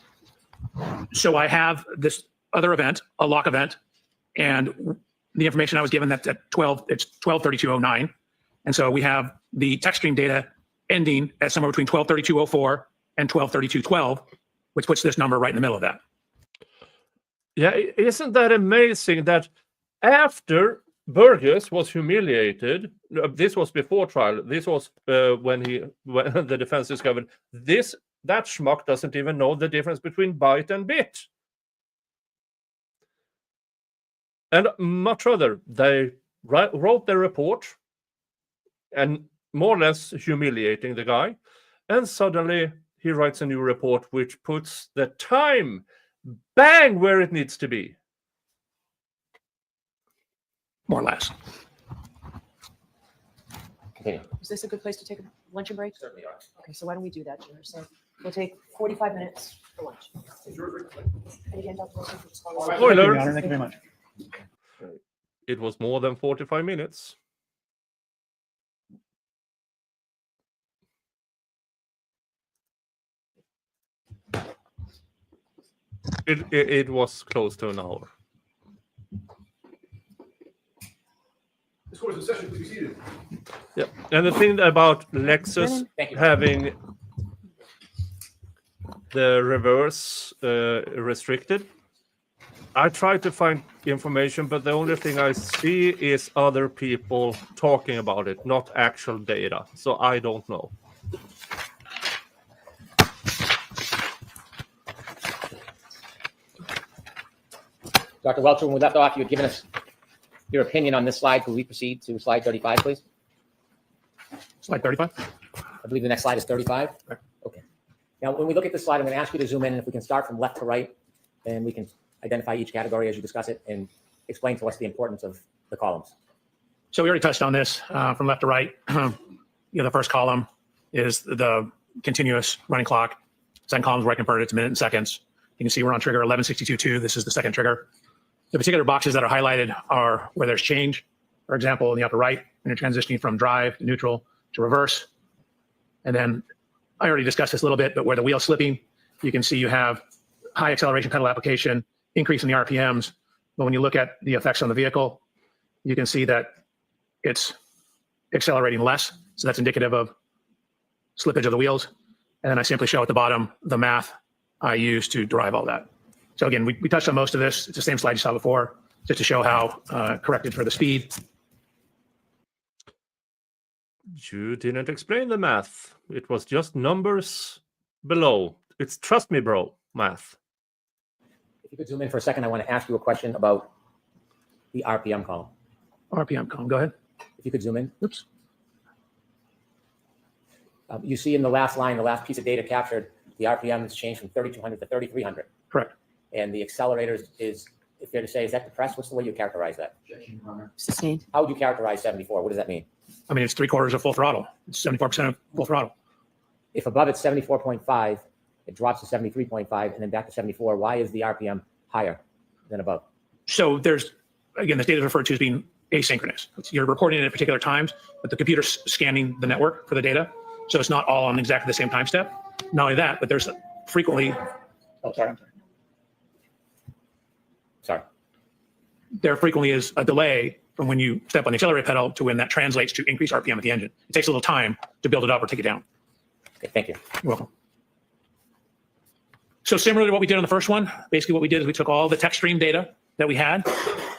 So I have this other event, a lock event, and the information I was given that's at 12:32:09. And so we have the text stream data ending at somewhere between 12:32:04 and 12:32:12, which puts this number right in the middle of that. Yeah, isn't that amazing that after Burgess was humiliated, this was before trial, this was when the defense discovered that schmuck doesn't even know the difference between byte and bit. And much rather, they wrote their report and more or less humiliating the guy. And suddenly he writes a new report which puts the time bang where it needs to be. More or less. Continue. Is this a good place to take a luncheon break? Certainly are. Okay, so why don't we do that, Jim? So we'll take 45 minutes for lunch. And again, Dr. Wilson, for the scholarship. Spoiler. Thank you very much. It was more than 45 minutes. It was close to an hour. This court is in session. Please be seated. Yeah, and the thing about Lexus Thank you. having the reverse restricted, I tried to find information, but the only thing I see is other people talking about it, not actual data. So I don't know. Dr. Welcher, when we left off, you had given us your opinion on this slide. Could we proceed to slide 35, please? Slide 35. I believe the next slide is 35. Okay. Now, when we look at this slide, I'm going to ask you to zoom in, and if we can start from left to right, and we can identify each category as you discuss it and explain to us the importance of the columns. So we already touched on this from left to right. The first column is the continuous running clock. Second column is where I converted it to minutes and seconds. You can see we're on trigger 1162.2. This is the second trigger. The particular boxes that are highlighted are where there's change. For example, in the upper right, when you're transitioning from drive to neutral to reverse. And then I already discussed this a little bit, but where the wheel's slipping, you can see you have high acceleration pedal application, increase in the RPMs. But when you look at the effects on the vehicle, you can see that it's accelerating less. So that's indicative of slippage of the wheels. And then I simply show at the bottom the math I use to derive all that. So again, we touched on most of this. It's the same slide you saw before, just to show how corrected for the speed. You didn't explain the math. It was just numbers below. It's trust me, bro, math. If you could zoom in for a second, I want to ask you a question about the RPM column. RPM column, go ahead. If you could zoom in. Oops. You see in the last line, the last piece of data captured, the RPM has changed from 3,200 to 3,300. Correct. And the accelerator is fair to say, is that depressed? What's the way you characterize that? Sustained. How would you characterize 74? What does that mean? I mean, it's 3/4 of full throttle. It's 74% of full throttle. If above it's 74.5, it drops to 73.5 and then back to 74. Why is the RPM higher than above? So there's, again, this data is referred to as being asynchronous. You're recording it at particular times, but the computer's scanning the network for the data. So it's not all on exactly the same time step. Not only that, but there's frequently, Sorry. There frequently is a delay from when you step on the accelerator pedal to when that translates to increased RPM at the engine. It takes a little time to build it up or take it down. Okay, thank you. You're welcome. So similar to what we did on the first one, basically what we did is we took all the text stream data that we had,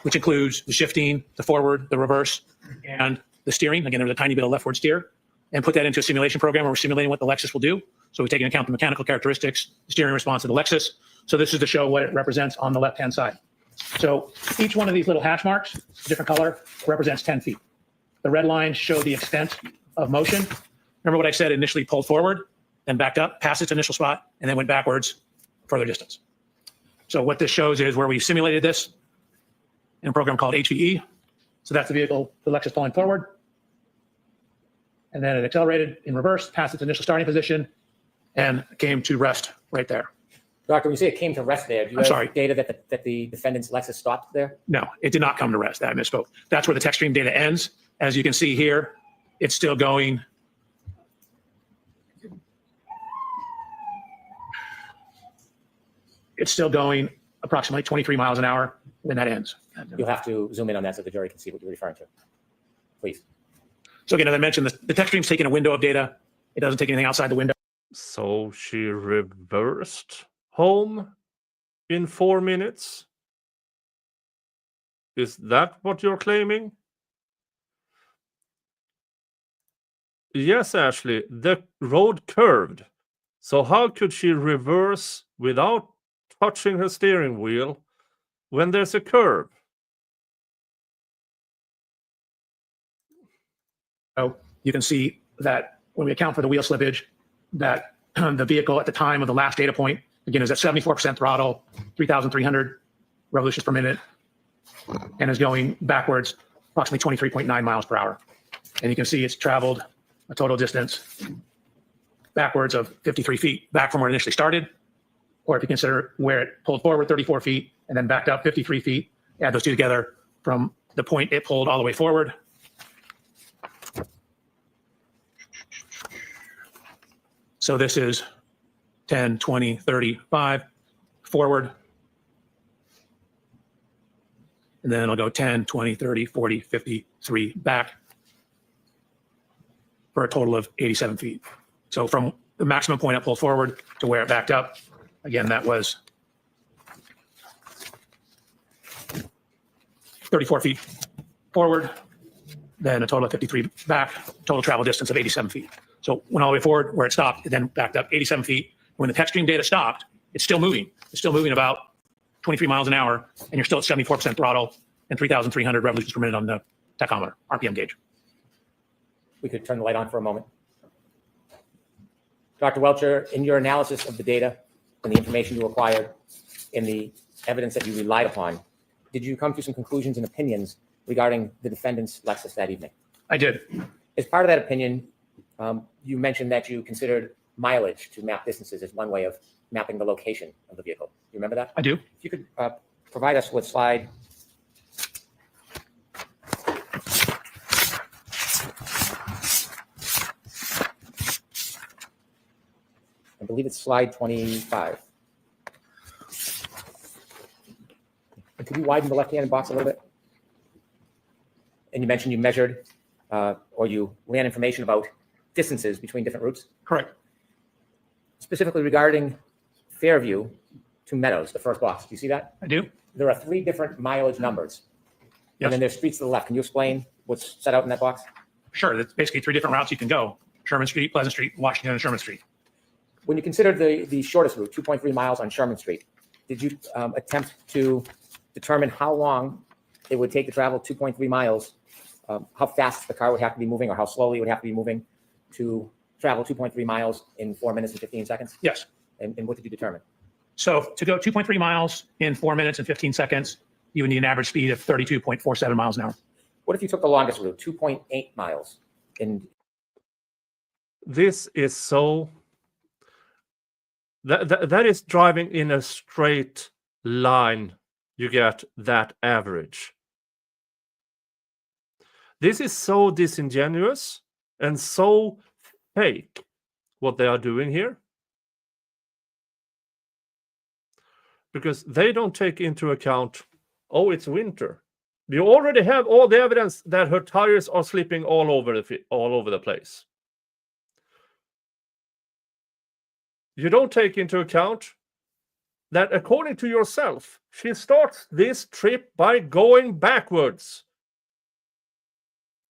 which includes the shifting, the forward, the reverse, and the steering. Again, there was a tiny bit of leftward steer, and put that into a simulation program where we're simulating what the Lexus will do. So we take into account the mechanical characteristics, the steering response of the Lexus. So this is to show what it represents on the left-hand side. So each one of these little hash marks, different color, represents 10 feet. The red lines show the extent of motion. Remember what I said, initially pulled forward, then backed up, past its initial spot, and then went backwards further distance. So what this shows is where we simulated this in a program called HVE. So that's the vehicle, the Lexus pulling forward. And then it accelerated in reverse, past its initial starting position, and came to rest right there. Doctor, when you say it came to rest there, do you have data that the defendant's Lexus stopped there? No, it did not come to rest. I misspoke. That's where the text stream data ends. As you can see here, it's still going. It's still going approximately 23 miles an hour when that ends. You'll have to zoom in on that so the jury can see what you're referring to. Please. So again, as I mentioned, the text stream's taking a window of data. It doesn't take anything outside the window. So she reversed home in 4 minutes? Is that what you're claiming? Yes, Ashley, the road curved. So how could she reverse without touching her steering wheel when there's a curve? So you can see that when we account for the wheel slippage, that the vehicle at the time of the last data point, again, is at 74% throttle, 3,300 revolutions per minute, and is going backwards approximately 23.9 miles per hour. And you can see it's traveled a total distance backwards of 53 feet back from where it initially started. Or if you consider where it pulled forward 34 feet and then backed up 53 feet, add those two together from the point it pulled all the way forward. So this is 10, 20, 30, 5 forward. And then I'll go 10, 20, 30, 40, 53 back for a total of 87 feet. So from the maximum point it pulled forward to where it backed up, again, that was 34 feet forward, then a total of 53 back, total travel distance of 87 feet. So went all the way forward where it stopped, it then backed up 87 feet. When the text stream data stopped, it's still moving. It's still moving about 23 miles an hour, and you're still at 74% throttle and 3,300 revolutions per minute on the tachometer, RPM gauge. We could turn the light on for a moment. Dr. Welcher, in your analysis of the data and the information you acquired in the evidence that you relied upon, did you come to some conclusions and opinions regarding the defendant's Lexus that evening? I did. As part of that opinion, you mentioned that you considered mileage to map distances as one way of mapping the location of the vehicle. You remember that? I do. If you could provide us with slide. I believe it's slide 25. And could you widen the left-hand box a little bit? And you mentioned you measured or you ran information about distances between different routes. Correct. Specifically regarding Fairview to Meadows, the first box. Do you see that? I do. There are 3 different mileage numbers. Yes. And then there's streets to the left. Can you explain what's set out in that box? Sure. That's basically 3 different routes you can go: Sherman Street, Pleasant Street, Washington, and Sherman Street. When you considered the shortest route, 2.3 miles on Sherman Street, did you attempt to determine how long it would take to travel 2.3 miles, how fast the car would have to be moving or how slowly it would have to be moving to travel 2.3 miles in 4 minutes and 15 seconds? Yes. And what did you determine? So to go 2.3 miles in 4 minutes and 15 seconds, you would need an average speed of 32.47 miles an hour. What if you took the longest route, 2.8 miles? And This is so. That is driving in a straight line. You get that average. This is so disingenuous and so fake what they are doing here, because they don't take into account, oh, it's winter. We already have all the evidence that her tires are slipping all over the place. You don't take into account that, according to yourself, she starts this trip by going backwards.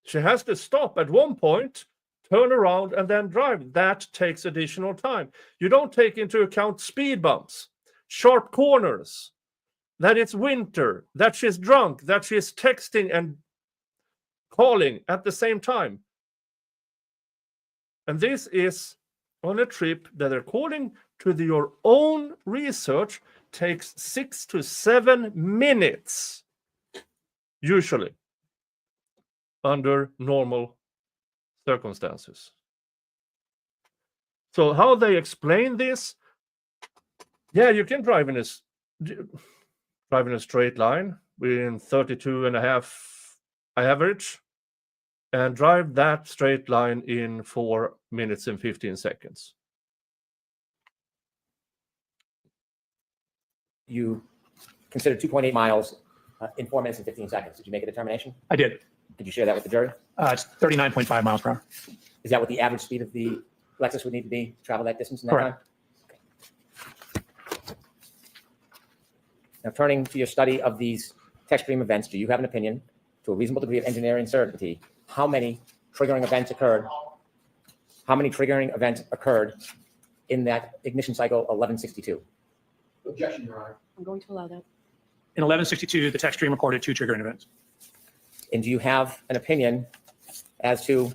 She has to stop at one point, turn around, and then drive. That takes additional time. You don't take into account speed bumps, sharp corners, that it's winter, that she's drunk, that she's texting and calling at the same time. And this is on a trip that, according to your own research, takes 6 to 7 minutes, usually, under normal circumstances. So how they explain this? Yeah, you can drive in a straight line within 32.5 average, and drive that straight line in 4 minutes and 15 seconds. you considered 2.8 miles in 4 minutes and 15 seconds. Did you make a determination? I did. Did you share that with the jury? It's 39.5 miles per hour. Is that what the average speed of the Lexus would need to be to travel that distance in that Correct. time? Okay. Now, turning to your study of these tech stream events, do you have an opinion, to a reasonable degree of engineering certainty, how many triggering events occurred? How many triggering events occurred in that ignition cycle 1162? Objection, Your Honor. I'm going to allow that. In 1162, the tech stream recorded 2 triggering events. And do you have an opinion as to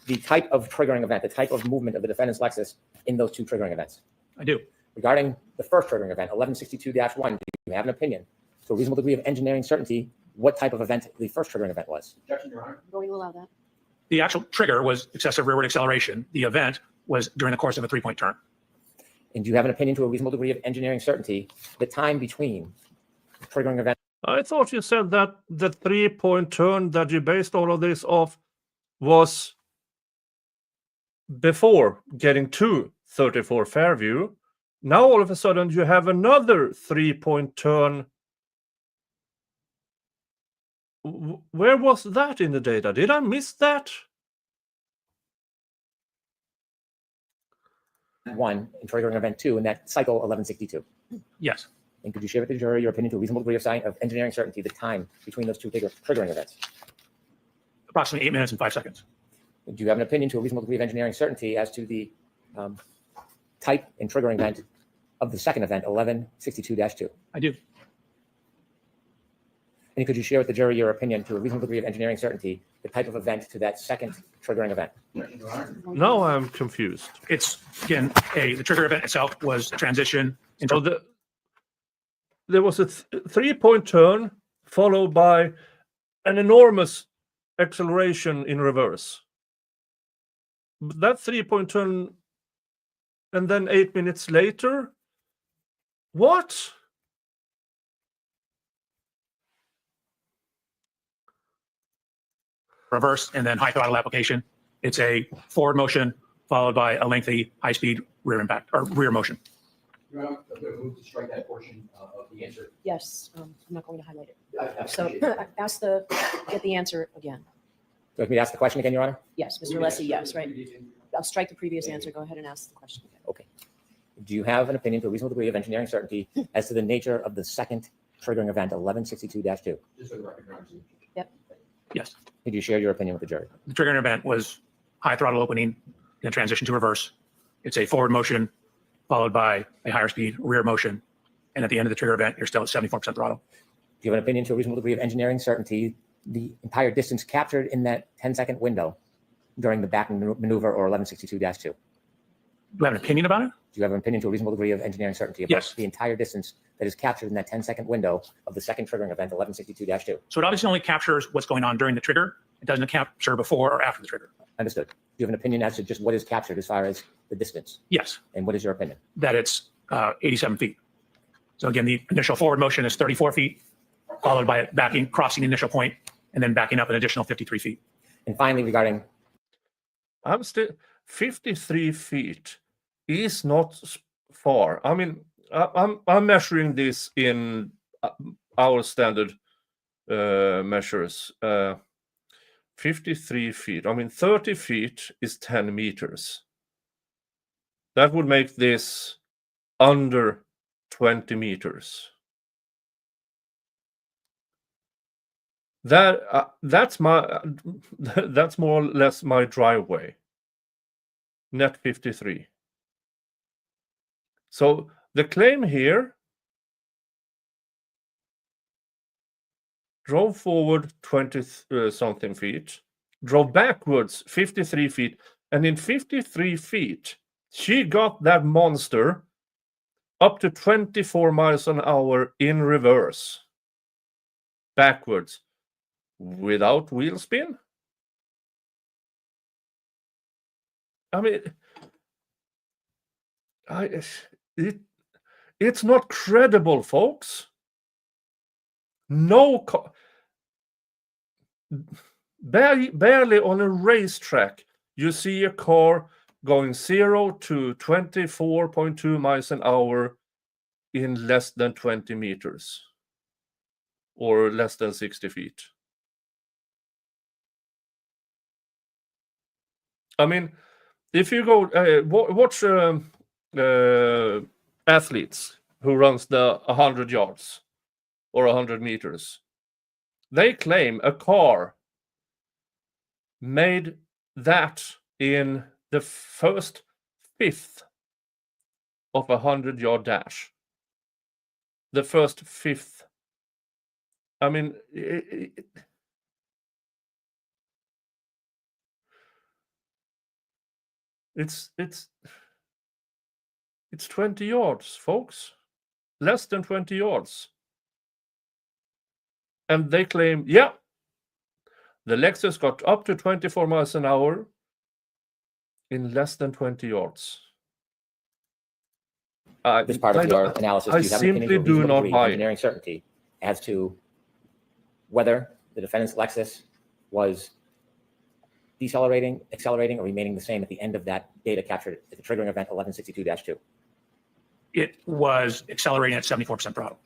the type of triggering event, the type of movement of the defendant's Lexus in those 2 triggering events? I do. Regarding the first triggering event, 1162-1, do you have an opinion, to a reasonable degree of engineering certainty, what type of event the first triggering event was? Objection, Your Honor. I'm going to allow that. The actual trigger was excessive rearward acceleration. The event was during the course of a 3-point turn. And do you have an opinion, to a reasonable degree of engineering certainty, the time between triggering event? I thought you said that the 3-point turn that you based all of this off was before getting to 34 Fairview. Now all of a sudden you have another 3-point turn. Where was that in the data? Did I miss that? 1 and triggering event 2 in that cycle 1162. Yes. And could you share with the jury your opinion, to a reasonable degree of engineering certainty, the time between those 2 triggering events? Approximately 8 minutes and 5 seconds. Do you have an opinion, to a reasonable degree of engineering certainty, as to the type and triggering event of the second event, 1162-2. I do. And could you share with the jury your opinion to a reasonable degree of engineering certainty, the type of event to that second triggering event? Now I'm confused. It's, again, the trigger event itself was a transition into So there was a 3-point turn followed by an enormous acceleration in reverse. That 3-point turn, and then 8 minutes later, what? reverse and then high throttle application. It's a forward motion followed by a lengthy high-speed rear impact or rear motion. Your Honor, I'm going to move to strike that portion of the answer. Yes, I'm not going to highlight it. I So appreciate it. get the answer again. Do you like me to ask the question again, Your Honor? Yes, Mr. Lessie, yes, right. I'll strike the previous answer. Go ahead and ask the question again. Okay. Do you have an opinion to a reasonable degree of engineering certainty as to the nature of the second triggering event, 1162-2? Just for the record, Your Honor. Yes. Could you share your opinion with the jury? The triggering event was high throttle opening, then transition to reverse. It's a forward motion followed by a higher speed rear motion. And at the end of the trigger event, you're still at 74% throttle. Do you have an opinion to a reasonable degree of engineering certainty, the entire distance captured in that 10-second window during the back maneuver or 1162-2? Do you have an opinion about it? Do you have an opinion to a reasonable degree of engineering certainty about Yes. the entire distance that is captured in that 10-second window of the second triggering event, 1162-2? So it obviously only captures what's going on during the trigger. It doesn't capture before or after the trigger. Understood. Do you have an opinion as to just what is captured as far as the distance? Yes, And what is your opinion? that it's 87 feet. So again, the initial forward motion is 34 feet, followed by it backing, crossing the initial point, and then backing up an additional 53 feet. And finally, regarding I'm still 53 feet is not far. I mean, I'm measuring this in our standard measures. 53 feet. I mean, 30 feet is 10 meters. That would make this under 20 meters. That's my that's more or less my driveway. Net 53. So the claim here, drove forward 20 something feet, drove backwards 53 feet, and in 53 feet, she got that monster up to 24 miles an hour in reverse, backwards, without wheel spin. I mean, it's not credible, folks. No, barely on a racetrack, you see a car going 0 to 24.2 miles an hour in less than 20 meters or less than 60 feet. I mean, if you go watch athletes who runs the 100 yards or 100 meters, they claim a car made that in the first fifth of a 100-yard dash. The first fifth. I mean, it's 20 yards, folks. Less than 20 yards. And they claim, yeah, the Lexus got up to 24 miles an hour in less than 20 yards. this part of your analysis, I do you have an opinion simply to a do reasonable not degree of buy it. engineering certainty as to whether the defendant's Lexus was decelerating, accelerating, or remaining the same at the end of that data captured at the triggering event 1162-2? It was accelerating at 74% throttle.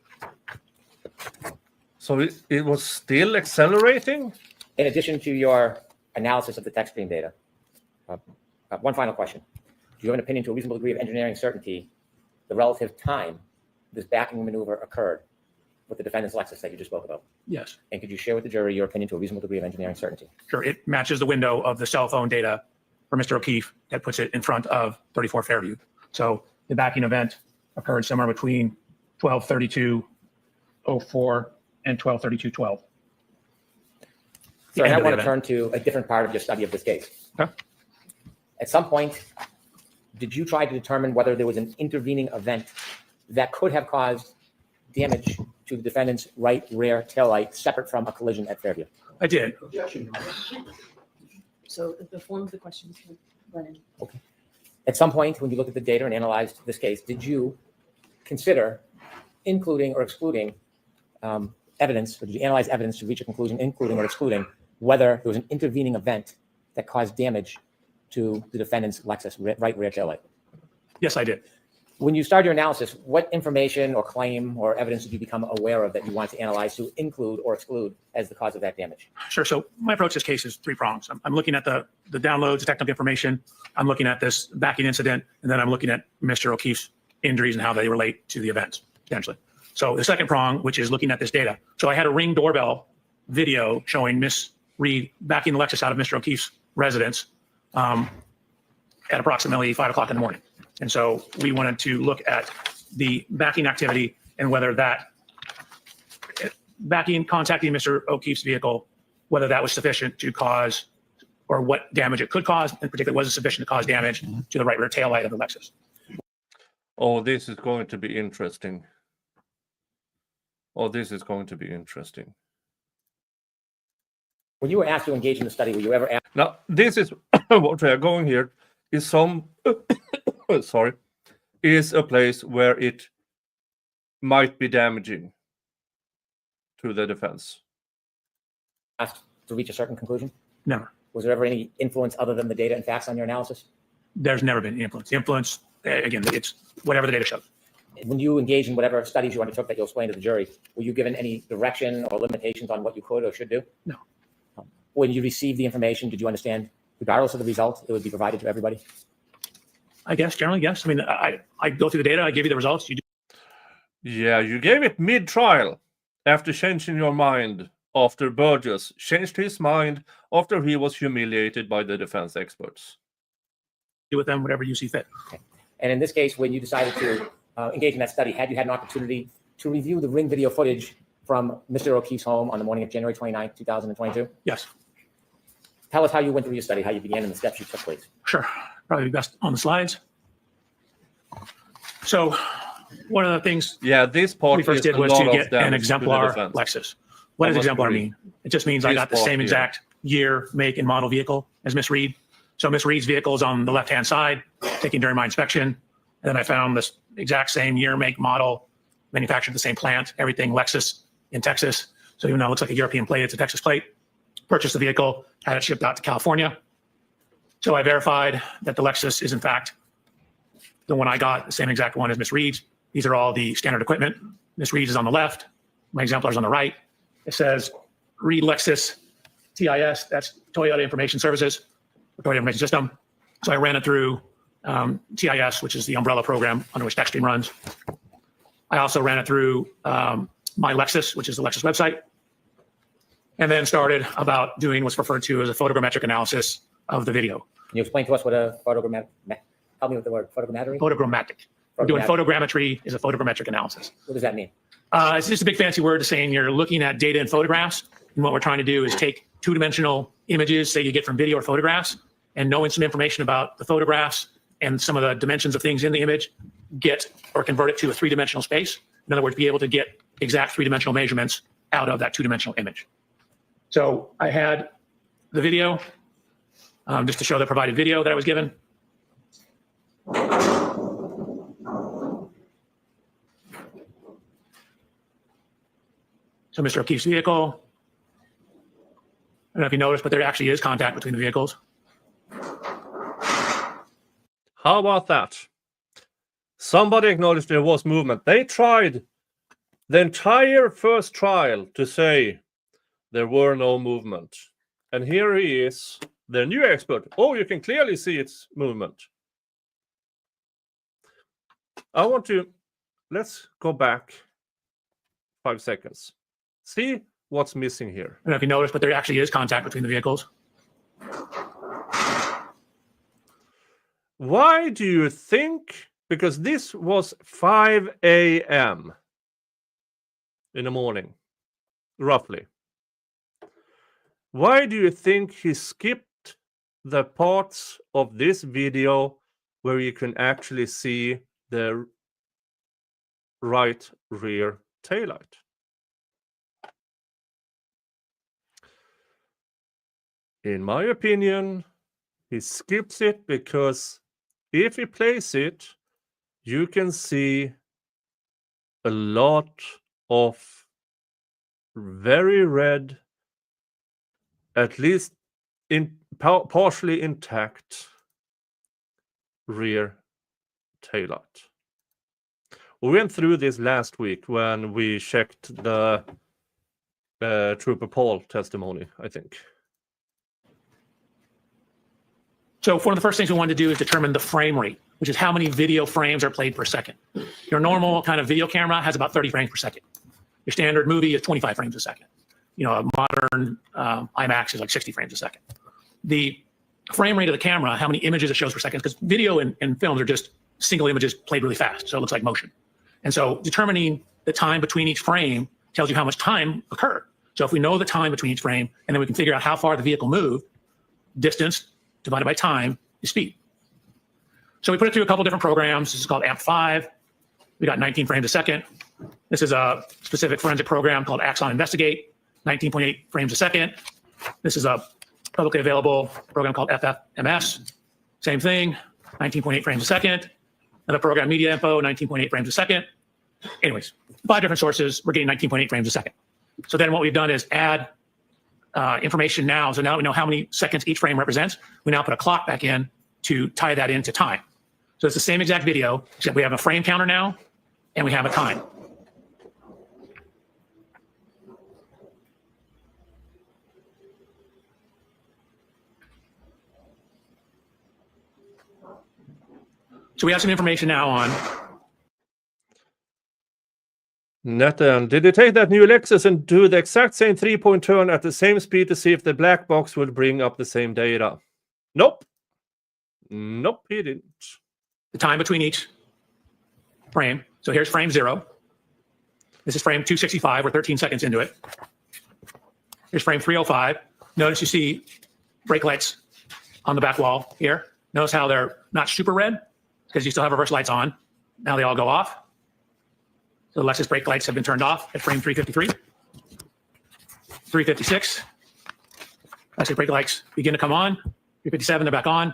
So it was still accelerating? In addition to your analysis of the tech stream data, one final question. Do you have an opinion to a reasonable degree of engineering certainty the relative time this backing maneuver occurred with the defendant's Lexus that you just spoke about? Yes, And could you share with the jury your opinion to a reasonable degree of engineering certainty? sure. It matches the window of the cell phone data for Mr. O'Keefe that puts it in front of 34 Fairview. So the backing event occurred somewhere between 12:32:04 and 12:32:12. So I end now of the want to event. turn to a different part of your study of this case. Okay. At some point, did you try to determine whether there was an intervening event that could have caused damage to the defendant's right rear taillight separate from a collision at Fairview? I did. Objection. So the form of the questions, Brennan. At some point, when you looked at the data and analyzed this case, did you consider including or excluding evidence, or did you analyze evidence to reach a conclusion, including or excluding whether there was an intervening event that caused damage to the defendant's Lexus right rear taillight? Yes, I did. When you started your analysis, what information or claim or evidence did you become aware of that you want to analyze to include or exclude as the cause of that damage? Sure. So my approach to this case is three prongs. I'm looking at the downloads, the technical information. I'm looking at this backing incident, and then I'm looking at Mr. O'Keefe's injuries and how they relate to the events, potentially. So the second prong, which is looking at this data. So I had a Ring doorbell video showing Miss Reed backing the Lexus out of Mr. O'Keefe's residence at approximately 5 o'clock in the morning. And so we wanted to look at the backing activity and whether that contacting Mr. O'Keefe's vehicle, whether that was sufficient to cause, or what damage it could cause, in particular, was it sufficient to cause damage to the right rear taillight of the Lexus. Oh, this is going to be interesting. Oh, this is going to be interesting. When you were asked to engage in the study, were you ever asked? Now, this is what we are going here is some, sorry, is a place where it might be damaging to the defense. asked to reach a certain conclusion? Never. Was there ever any influence other than the data and facts on your analysis? There's never been influence. The influence, again, it's whatever the data shows. When you engaged in whatever studies you undertook that you'll explain to the jury, were you given any direction or limitations on what you could or should do? No. When you received the information, did you understand, regardless of the result, it would be provided to everybody? I guess generally, yes. I mean, I go through the data, I give you the results. You do. Yeah, you gave it mid-trial after changing your mind after Burgess changed his mind after he was humiliated by the defense experts. Do with them whatever you see fit. And in this case, when you decided to engage in that study, had you had an opportunity to review the Ring video footage from Mr. O'Keefe's home on the morning of January 29, 2022? Yes, Tell us how you went through your study, how you began, and the steps you took, please. sure. Probably best on the slides. So one of the things Yeah, this part we first is did a was lot to of get an damage to the exemplar defense. Lexus. What I does must exemplar agree. mean? It just means I This got the part same here. exact year, make, and model vehicle as Miss Reed. So Miss Reed's vehicle is on the left-hand side, taken during my inspection. And then I found this exact same year, make, model, manufactured at the same plant, everything Lexus in Texas. So even though it looks like a European plate, it's a Texas plate. Purchased the vehicle, had it shipped out to California. So I verified that the Lexus is in fact the one I got, the same exact one as Miss Reed's. These are all the standard equipment. Miss Reed's is on the left. My exemplar is on the right. It says Reed Lexus TIS, that's Toyota Information Services, or Toyota Information System. So I ran it through TIS, which is the umbrella program under which TechStream runs. I also ran it through My Lexus, which is the Lexus website. And then started about doing what's referred to as a photogrammetric analysis of the video. Can you explain to us what a photogrammetric, help me with the word, photogrammetry? Photogrammetric. We're doing photogrammetry is a photogrammetric analysis. What does that mean? It's just a big fancy word to saying you're looking at data and photographs. And what we're trying to do is take two-dimensional images, say you get from video or photographs, and knowing some information about the photographs and some of the dimensions of things in the image, get or convert it to a three-dimensional space. In other words, be able to get exact three-dimensional measurements out of that two-dimensional image. So I had the video, just to show the provided video that I was given. So Mr. O'Keefe's vehicle. I don't know if you noticed, but there actually is contact between the vehicles. How about that? Somebody acknowledged there was movement. They tried the entire first trial to say there were no movement. And here he is, the new expert. Oh, you can clearly see its movement. Let's go back 5 seconds. See what's missing here. I don't know if you noticed, but there actually is contact between the vehicles. Why do you think? because this was 5 a.m. in the morning, roughly. Why do you think he skipped the parts of this video where you can actually see the right rear taillight? In my opinion, he skips it because if he plays it, you can see a lot of very red, at least partially intact rear taillight. We went through this last week when we checked the Trooper Paul testimony, I think. So one of the first things we wanted to do is determine the frame rate, which is how many video frames are played per second. Your normal kind of video camera has about 30 frames per second. Your standard movie is 25 frames a second. You know, a modern IMAX is like 60 frames a second. The frame rate of the camera, how many images it shows per second, because video and films are just single images played really fast, so it looks like motion. And so determining the time between each frame tells you how much time occurred. So if we know the time between each frame, and then we can figure out how far the vehicle moved, distance divided by time is speed. So we put it through a couple different programs. This is called AMP5. We got 19 frames a second. This is a specific forensic program called Axon Investigate, 19.8 frames a second. This is a publicly available program called FFMS. Same thing, 19.8 frames a second. Another program, Media Info, 19.8 frames a second. Anyways, 5 different sources, we're getting 19.8 frames a second. So then what we've done is add information now. So now we know how many seconds each frame represents. We now put a clock back in to tie that into time. So it's the same exact video, except we have a frame counter now, and we have a time. So we have some information now on. Nathan, did you take that new Lexus and do the exact same 3-point turn at the same speed to see if the black box would bring up the same data? Nope. Nope, he didn't. The time between each frame. So here's frame 0. This is frame 265. We're 13 seconds into it. Here's frame 305. Notice you see brake lights on the back wall here. Notice how they're not super red because you still have reverse lights on. Now they all go off. So the Lexus brake lights have been turned off at frame 353. 356. Lexus brake lights begin to come on. 357, they're back on.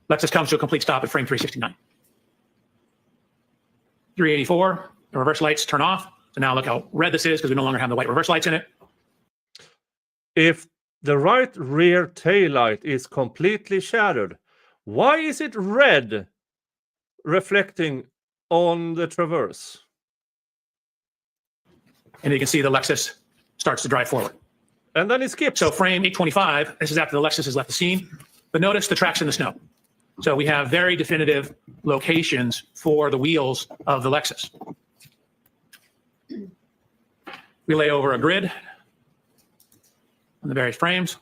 Lexus comes to a complete stop at frame 369. 384, the reverse lights turn off. So now look how red this is because we no longer have the white reverse lights in it. If the right rear taillight is completely shattered, why is it red reflecting on the Traverse? And you can see the Lexus starts to drive forward. And then it skips. So frame 825, this is after the Lexus has left the scene. But notice the tracks in the snow. So we have very definitive locations for the wheels of the Lexus. We lay over a grid on the various frames.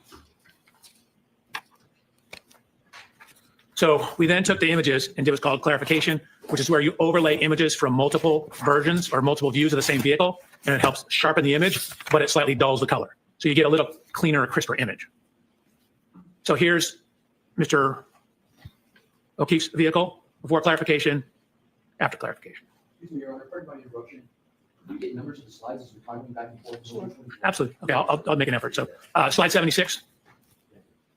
So we then took the images and did what's called clarification, which is where you overlay images from multiple versions or multiple views of the same vehicle, and it helps sharpen the image, but it slightly dulls the color. So you get a little cleaner, crisper image. So here's Mr. O'Keefe's vehicle before clarification, after clarification. Excuse me, Your Honor, pardon my interruption. Can you get numbers of the slides as we're talking back and forth? Sure. Absolutely. Okay, I'll make an effort. So slide 76.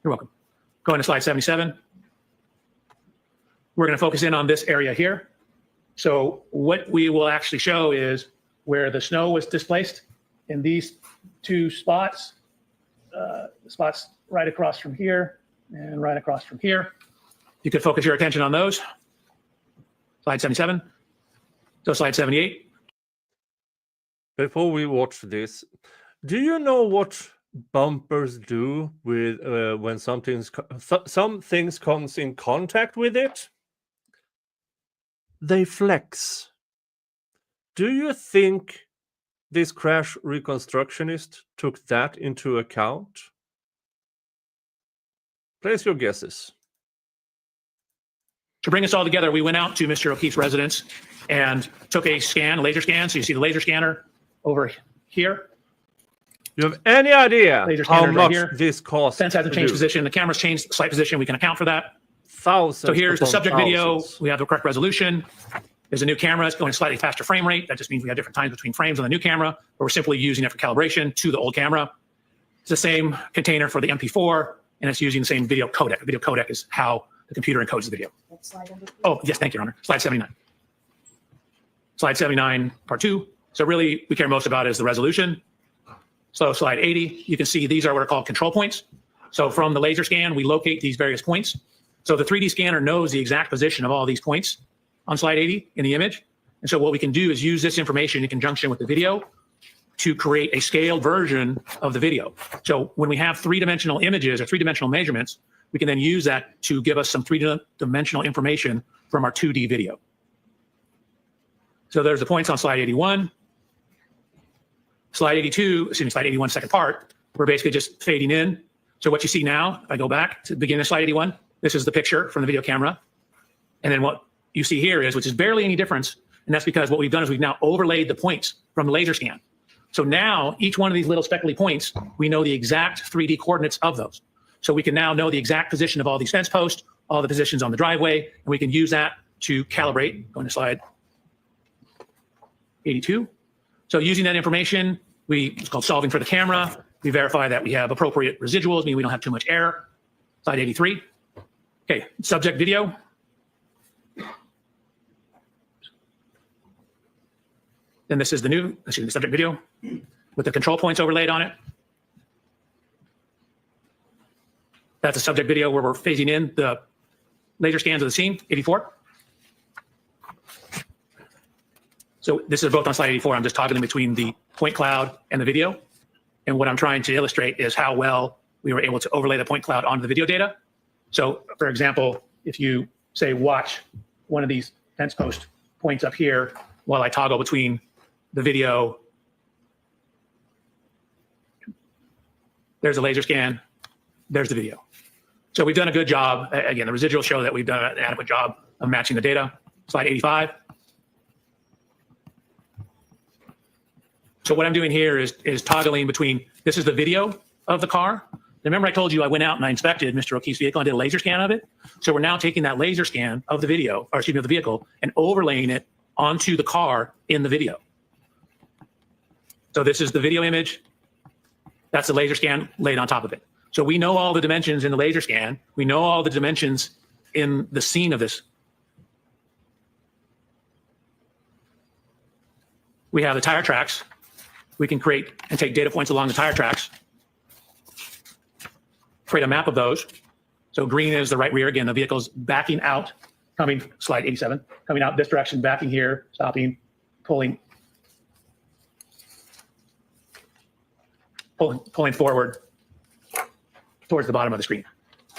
You're welcome. Go into slide 77. We're going to focus in on this area here. So what we will actually show is where the snow was displaced in these 2 spots, spots right across from here and right across from here. You could focus your attention on those. Slide 77. So slide 78. Before we watch this, do you know what bumpers do with when some things comes in contact with it? They flex. Do you think this crash reconstructionist took that into account? Place your guesses. To bring us all together, we went out to Mr. O'Keefe's residence and took a scan, a laser scan. So you see the laser scanner over here. You have any idea Laser how scanner right much here. this costs? Fence hasn't to changed do? position. The camera's changed slight position. We can account for that. Thousands. So here's the upon subject video. thousands. We have the correct resolution. There's a new camera. It's going slightly faster frame rate. That just means we have different times between frames on the new camera, but we're simply using it for calibration to the old camera. It's the same container for the MP4, and it's using the same video codec. The video codec is how the computer encodes the video. Next slide, number 3. Oh, yes, thank you, Your Honor. Slide 79. Slide 79, part 2. So really, we care most about is the resolution. So slide 80, you can see these are what are called control points. So from the laser scan, we locate these various points. So the 3D scanner knows the exact position of all these points on slide 80 in the image. And so what we can do is use this information in conjunction with the video to create a scaled version of the video. So when we have three-dimensional images or three-dimensional measurements, we can then use that to give us some three-dimensional information from our 2D video. So there's the points on slide 81. Slide 82, excuse me, slide 81, second part, we're basically just fading in. So what you see now, if I go back to the beginning of slide 81, this is the picture from the video camera. And then what you see here is, which is barely any difference, and that's because what we've done is we've now overlaid the points from the laser scan. So now each one of these little speckly points, we know the exact 3D coordinates of those. So we can now know the exact position of all these fence posts, all the positions on the driveway, and we can use that to calibrate. Going to slide 82. So using that information, it's called solving for the camera. We verify that we have appropriate residuals, meaning we don't have too much error. Slide 83. Okay, subject video. Then this is the subject video with the control points overlaid on it. That's a subject video where we're phasing in the laser scans of the scene, 84. So this is both on slide 84. I'm just toggling between the point cloud and the video. And what I'm trying to illustrate is how well we were able to overlay the point cloud onto the video data. So for example, if you say watch one of these fence post points up here while I toggle between the video, there's a laser scan, there's the video. So we've done a good job. Again, the residuals show that we've done an adequate job of matching the data. Slide 85. So what I'm doing here is toggling between, this is the video of the car. Remember I told you I went out and I inspected Mr. O'Keefe's vehicle and did a laser scan of it? So we're now taking that laser scan of the video, or excuse me, of the vehicle, and overlaying it onto the car in the video. So this is the video image. That's the laser scan laid on top of it. So we know all the dimensions in the laser scan. We know all the dimensions in the scene of this. We have the tire tracks. We can create and take data points along the tire tracks, create a map of those. So green is the right rear. Again, the vehicle's backing out, coming, slide 87, coming out this direction, backing here, stopping, pulling forward towards the bottom of the screen.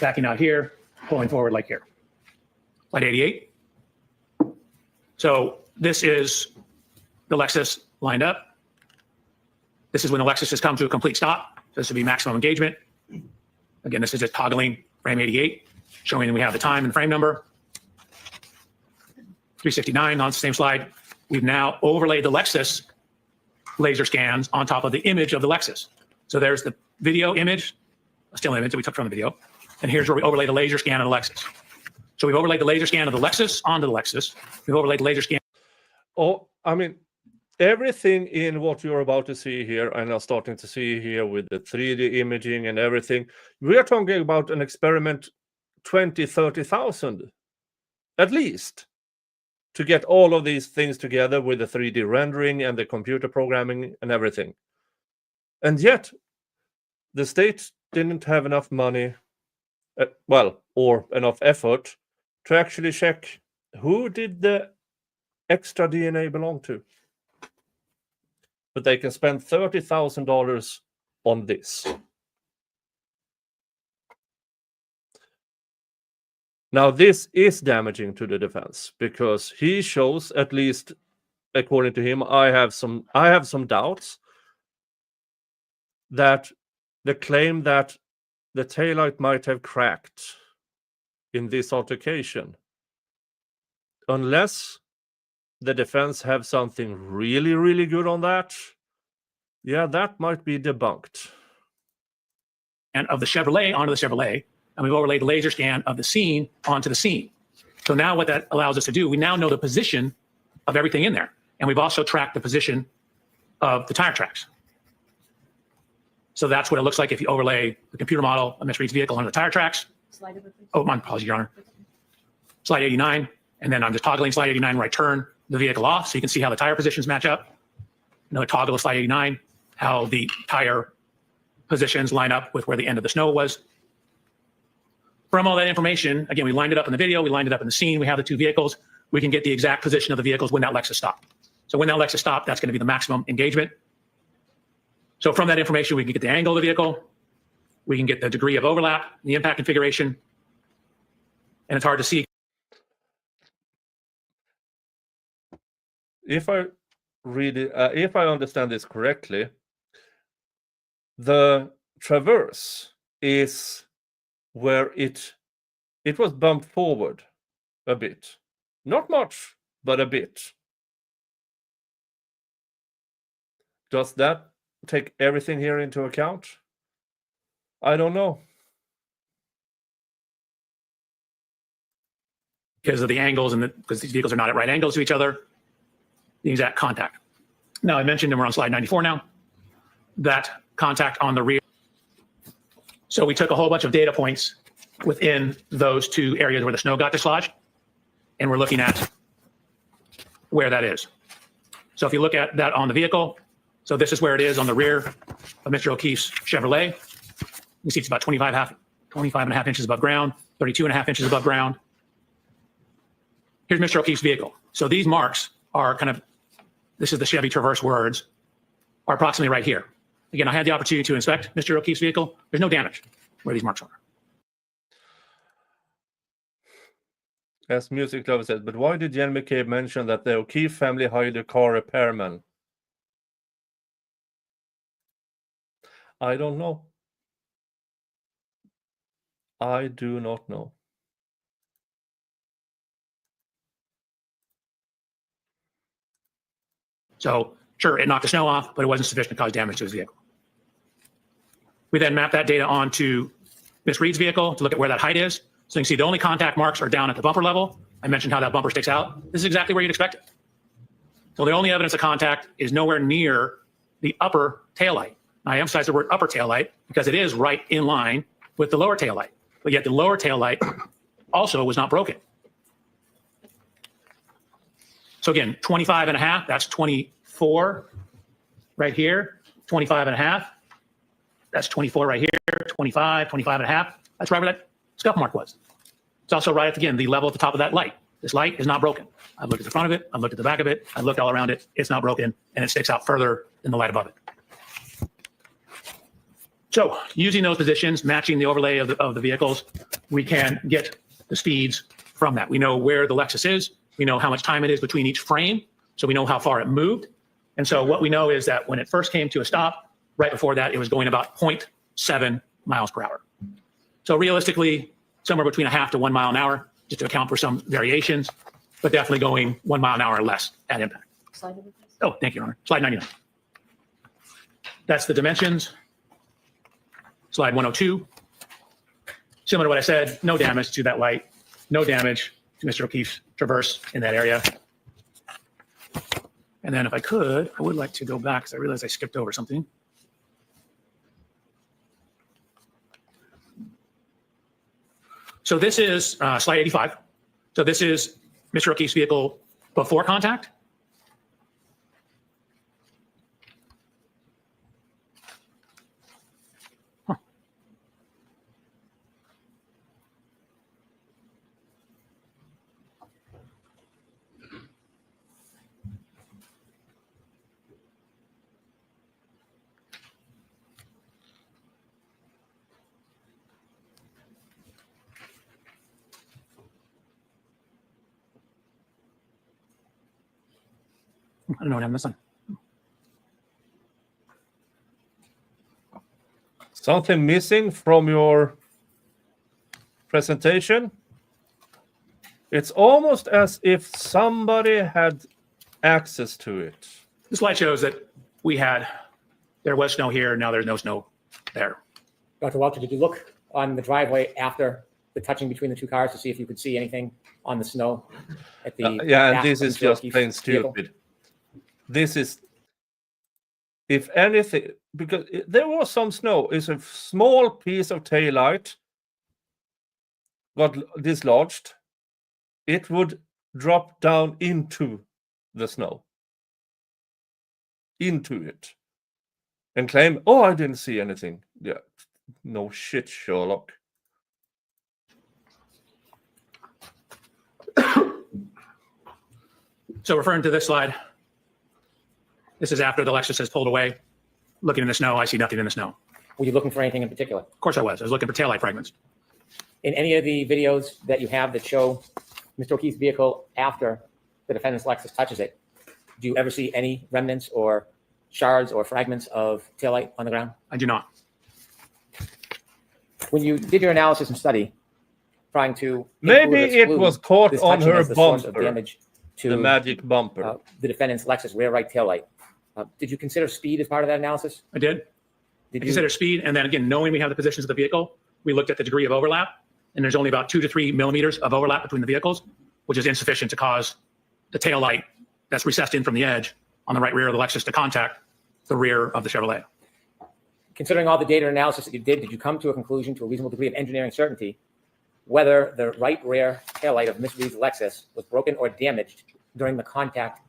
Backing out here, pulling forward like here. Slide 88. So this is the Lexus lined up. This is when the Lexus has come to a complete stop. So this would be maximum engagement. Again, this is just toggling frame 88, showing we have the time and frame number. 369 on the same slide. We've now overlaid the Lexus laser scans on top of the image of the Lexus. So there's the video image, a still image that we took from the video. And here's where we overlay the laser scan of the Lexus. So we've overlaid the laser scan of the Lexus onto the Lexus. We've overlaid the laser scan. Oh, I mean, everything in what you're about to see here and are starting to see here with the 3D imaging and everything, we are talking about an experiment 20, 30,000 at least to get all of these things together with the 3D rendering and the computer programming and everything. And yet, the state didn't have enough money, or enough effort to actually check who did the extra DNA belong to. But they can spend $30,000 on this. Now, this is damaging to the defense because he shows, at least according to him, I have some doubts that the claim that the taillight might have cracked in this altercation unless the defense have something really, really good on that, yeah, that might be debunked. And of the Chevrolet onto the Chevrolet, and we've overlaid the laser scan of the scene onto the scene. So now what that allows us to do, we now know the position of everything in there. And we've also tracked the position of the tire tracks. So that's what it looks like if you overlay the computer model of Ms. Reed's vehicle onto the tire tracks. Slide over, please. Oh, my apologies, Your Honor. Slide 89, and then I'm just toggling slide 89 where I turn the vehicle off so you can see how the tire positions match up. Another toggle of slide 89, how the tire positions line up with where the end of the snow was. From all that information, again, we lined it up in the video, we lined it up in the scene, we have the two vehicles, we can get the exact position of the vehicles when that Lexus stopped. So when that Lexus stopped, that's going to be the maximum engagement. So from that information, we can get the angle of the vehicle, we can get the degree of overlap, the impact configuration, and it's hard to see. If I read it, if I understand this correctly, the traverse is where it was bumped forward a bit. Not much, but a bit. Does that take everything here into account? I don't know. Because of the angles and because these vehicles are not at right angles to each other, the exact contact. Now I mentioned, and we're on slide 94 now, that contact on the rear. So we took a whole bunch of data points within those two areas where the snow got dislodged, and we're looking at where that is. So if you look at that on the vehicle, so this is where it is on the rear of Mr. O'Keefe's Chevrolet. You can see it's about 25 and a half inches above ground, 32 and a half inches above ground. Here's Mr. O'Keefe's vehicle. So these marks are kind of, this is the Chevy Traverse words, are approximately right here. Again, I had the opportunity to inspect Mr. O'Keefe's vehicle. There's no damage where these marks are. As Music Lover said, but why did Jen McCabe mention that the O'Keefe family hired a car repairman? I don't know. I do not know. So sure, it knocked the snow off, but it wasn't sufficient to cause damage to his vehicle. We then mapped that data onto Ms. Reed's vehicle to look at where that height is. So you can see the only contact marks are down at the bumper level. I mentioned how that bumper sticks out. This is exactly where you'd expect it. So the only evidence of contact is nowhere near the upper taillight. I emphasize the word upper taillight because it is right in line with the lower taillight, but yet the lower taillight also was not broken. So again, 25 and a half, that's 24 right here, 25 and a half, that's 24 right here, 25, 25 and a half, that's right where that scuff mark was. It's also right at, again, the level at the top of that light. This light is not broken. I've looked at the front of it, I've looked at the back of it, I've looked all around it, it's not broken, and it sticks out further than the light above it. So using those positions, matching the overlay of the vehicles, we can get the speeds from that. We know where the Lexus is. We know how much time it is between each frame. So we know how far it moved. And so what we know is that when it first came to a stop, right before that, it was going about 0.7 miles per hour. So realistically, somewhere between a half to 1 mile an hour, just to account for some variations, but definitely going 1 mile an hour or less at impact. Slide over, please. Oh, thank you, Your Honor. Slide 99. That's the dimensions. Slide 102. Similar to what I said, no damage to that light, no damage to Mr. O'Keefe's Traverse in that area. And then if I could, I would like to go back because I realized I skipped over something. So this is slide 85. So this is Mr. O'Keefe's vehicle before contact. I don't know what happened this time. Something missing from your presentation? It's almost as if somebody had access to it. The slide shows that there was snow here, now there's no snow there. Dr. Welcher, did you look on the driveway after the touching between the two cars to see if you could see anything on the snow at the Yeah, back and this of is Mr. just O'Keefe's plain vehicle? stupid. This is, if anything, because there was some snow. It's a small piece of taillight got dislodged. It would drop down into the snow, into it, and claim, "Oh, I didn't see anything." Yeah, no shit, Sherlock. So referring to this slide, this is after the Lexus has pulled away. Looking in the snow, I see nothing in the snow. Were you looking for anything in particular? Of course I was. I was looking for taillight fragments. In any of the videos that you have that show Mr. O'Keefe's vehicle after the defendant's Lexus touches it, do you ever see any remnants or shards or fragments of taillight on the ground? I do not. When you did your analysis and study, trying to Maybe include or it exclude was caught this on touching her as the source of bumper, damage to the magic bumper. the defendant's Lexus rear right taillight, did you consider speed as part of that analysis? I did. Did I you consider speed, and then again, knowing we have the positions of the vehicle, we looked at the degree of overlap, and there's only about 2 to 3 millimeters of overlap between the vehicles, which is insufficient to cause the tail light that's recessed in from the edge on the right rear of the Lexus to contact the rear of the Chevrolet. Considering all the data analysis that you did you come to a conclusion to a reasonable degree of engineering certainty whether the right rear taillight of Ms. Reed's Lexus was broken or damaged during the contact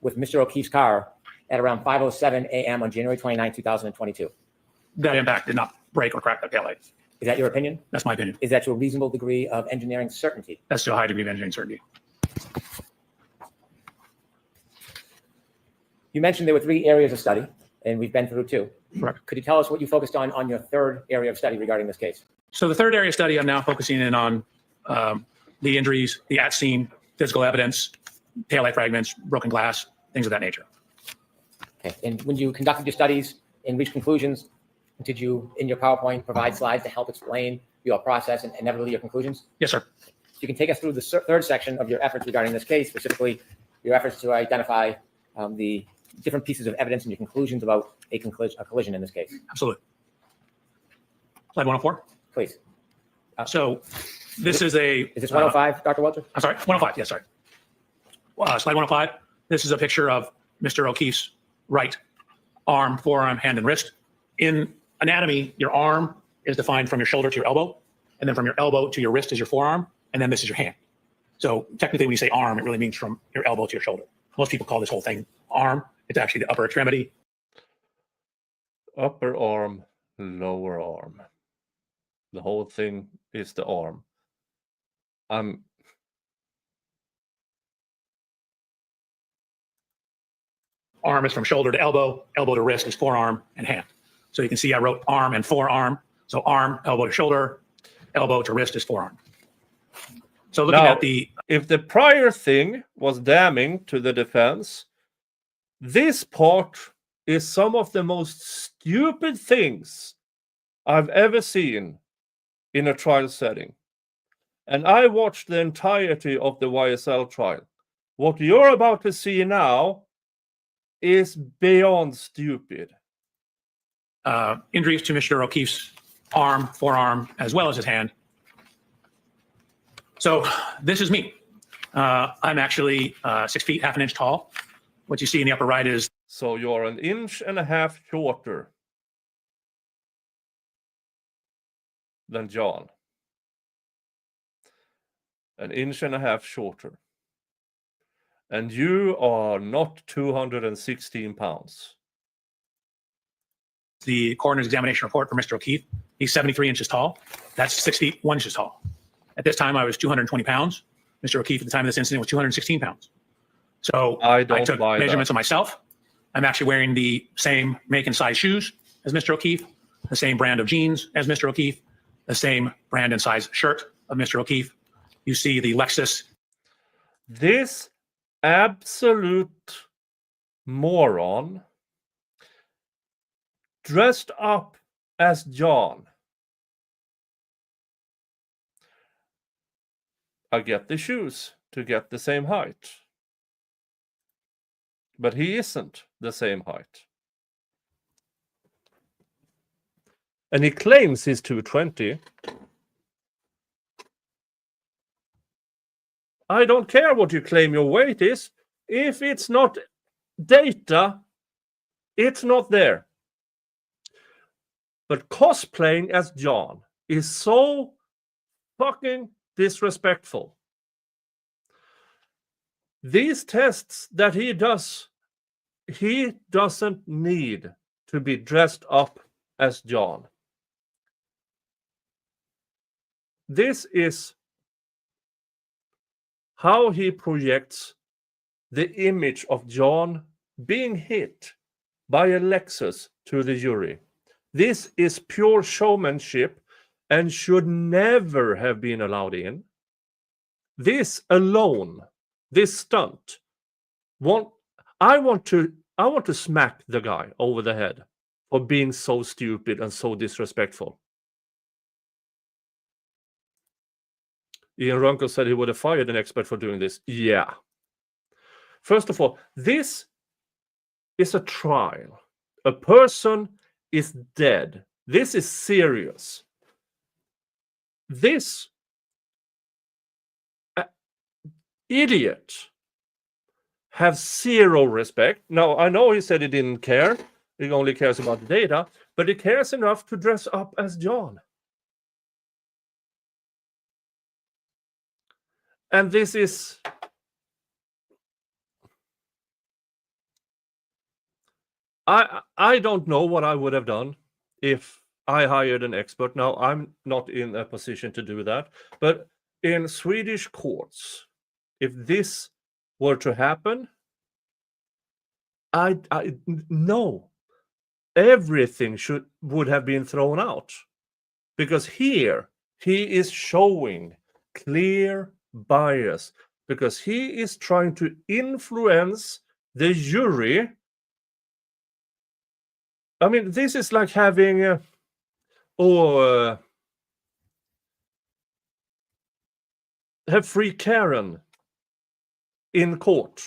with Mr. O'Keefe's car at around 5:07 a.m. on January 29, 2022? That impact did not break or crack that tail light. Is that your opinion? That's my opinion. Is that to a reasonable degree of engineering certainty? That's to a high degree of engineering certainty. You mentioned there were 3 areas of study, and we've been through 2. Correct. Could you tell us what you focused on your 3rd area of study regarding this case? So the third area of study, I'm now focusing in on the injuries, the at-scene physical evidence, taillight fragments, broken glass, things of that nature. Okay. And when you conducted your studies and reached conclusions, did you, in your PowerPoint, provide slides to help explain your process and inevitably your conclusions? Yes, sir. You can take us through the 3rd section of your efforts regarding this case, specifically your efforts to identify the different pieces of evidence and your conclusions about a collision in this case. Absolutely. Slide 104. Please. So this is a... Is this 105, Dr. Welcher? I'm sorry, 105. Yes, sorry. Slide 105. This is a picture of Mr. O'Keefe's right arm, forearm, hand, and wrist. In anatomy, your arm is defined from your shoulder to your elbow, and then from your elbow to your wrist is your forearm, and then this is your hand. So technically, when you say arm, it really means from your elbow to your shoulder. Most people call this whole thing arm. It's actually the upper extremity. Upper arm, lower arm. The whole thing is the arm. Arm is from shoulder to elbow, elbow to wrist is forearm and hand. So you can see I wrote arm and forearm. So arm, elbow to shoulder, elbow to wrist is forearm. So looking Now, at the... if the prior thing was damning to the defense, this part is some of the most stupid things I've ever seen in a trial setting. And I watched the entirety of the YSL trial. What you're about to see now is beyond stupid. Injuries to Mr. O'Keefe's arm, forearm, as well as his hand. So this is me. I'm actually 6 feet, half an inch tall. What you see in the upper right is... So you're 1.5 inches shorter than John. 1.5 inches shorter. And you are not 216 pounds. The coroner's examination report for Mr. O'Keefe. He's 73 inches tall. That's 6 feet, 1 inch tall. At this time, I was 220 pounds. Mr. O'Keefe, at the time of this incident, was 216 pounds. So I took measurements of myself. I'm actually wearing the same make and size shoes as Mr. O'Keefe, the same brand of jeans as Mr. O'Keefe, the same brand and size shirt of Mr. O'Keefe. You see the Lexus. This absolute moron dressed up as John. I get the shoes to get the same height. But he isn't the same height. And he claims he's 220. I don't care what you claim your weight is. If it's not data, it's not there. But cosplaying as John is so fucking disrespectful. These tests that he does, he doesn't need to be dressed up as John. This is how he projects the image of John being hit by a Lexus to the jury. This is pure showmanship and should never have been allowed in. This alone, this stunt, I want to smack the guy over the head for being so stupid and so disrespectful. Ian Runkel said he would have fired an expert for doing this. Yeah. First of all, this is a trial. A person is dead. This is serious. This idiot have zero respect. Now, I know he said he didn't care. He only cares about the data, but he cares enough to dress up as John. And this is... I don't know what I would have done if I hired an expert. Now, I'm not in a position to do that. But in Swedish courts, if this were to happen, I no. Everything would have been thrown out. Because here, he is showing clear bias. Because he is trying to influence the jury. I mean, this is like having have free Karen in court.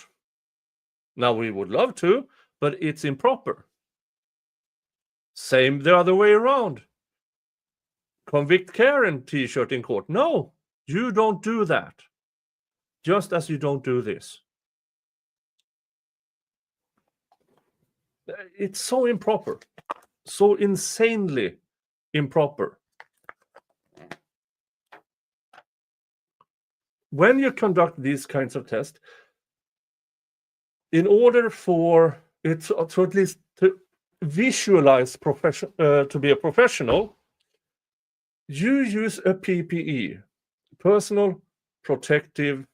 Now, we would love to, but it's improper. Same the other way around. Convict Karen t-shirt in court. No, you don't do that. Just as you don't do this. It's so improper, so insanely improper. When you conduct these kinds of tests, in order for it to at least to visualize to be a professional, you use a PPE, personal protective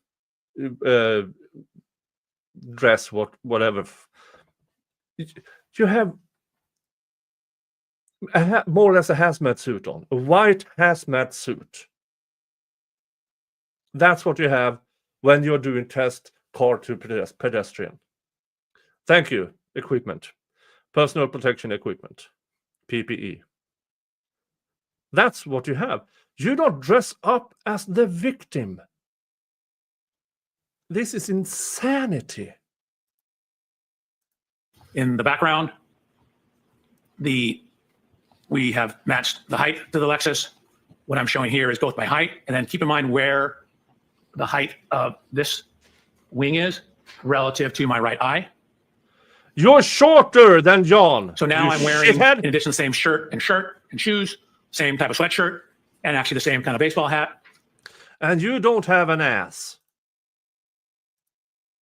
dress, whatever. You have more or less a hazmat suit on, a white hazmat suit. That's what you have when you're doing test car to pedestrian. Thank you, equipment. Personal protection equipment, PPE. That's what you have. You don't dress up as the victim. This is insanity. In the background, we have matched the height to the Lexus. What I'm showing here is both my height, and then keep in mind where the height of this wing is relative to my right eye. You're shorter than John. So now I'm wearing, shithead. in addition, the same shirt and shoes, same type of sweatshirt, and actually the same kind of baseball hat. And you don't have an ass.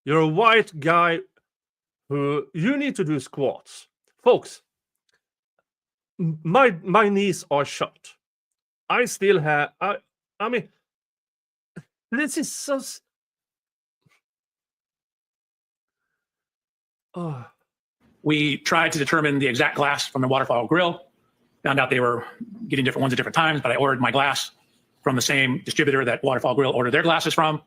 You're a white guy who you need to do squats. Folks, my knees are shut. I still have, I mean, this is so... Oh. We tried to determine the exact glass from the Waterfall grill. Found out they were getting different ones at different times, but I ordered my glass from the same distributor that Waterfall Grill ordered their glasses from.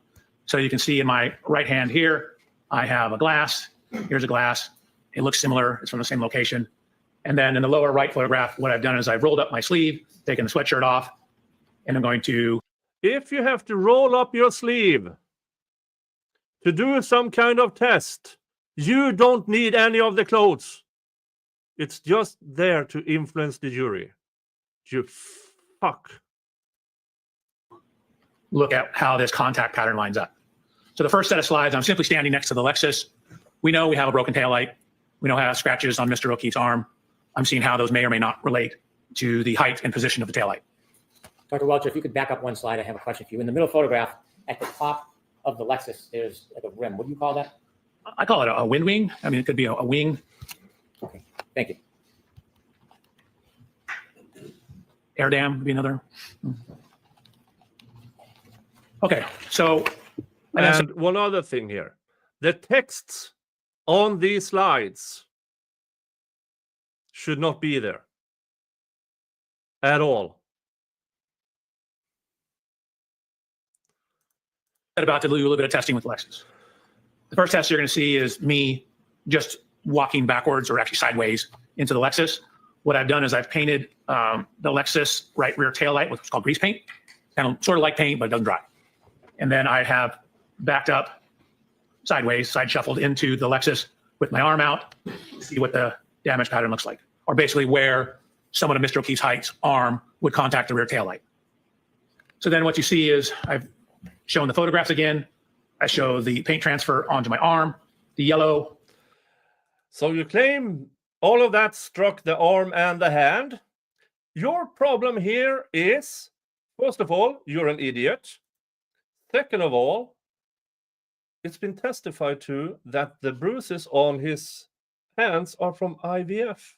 So you can see in my right hand here, I have a glass. Here's a glass. It looks similar. It's from the same location. And then in the lower right photograph, what I've done is I've rolled up my sleeve, taken the sweatshirt off, and I'm going to... if you have to roll up your sleeve to do some kind of test, you don't need any of the clothes. It's just there to influence the jury. You fuck. Look at how this contact pattern lines up. So the first set of slides, I'm simply standing next to the Lexus. We know we have a broken taillight. We know how scratches on Mr. O'Keefe's arm. I'm seeing how those may or may not relate to the height and position of the taillight. Dr. Welcher, if you could back up one slide, I have a question for you. In the middle photograph, at the top of the Lexus, there's like a rim. What do you call that? I call it a wind wing. I mean, it could be a wing. Okay, thank you. Air dam would be another. Okay, so. And one other thing here. The texts on these slides should not be there at all. About to do a little bit of testing with Lexus. The first test you're going to see is me just walking backwards or actually sideways into the Lexus. What I've done is I've painted the Lexus right rear taillight with what's called grease paint, kind of sort of like paint, but it doesn't dry. And then I have backed up sideways, side shuffled into the Lexus with my arm out, see what the damage pattern looks like, or basically where someone of Mr. O'Keefe's height's arm would contact the rear taillight. So then what you see is I've shown the photographs again. I show the paint transfer onto my arm, the yellow. So you claim all of that struck the arm and the hand. Your problem here is, first of all, you're an idiot. Second of all, it's been testified to that the bruises on his hands are from IVF.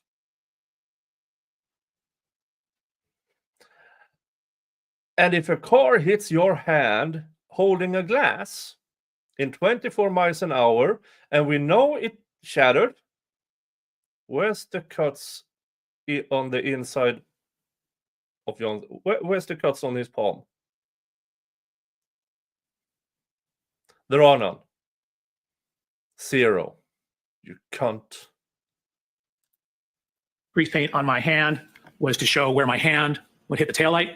And if a car hits your hand holding a glass in 24 miles an hour, and we know it shattered, where's the cuts on the inside of your, where's the cuts on his palm? There are none. Zero. You cunt. Grease paint on my hand was to show where my hand would hit the taillight.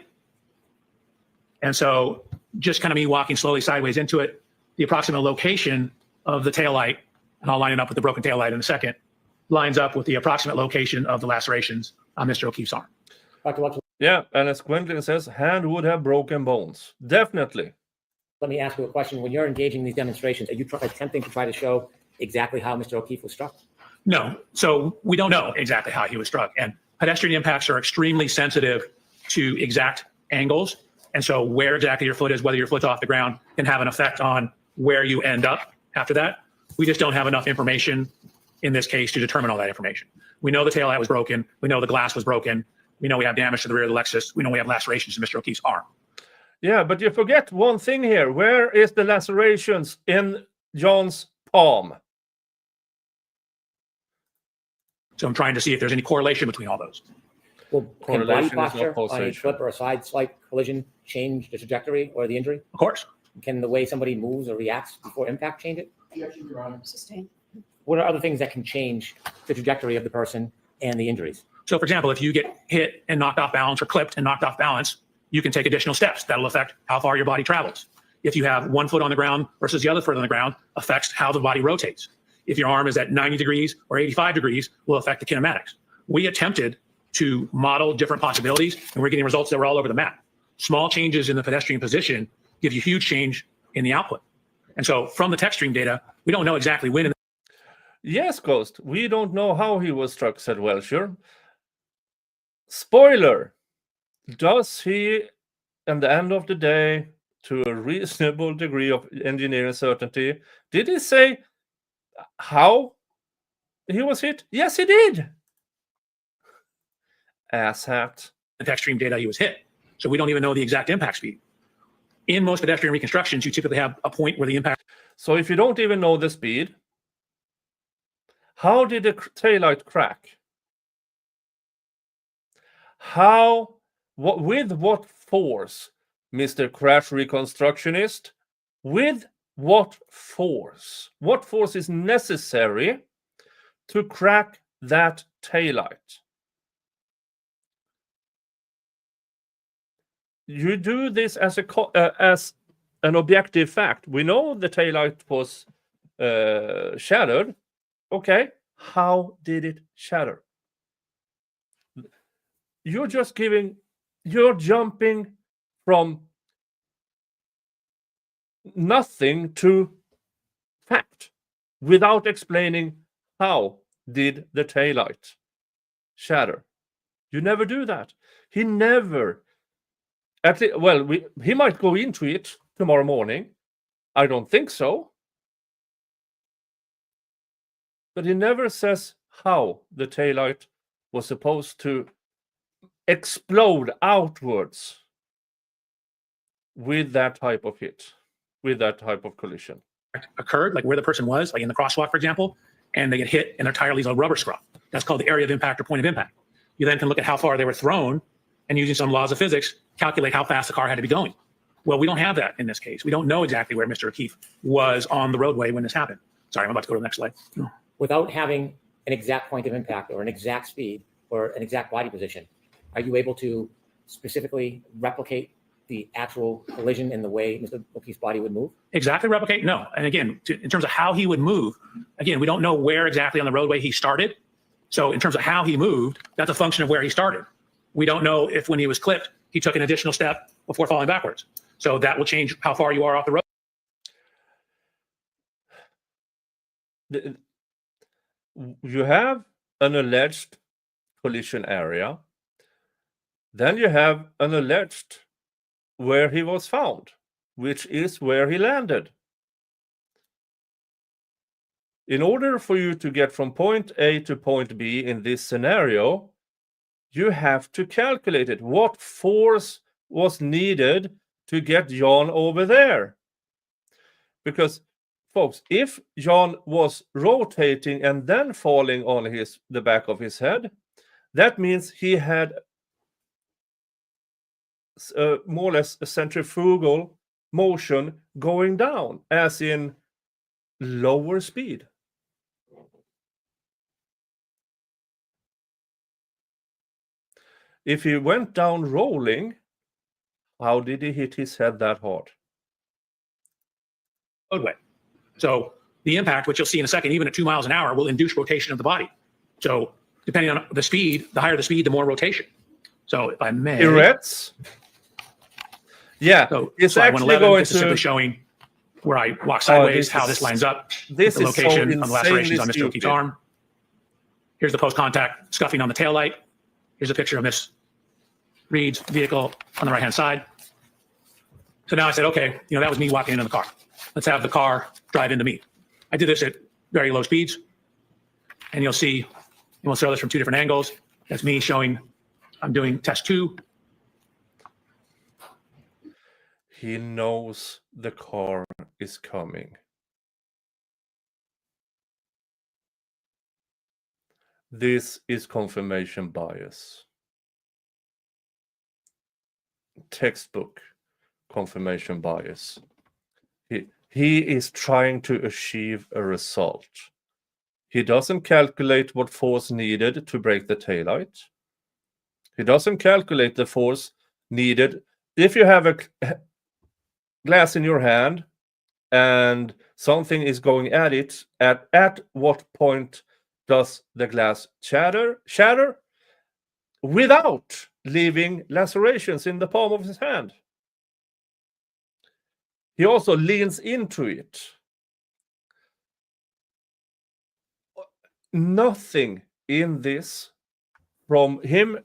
And so just kind of me walking slowly sideways into it, the approximate location of the taillight, and I'll line it up with the broken taillight in a second, lines up with the approximate location of the lacerations on Mr. O'Keefe's arm. Dr. Welcher, Yeah, and as Gwendolyn says, hand would have broken bones. Definitely. let me ask you a question. When you're engaging these demonstrations, are you attempting to try to show exactly how Mr. O'Keefe was struck? No, so we don't know exactly how he was struck. And pedestrian impacts are extremely sensitive to exact angles. And so where exactly your foot is, whether your foot's off the ground, can have an effect on where you end up after that. We just don't have enough information in this case to determine all that information. We know the taillight was broken. We know the glass was broken. We know we have damage to the rear of the Lexus. We know we have lacerations to Mr. O'Keefe's arm. Yeah, but you forget one thing here. Where is the lacerations in John's palm? So I'm trying to see if there's any correlation between all those. Well, can body Correlation is not posture on a causation. slip or a side slight collision change the trajectory or the injury? Of course. Can the way somebody moves or reacts before impact change it? Yes, Your Honor. Sustain. What are other things that can change the trajectory of the person and the injuries? So for example, if you get hit and knocked off balance or clipped and knocked off balance, you can take additional steps. That'll affect how far your body travels. If you have one foot on the ground versus the other foot on the ground, affects how the body rotates. If your arm is at 90 degrees or 85 degrees, will affect the kinematics. We attempted to model different possibilities, and we're getting results that were all over the map. Small changes in the pedestrian position give you huge change in the output. And so from the tech stream data, we don't know exactly when. Yes, Ghost. We don't know how he was struck, said Welcher. Spoiler. Does he, at the end of the day, to a reasonable degree of engineering certainty, did he say how he was hit? Yes, he did. Asshat. The tech stream data, he was hit. So we don't even know the exact impact speed. In most pedestrian reconstructions, you typically have a point where the impact. So if you don't even know the speed, how did the taillight crack? How, with what force, Mr. Crash Reconstructionist? With what force? What force is necessary to crack that taillight? you do this as as an objective fact. We know the taillight was shattered. Okay, how did it shatter? You're jumping from nothing to fact without explaining how did the taillight shatter. You never do that. He never. He might go into it tomorrow morning. I don't think so. But he never says how the taillight was supposed to explode outwards with that type of hit, with that type of collision. Occurred, like where the person was, like in the crosswalk, for example, and they get hit and their tire leaves a rubber scrub. That's called the area of impact or point of impact. You then can look at how far they were thrown and using some laws of physics, calculate how fast the car had to be going. Well, we don't have that in this case. We don't know exactly where Mr. O'Keefe was on the roadway when this happened. Sorry, I'm about to go to the next slide. Without having an exact point of impact or an exact speed or an exact body position, are you able to specifically replicate the actual collision in the way Mr. O'Keefe's body would move? Exactly replicate? No. And again, in terms of how he would move, again, we don't know where exactly on the roadway he started. So in terms of how he moved, that's a function of where he started. We don't know if when he was clipped, he took an additional step before falling backwards. So that will change how far you are off the road. You have an alleged collision area. Then you have an alleged where he was found, which is where he landed. In order for you to get from point A to point B in this scenario, you have to calculate it. What force was needed to get Jan over there? Because, folks, if Jan was rotating and then falling on the back of his head, that means he had more or less a centrifugal motion going down, as in lower speed. If he went down rolling, how did he hit his head that hard? Roadway. So the impact, which you'll see in a second, even at 2 miles an hour, will induce rotation of the body. So depending on the speed, the higher the speed, the more rotation. So if I may. Eretz? Yeah, So it's slide actually 111, going this is simply to. showing where I walk sideways, this how is- this lines up, This the is so location of the lacerations on insanely Mr. O'Keefe's stupid. arm. Here's the post-contact scuffing on the taillight. Here's a picture of Miss Reed's vehicle on the right-hand side. So now I said, okay, that was me walking into the car. Let's have the car drive into me. I did this at very low speeds. And you'll see, and we'll show this from 2 different angles. That's me showing I'm doing test 2. He knows the car is coming. This is confirmation bias. Textbook confirmation bias. He is trying to achieve a result. He doesn't calculate what force needed to break the taillight. He doesn't calculate the force needed. If you have a glass in your hand and something is going at it, at what point does the glass shatter without leaving lacerations in the palm of his hand? He also leans into it. Nothing in this, from him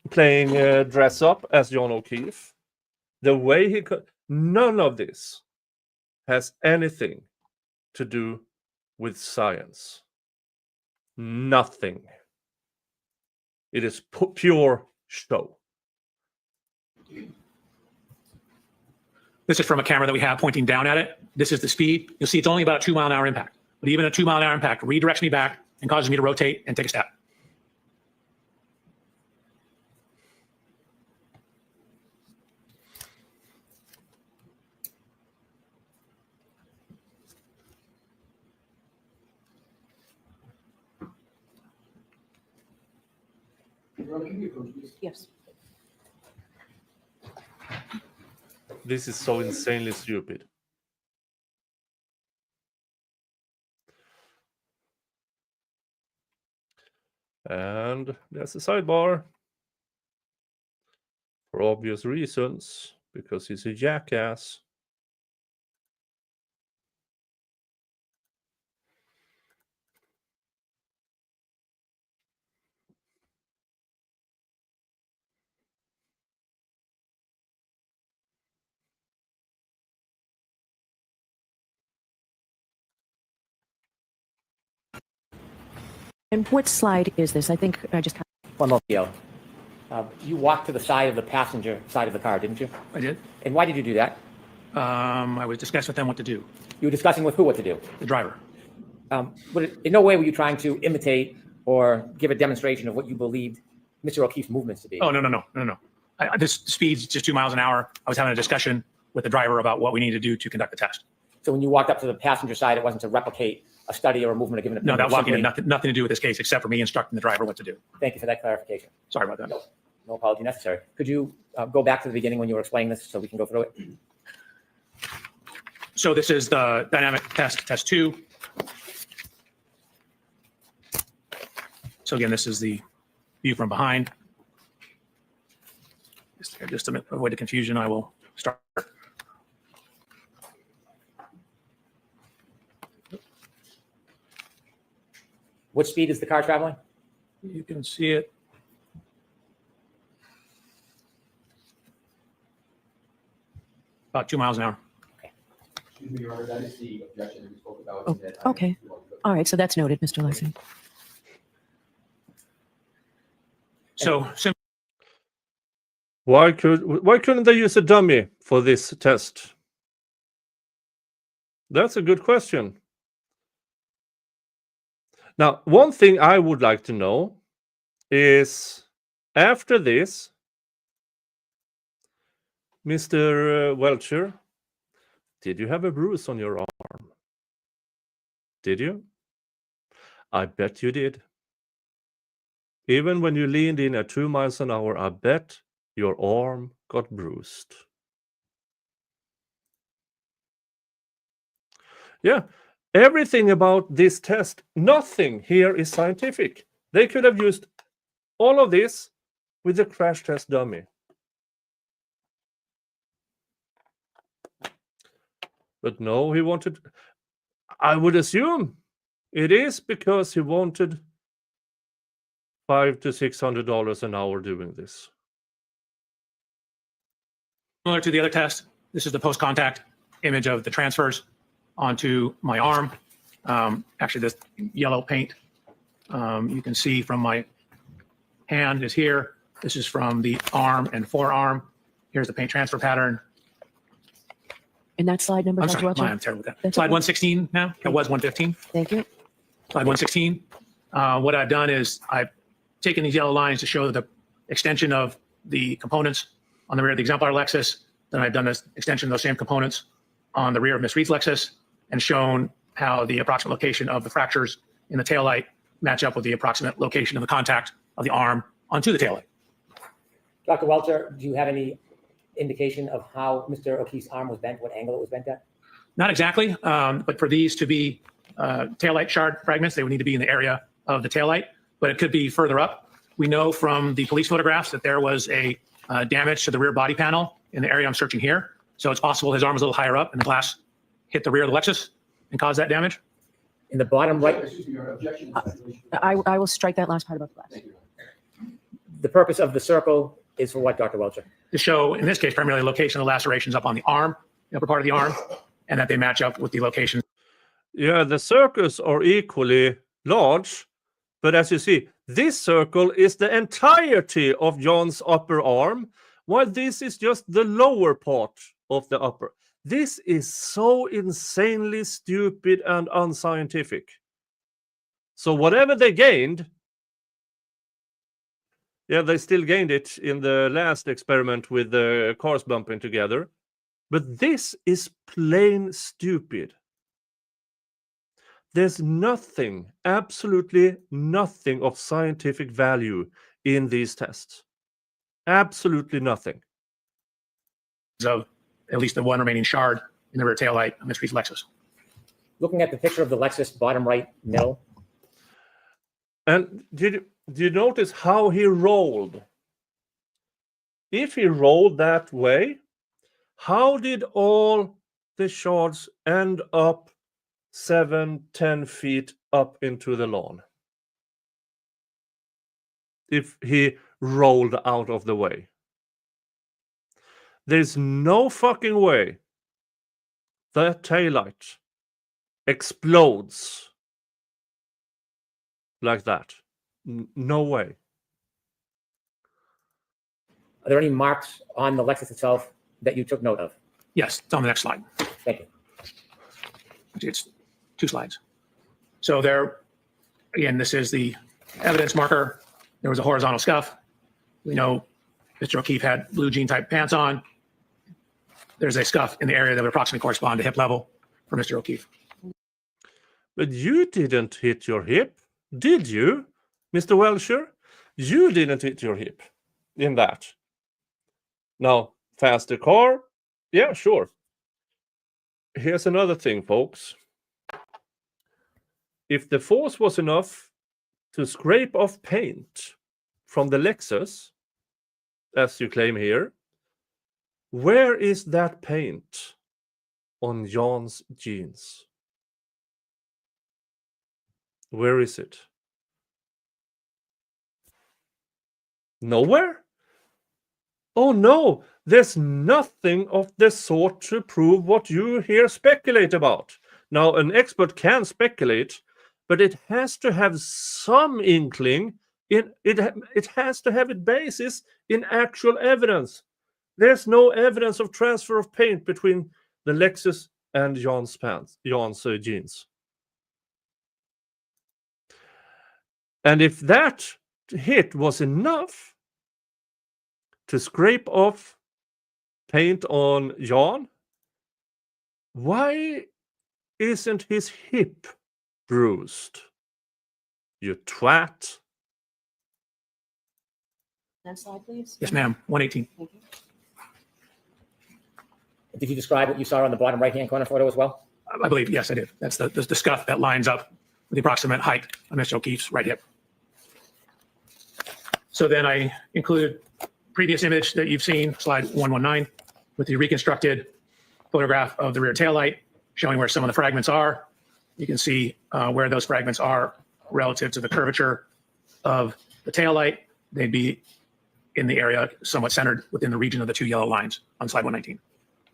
playing dress up as John O'Keefe, the way he could, none of this has anything to do with science. Nothing. It is pure show. This is from a camera that we have pointing down at it. This is the speed. You'll see it's only about a 2 mile an hour impact. But even a 2 mile an hour impact redirects me back and causes me to rotate and take a step. Yes. This is so insanely stupid. And there's a sidebar. For obvious reasons, because he's a jackass. And what slide is this? I think I just. One more video. You walked to the side of the passenger side of the car, didn't you? I did. And why did you do that? I was discussing with them what to do. You were discussing with who what to do. The driver. In no way were you trying to imitate or give a demonstration of what you believed Mr. O'Keefe's movements to be. Oh, no. This speed's just 2 miles an hour. I was having a discussion with the driver about what we need to do to conduct the test. So when you walked up to the passenger side, it wasn't to replicate a study or a movement or give an No, opinion. that walking had nothing to do with this case except for me instructing the driver what to do. Thank you for that clarification. Sorry about that. No apology necessary. Could you go back to the beginning when you were explaining this so we can go through it? So this is the dynamic test 2. So again, this is the view from behind. Just to avoid the confusion, I will start. What speed is the car traveling? You can see it. About 2 miles an hour. Excuse me, Your Honor, that is the objection that we spoke about. Oh, okay. All right, so that's noted, Mr. Lessing. So Why couldn't they use a dummy for this test? That's a good question. Now, one thing I would like to know is, after this, Mr. Welcher, did you have a bruise on your arm? Did you? I bet you did. Even when you leaned in at 2 miles an hour, I bet your arm got bruised. Yeah, everything about this test, nothing here is scientific. They could have used all of this with the crash test dummy. But no, he wanted, I would assume it is because he wanted $500 to $600 an hour doing this. similar to the other test, this is the post-contact image of the transfers onto my arm. Actually, this yellow paint you can see from my hand is here. This is from the arm and forearm. Here's the paint transfer pattern. And that slide number, I'm Dr. sorry, Welcher? I'm terrible with that. That's Slide okay. 116 now. It was 115. Thank you. Slide 116. What I've done is I've taken these yellow lines to show the extension of the components on the rear of the exemplar Lexus. Then I've done this extension of those same components on the rear of Miss Reed's Lexus and shown how the approximate location of the fractures in the taillight match up with the approximate location of the contact of the arm onto the taillight. Dr. Welcher, do you have any indication of how Mr. O'Keefe's arm was bent, what angle it was bent at? Not exactly, but for these to be taillight shard fragments, they would need to be in the area of the taillight, but it could be further up. We know from the police photographs that there was a damage to the rear body panel in the area I'm searching here. So it's possible his arm was a little higher up and the glass hit the rear of the Lexus and caused that damage. In the bottom right, Excuse me, Your objection. I will strike that last part about the glass. Thank you. the purpose of the circle is for what, Dr. Welcher? To show, in this case, primarily location of the lacerations up on the arm, the upper part of the arm, and that they match up with the location. Yeah, the circles are equally large, but as you see, this circle is the entirety of John's upper arm, while this is just the lower part of the upper. This is so insanely stupid and unscientific. So whatever they gained, yeah, they still gained it in the last experiment with the cars bumping together. But this is plain stupid. There's nothing, absolutely nothing of scientific value in these tests. Absolutely nothing. Of at least the one remaining shard in the rear taillight of Mr. Keith's Lexus. Looking at the picture of the Lexus bottom right middle, And did you notice how he rolled? If he rolled that way, how did all the shards end up 7-10 feet up into the lawn? If he rolled out of the way. There's no fucking way that taillight explodes like that. No way. are there any marks on the Lexus itself that you took note of? Yes, it's on the next slide. Thank you. It's 2 slides. So there, again, this is the evidence marker. There was a horizontal scuff. We know Mr. O'Keefe had blue jean type pants on. There's a scuff in the area that would approximately correspond to hip level for Mr. O'Keefe. But you didn't hit your hip, did you, Mr. Welcher? You didn't hit your hip in that. Now, faster car? Yeah, sure. Here's another thing, folks. If the force was enough to scrape off paint from the Lexus, as you claim here, where is that paint on Jan's jeans? Where is it? Nowhere? Oh no, there's nothing of the sort to prove what you here speculate about. Now, an expert can speculate, but it has to have some inkling. It has to have its basis in actual evidence. There's no evidence of transfer of paint between the Lexus and Jan's jeans. And if that hit was enough to scrape off paint on Jan, why isn't his hip bruised? You twat. Next slide, please. Yes, ma'am. 118. Thank you. Did you describe what you saw on the bottom right-hand corner photo as well? I believe, yes, I did. That's the scuff that lines up with the approximate height of Mr. O'Keefe's right hip. So then I include previous image that you've seen, slide 119, with the reconstructed photograph of the rear taillight, showing where some of the fragments are. You can see where those fragments are relative to the curvature of the taillight. They'd be in the area somewhat centered within the region of the 2 yellow lines on slide 119.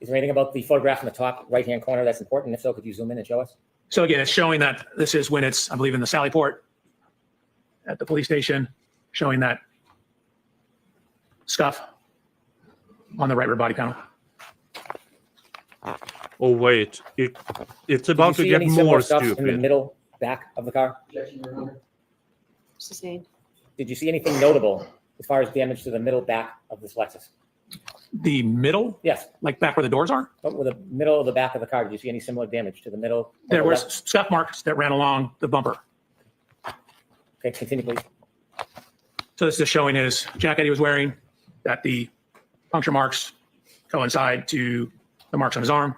Is there anything about the photograph in the top right-hand corner that's important? If so, could you zoom in and show us? So again, it's showing that this is when it's, I believe, in the Sally Port at the police station, showing that scuff on the right rear body panel. Oh wait, it's about to Did you see get any similar more stuff in the stupid. middle back of the car? Sustained. Did you see anything notable as far as damage to the middle back of this Lexus? The middle, Yes, like back where the doors are, but with the middle of the back of the car, did you see any similar damage to the middle? of there the were left? scuff marks that ran along the bumper. Okay, continue, please. So this is just showing his jacket he was wearing, that the puncture marks coincide to the marks on his arm.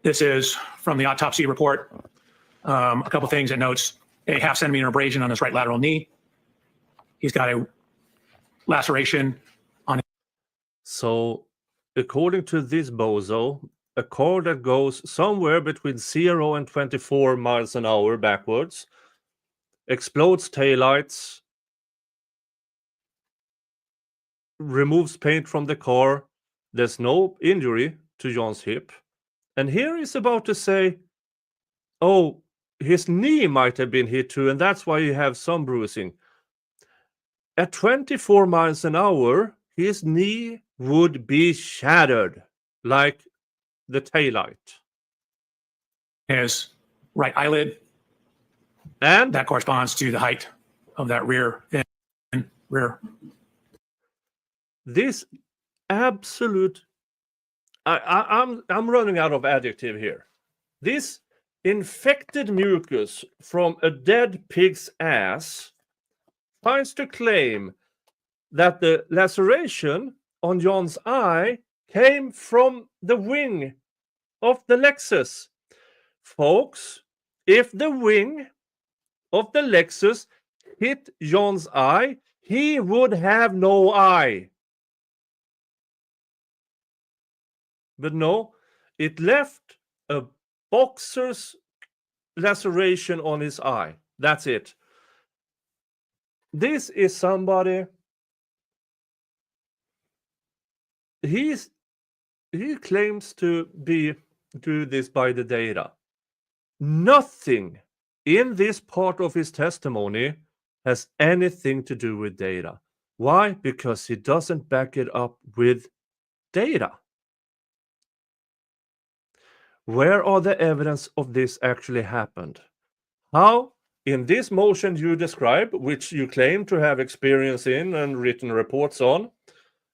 This is from the autopsy report. A couple things it notes: a 0.5 centimeter abrasion on his right lateral knee. He's got a laceration. So, according to this bozo, a car that goes somewhere between 0 and 24 miles an hour backwards, explodes taillights, removes paint from the car, there's no injury to Jan's hip, and here he's about to say, oh, his knee might have been hit too, and that's why you have some bruising. At 24 miles an hour, his knee would be shattered like the taillight. His right eyelid, And that corresponds to the height of that rear rear. this absolute, I'm running out of adjective here. This infected mucus from a dead pig's ass tries to claim that the laceration on Jan's eye came from the wing of the Lexus. Folks, if the wing of the Lexus hit John's eye, he would have no eye. But no, it left a boxer's laceration on his eye. That's it. This is somebody. He claims to do this by the data. Nothing in this part of his testimony has anything to do with data. Why? Because he doesn't back it up with data. Where are the evidence of this actually happened? How? In this motion you describe, which you claim to have experience in and written reports on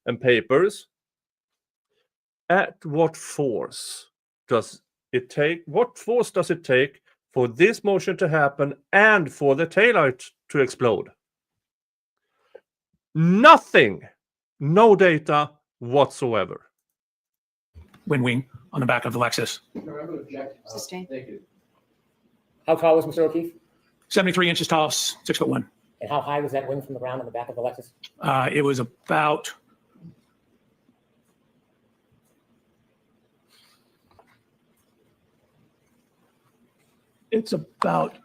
and papers, at what force does it take? What force does it take for this motion to happen and for the taillight to explode? Nothing. No data whatsoever. Wing on the back of the Lexus. Sustained. Thank you. How tall was Mr. O'Keefe? 73 inches tall, 6'1". And how high was that wing from the ground on the back of the Lexus? It was about it's about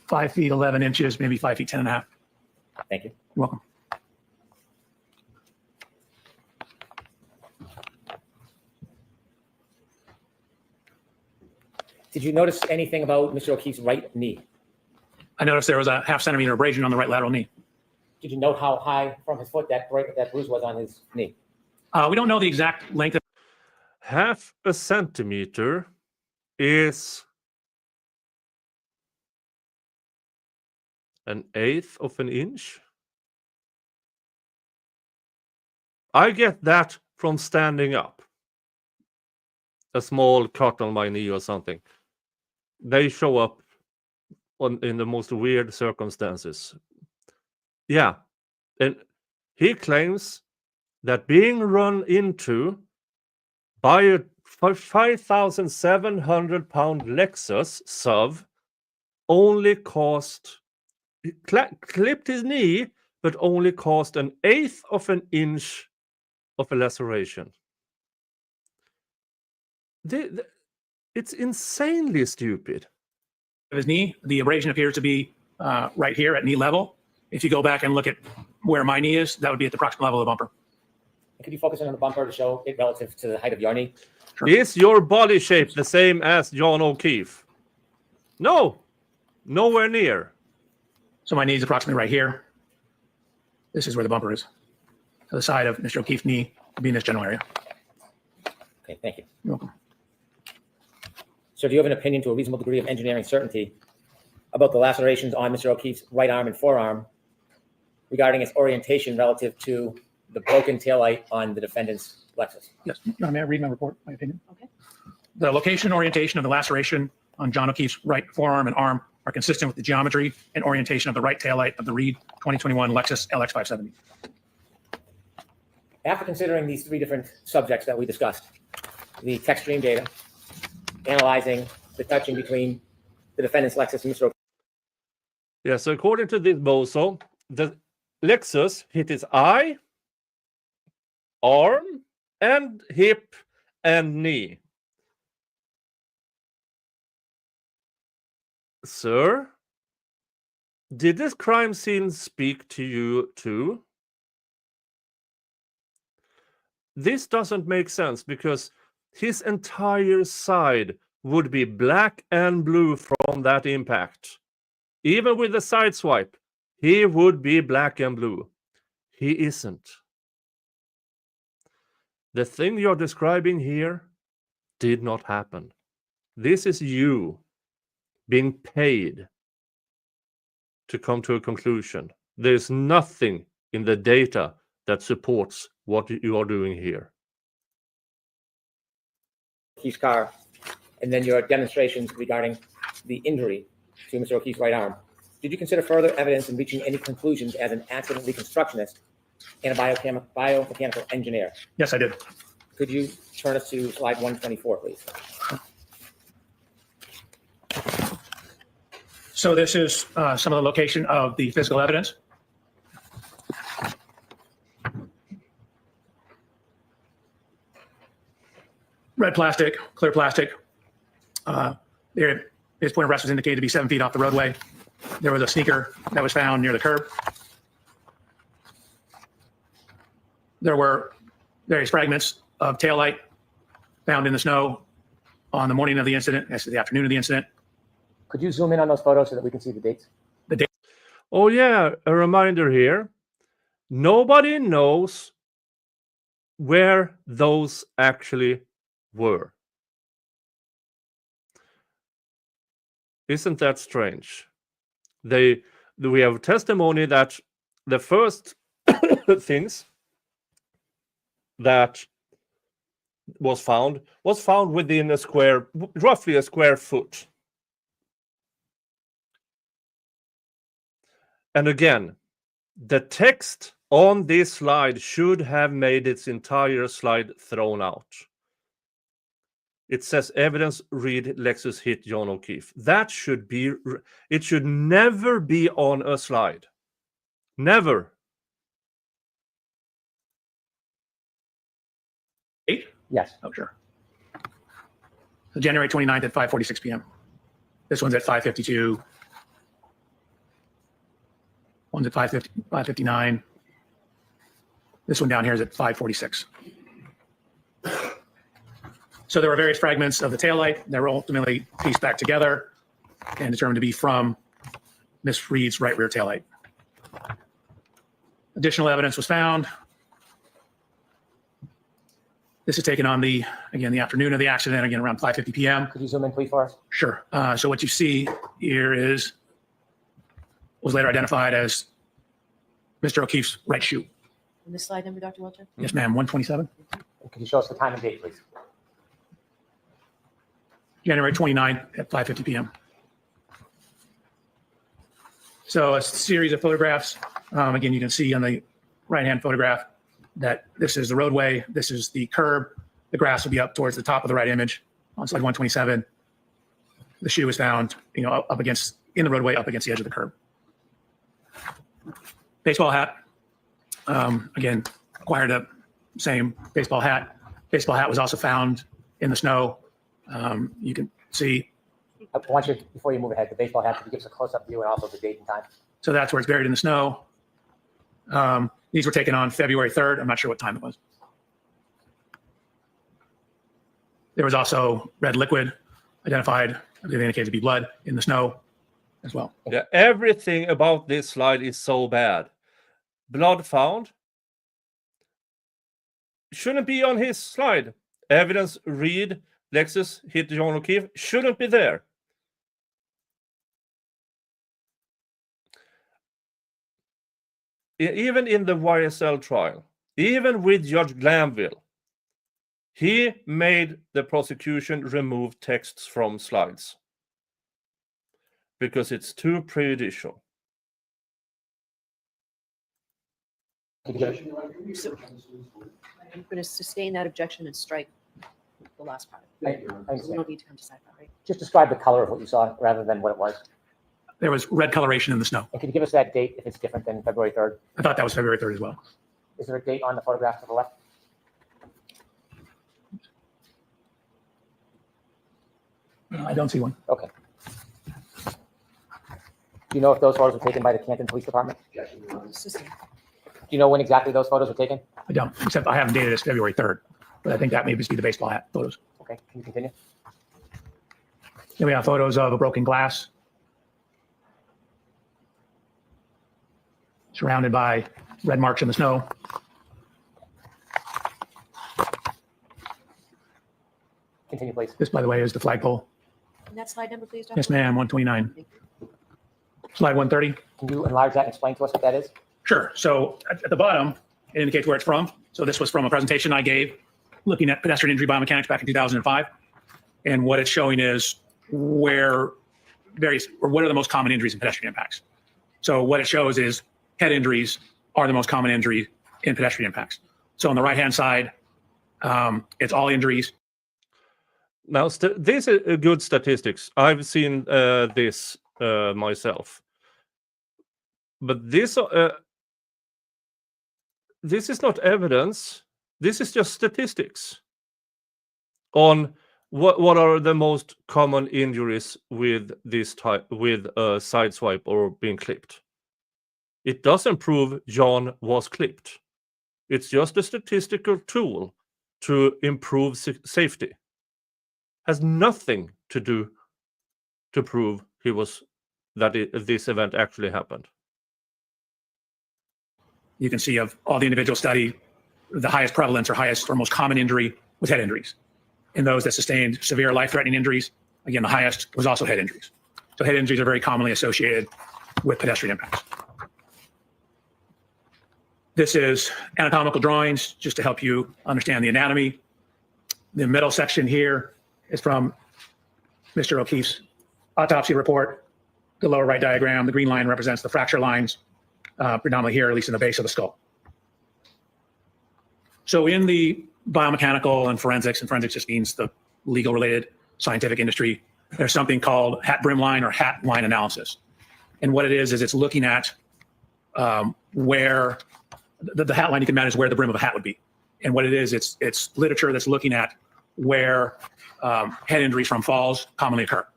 5 feet 11 inches, maybe 5 feet 10 and a half. Thank you. You're welcome. Did you notice anything about Mr. O'Keefe's right knee? I noticed there was a 0.5 centimeter abrasion on the right lateral knee. Did you note how high from his foot that bruise was on his knee? We don't know the exact length of 0.5 centimeter is 1/8 of an inch. I get that from standing up. A small cut on my knee or something. They show up in the most weird circumstances. Yeah. And he claims that being run into by a 5,700 pound Lexus SUV only caused, clipped his knee, but only caused 1/8 of an inch of a laceration. It's insanely stupid. his knee. The abrasion appears to be right here at knee level. If you go back and look at where my knee is, that would be at the proximal level of the bumper. Could you focus in on the bumper to show it relative to the height of your knee? Sure. Is your body shape the same as John O'Keefe? No, nowhere near. So my knee is approximately right here. This is where the bumper is. To the side of Mr. O'Keefe's knee would be in this general area. Okay, thank you. You're welcome. So do you have an opinion to a reasonable degree of engineering certainty about the lacerations on Mr. O'Keefe's right arm and forearm regarding its orientation relative to the broken taillight on the defendant's Lexus? Yes. May I read my report, my opinion? Okay. The location and orientation of the laceration on John O'Keefe's right forearm and arm are consistent with the geometry and orientation of the right taillight of the Reed 2021 Lexus LX570. After considering these three different subjects that we discussed, the tech stream data, analyzing the touching between the defendant's Lexus and Mr. O'Keefe. Yeah, so according to this bozo, the Lexus hit his eye, arm, and hip and knee. Sir, did this crime scene speak to you too? This doesn't make sense because his entire side would be black and blue from that impact. Even with the side swipe, he would be black and blue. He isn't. The thing you're describing here did not happen. This is you being paid to come to a conclusion. There's nothing in the data that supports what you are doing here. O'Keefe's car, and then your demonstrations regarding the injury to Mr. O'Keefe's right arm. Did you consider further evidence in reaching any conclusions as an accident reconstructionist and a biomechanical engineer? Yes, I did. Could you turn us to slide 124, please? So this is some of the location of the physical evidence. Red plastic, clear plastic. His point of rest was indicated to be 7 feet off the roadway. There was a sneaker that was found near the curb. There were various fragments of taillight found in the snow on the morning of the incident, as to the afternoon of the incident. Could you zoom in on those photos so that we can see the dates? Oh yeah, a reminder here. Nobody knows where those actually were. Isn't that strange? We have testimony that the first things that was found within roughly a square foot. And again, the text on this slide should have made its entire slide thrown out. It says evidence read Lexus hit John O'Keefe. That should be, it should never be on a slide. Never. Yes. Oh, sure. So January 29th at 5:46 p.m. This one's at 5:52. One's at 5:59. This one down here is at 5:46. So there were various fragments of the taillight that were ultimately pieced back together and determined to be from Miss Reed's right rear taillight. Additional evidence was found. This is taken on the afternoon of the accident, again, around 5:50 p.m. Could you zoom in, please, for us? Sure. So what you see here was later identified as Mr. O'Keefe's right shoe. And this slide number, Dr. Welcher? Yes, ma'am, 127. Could you show us the time and date, please? January 29th at 5:50 p.m. So a series of photographs. Again, you can see on the right-hand photograph that this is the roadway, this is the curb. The grass will be up towards the top of the right image on slide 127. The shoe was found, in the roadway, up against the edge of the curb. Baseball hat. Again, acquired a same baseball hat. Baseball hat was also found in the snow. You can see. I want you, before you move ahead, the baseball hat, could you give us a close-up view and also the date and time? So that's where it's buried in the snow. These were taken on February 3rd. I'm not sure what time it was. There was also red liquid identified, I believe indicated to be blood, in the snow as well. Yeah, everything about this slide is so bad. Blood found shouldn't be on his slide. Evidence read Lexus hit John O'Keefe shouldn't be there. Even in the YSL trial, even with Judge Glanville, he made the prosecution remove texts from slides because it's too prejudicial. So I'm going to sustain that objection and strike the last part. I We understand. don't need to come to side part, right? Just describe the color of what you saw rather than what it was. There was red coloration in the snow. And could you give us that date if it's different than February 3rd? I thought that was February 3rd as well. Is there a date on the photograph to the left? I don't see one. Okay. Do you know if those photos were taken by the Canton Police Department? Sustain. Do you know when exactly those photos were taken? I don't, except I haven't dated as February 3rd, but I think that may just be the baseball hat photos. Okay, can you continue? Then we have photos of a broken glass surrounded by red marks in the snow. Continue, please. This, by the way, is the flagpole. And that slide number, please, Dr. Yes, ma'am, 129. Thank you. Slide 130. Can you enlarge that and explain to us what that is? Sure. So at the bottom, it indicates where it's from. So this was from a presentation I gave looking at pedestrian injury biomechanics back in 2005. And what it's showing is what are the most common injuries in pedestrian impacts. So what it shows is head injuries are the most common injury in pedestrian impacts. So on the right-hand side, It's all injuries. Now, this is good statistics. I've seen this myself, but this is not evidence. This is just statistics on what are the most common injuries with this type, with a side swipe or being clipped. It doesn't prove John was clipped. It's just a statistical tool to improve safety. Has nothing to do to prove this event actually happened. You can see of all the individual study, the highest prevalence or highest or most common injury was head injuries. In those that sustained severe life-threatening injuries, again, the highest was also head injuries. So head injuries are very commonly associated with pedestrian impacts. This is anatomical drawings just to help you understand the anatomy. The middle section here is from Mr. O'Keefe's autopsy report. The lower right diagram, the green line represents the fracture lines, predominantly here, at least in the base of the skull. So in the biomechanical and forensics just means the legal related scientific industry, there's something called hat brim line or hat line analysis. And what it is it's looking at where the hat line you can imagine is where the brim of a hat would be. And what it is, it's literature that's looking at where head injuries from falls commonly occur.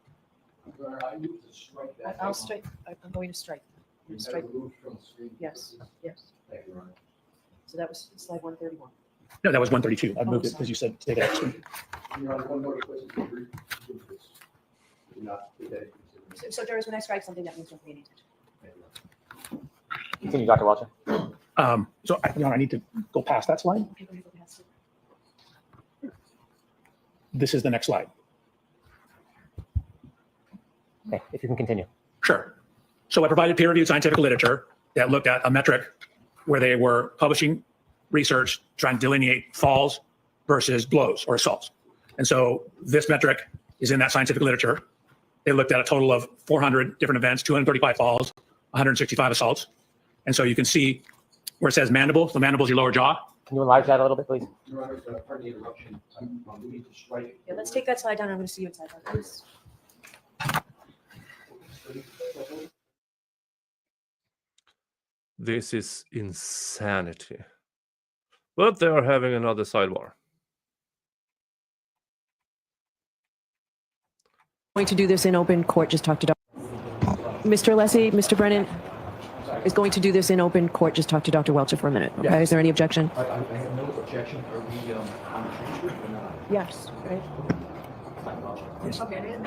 I'll strike, I'm going to strike. Strike. Yes, yes. So that was slide 131. No, that was 132. I moved it because you said take it out. So Doris, when I strike something, that means don't pay any attention. Continue, Dr. Welcher. So I need to go past that slide. Okay, we're gonna go past it. This is the next slide. Okay, if you can continue. Sure. So I provided peer-reviewed scientific literature that looked at a metric where they were publishing research trying to delineate falls versus blows or assaults. And so this metric is in that scientific literature. They looked at a total of 400 different events, 235 falls, 165 assaults. And so you can see where it says mandible. So mandible is your lower jaw. Can you enlarge that a little bit, please? Your Honor, pardon the interruption. I'm moving to strike. Yeah, let's take that slide down. I'm going to see you inside, please. This is insanity. But they are having another sidebar. Going to do this in open court. Just talk to Mr. Leslie, Mr. Brennan is going to do this in open court. Just talk to Dr. Welcher for a minute. Okay. Yeah. Is there any objection? I have no objection. Are we on the transcript or not? Yes. Right. Yes. Okay.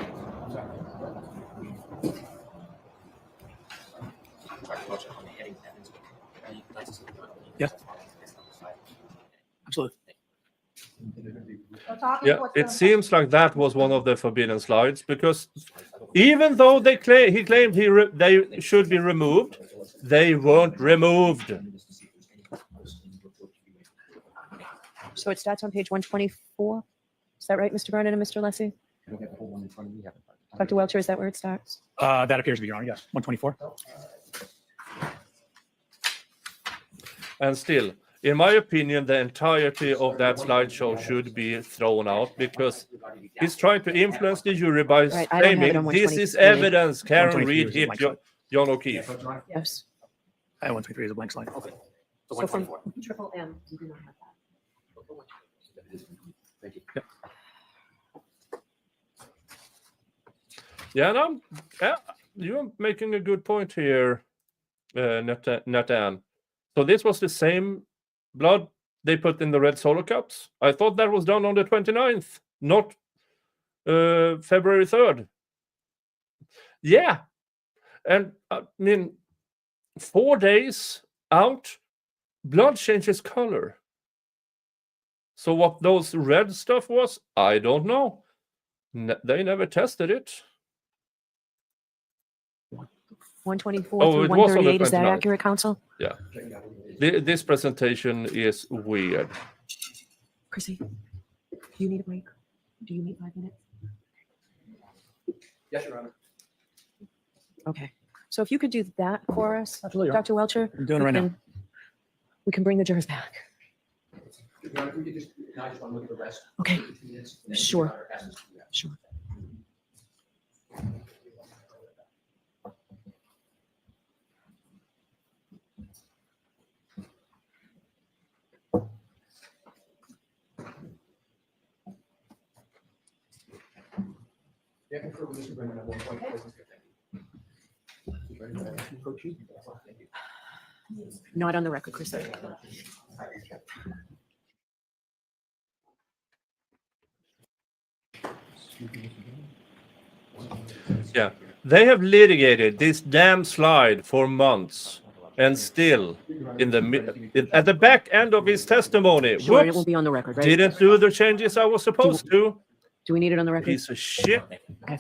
Yes. Absolutely. Yeah, it seems like that was one of the forbidden slides because even though he claimed they should be removed, they weren't removed. So it starts on page 124. Is that right, Mr. Brennan and Mr. Leslie? I don't have the whole one in front of me. Dr. Welcher, is that where it starts? That appears to be your honor. Yes. 124. And still, in my opinion, the entirety of that slideshow should be thrown out because he's trying to influence the jury by Right, I don't have it on claiming this is 123. evidence. Karen 123 Reed is a hit blank slide. John O'Keefe. Yes. 123 is a blank slide. Okay. So from triple M, you do not have that. Thank you. Yeah, and you're making a good point here, Natan. So this was the same blood they put in the red solo cups. I thought that was done on the 29th, not February 3rd. Yeah. And I mean, 4 days out, blood changes color. So what those red stuff was, I don't know. They never tested it. 124 Oh, through it was on the 138. Is that 29th. accurate, counsel? Yeah. This presentation is weird. Chrissy, do you need a break? Do you need 5 minutes? Yes, Your Honor. Okay. So if you could do that for us, Absolutely, Your Honor. Dr. Welcher. I'm doing it right now. We can bring the jurors back. Your Honor, if we could just, now I just want to look at the rest. Okay. for 2 minutes, and then Sure. Your Honor has us do that. Sure. Yeah, I confer with Mr. Brennan at one point. Thank you. Not on the record, Chris. Yeah, they have litigated this damn slide for months, and still, at the back end of his testimony, Sure, it whoops, won't be on the record, right? didn't do the changes I was supposed to. Do we need it on the record? Piece of shit. Okay.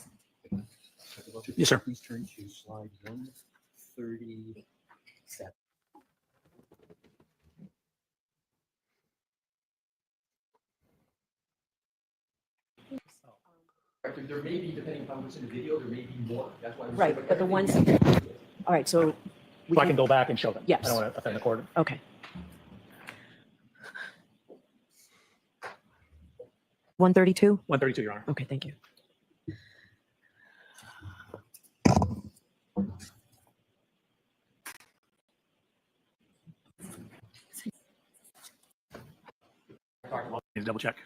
Yes, sir. Please turn to slide 137. There may be, depending upon what's in the video, there may be more. That's why. Right, but the ones, all right, so. we So I can go back and show them. Yes. I don't want to offend the court. Okay. 132? 132, Your Honor. Okay, thank you. Please double check.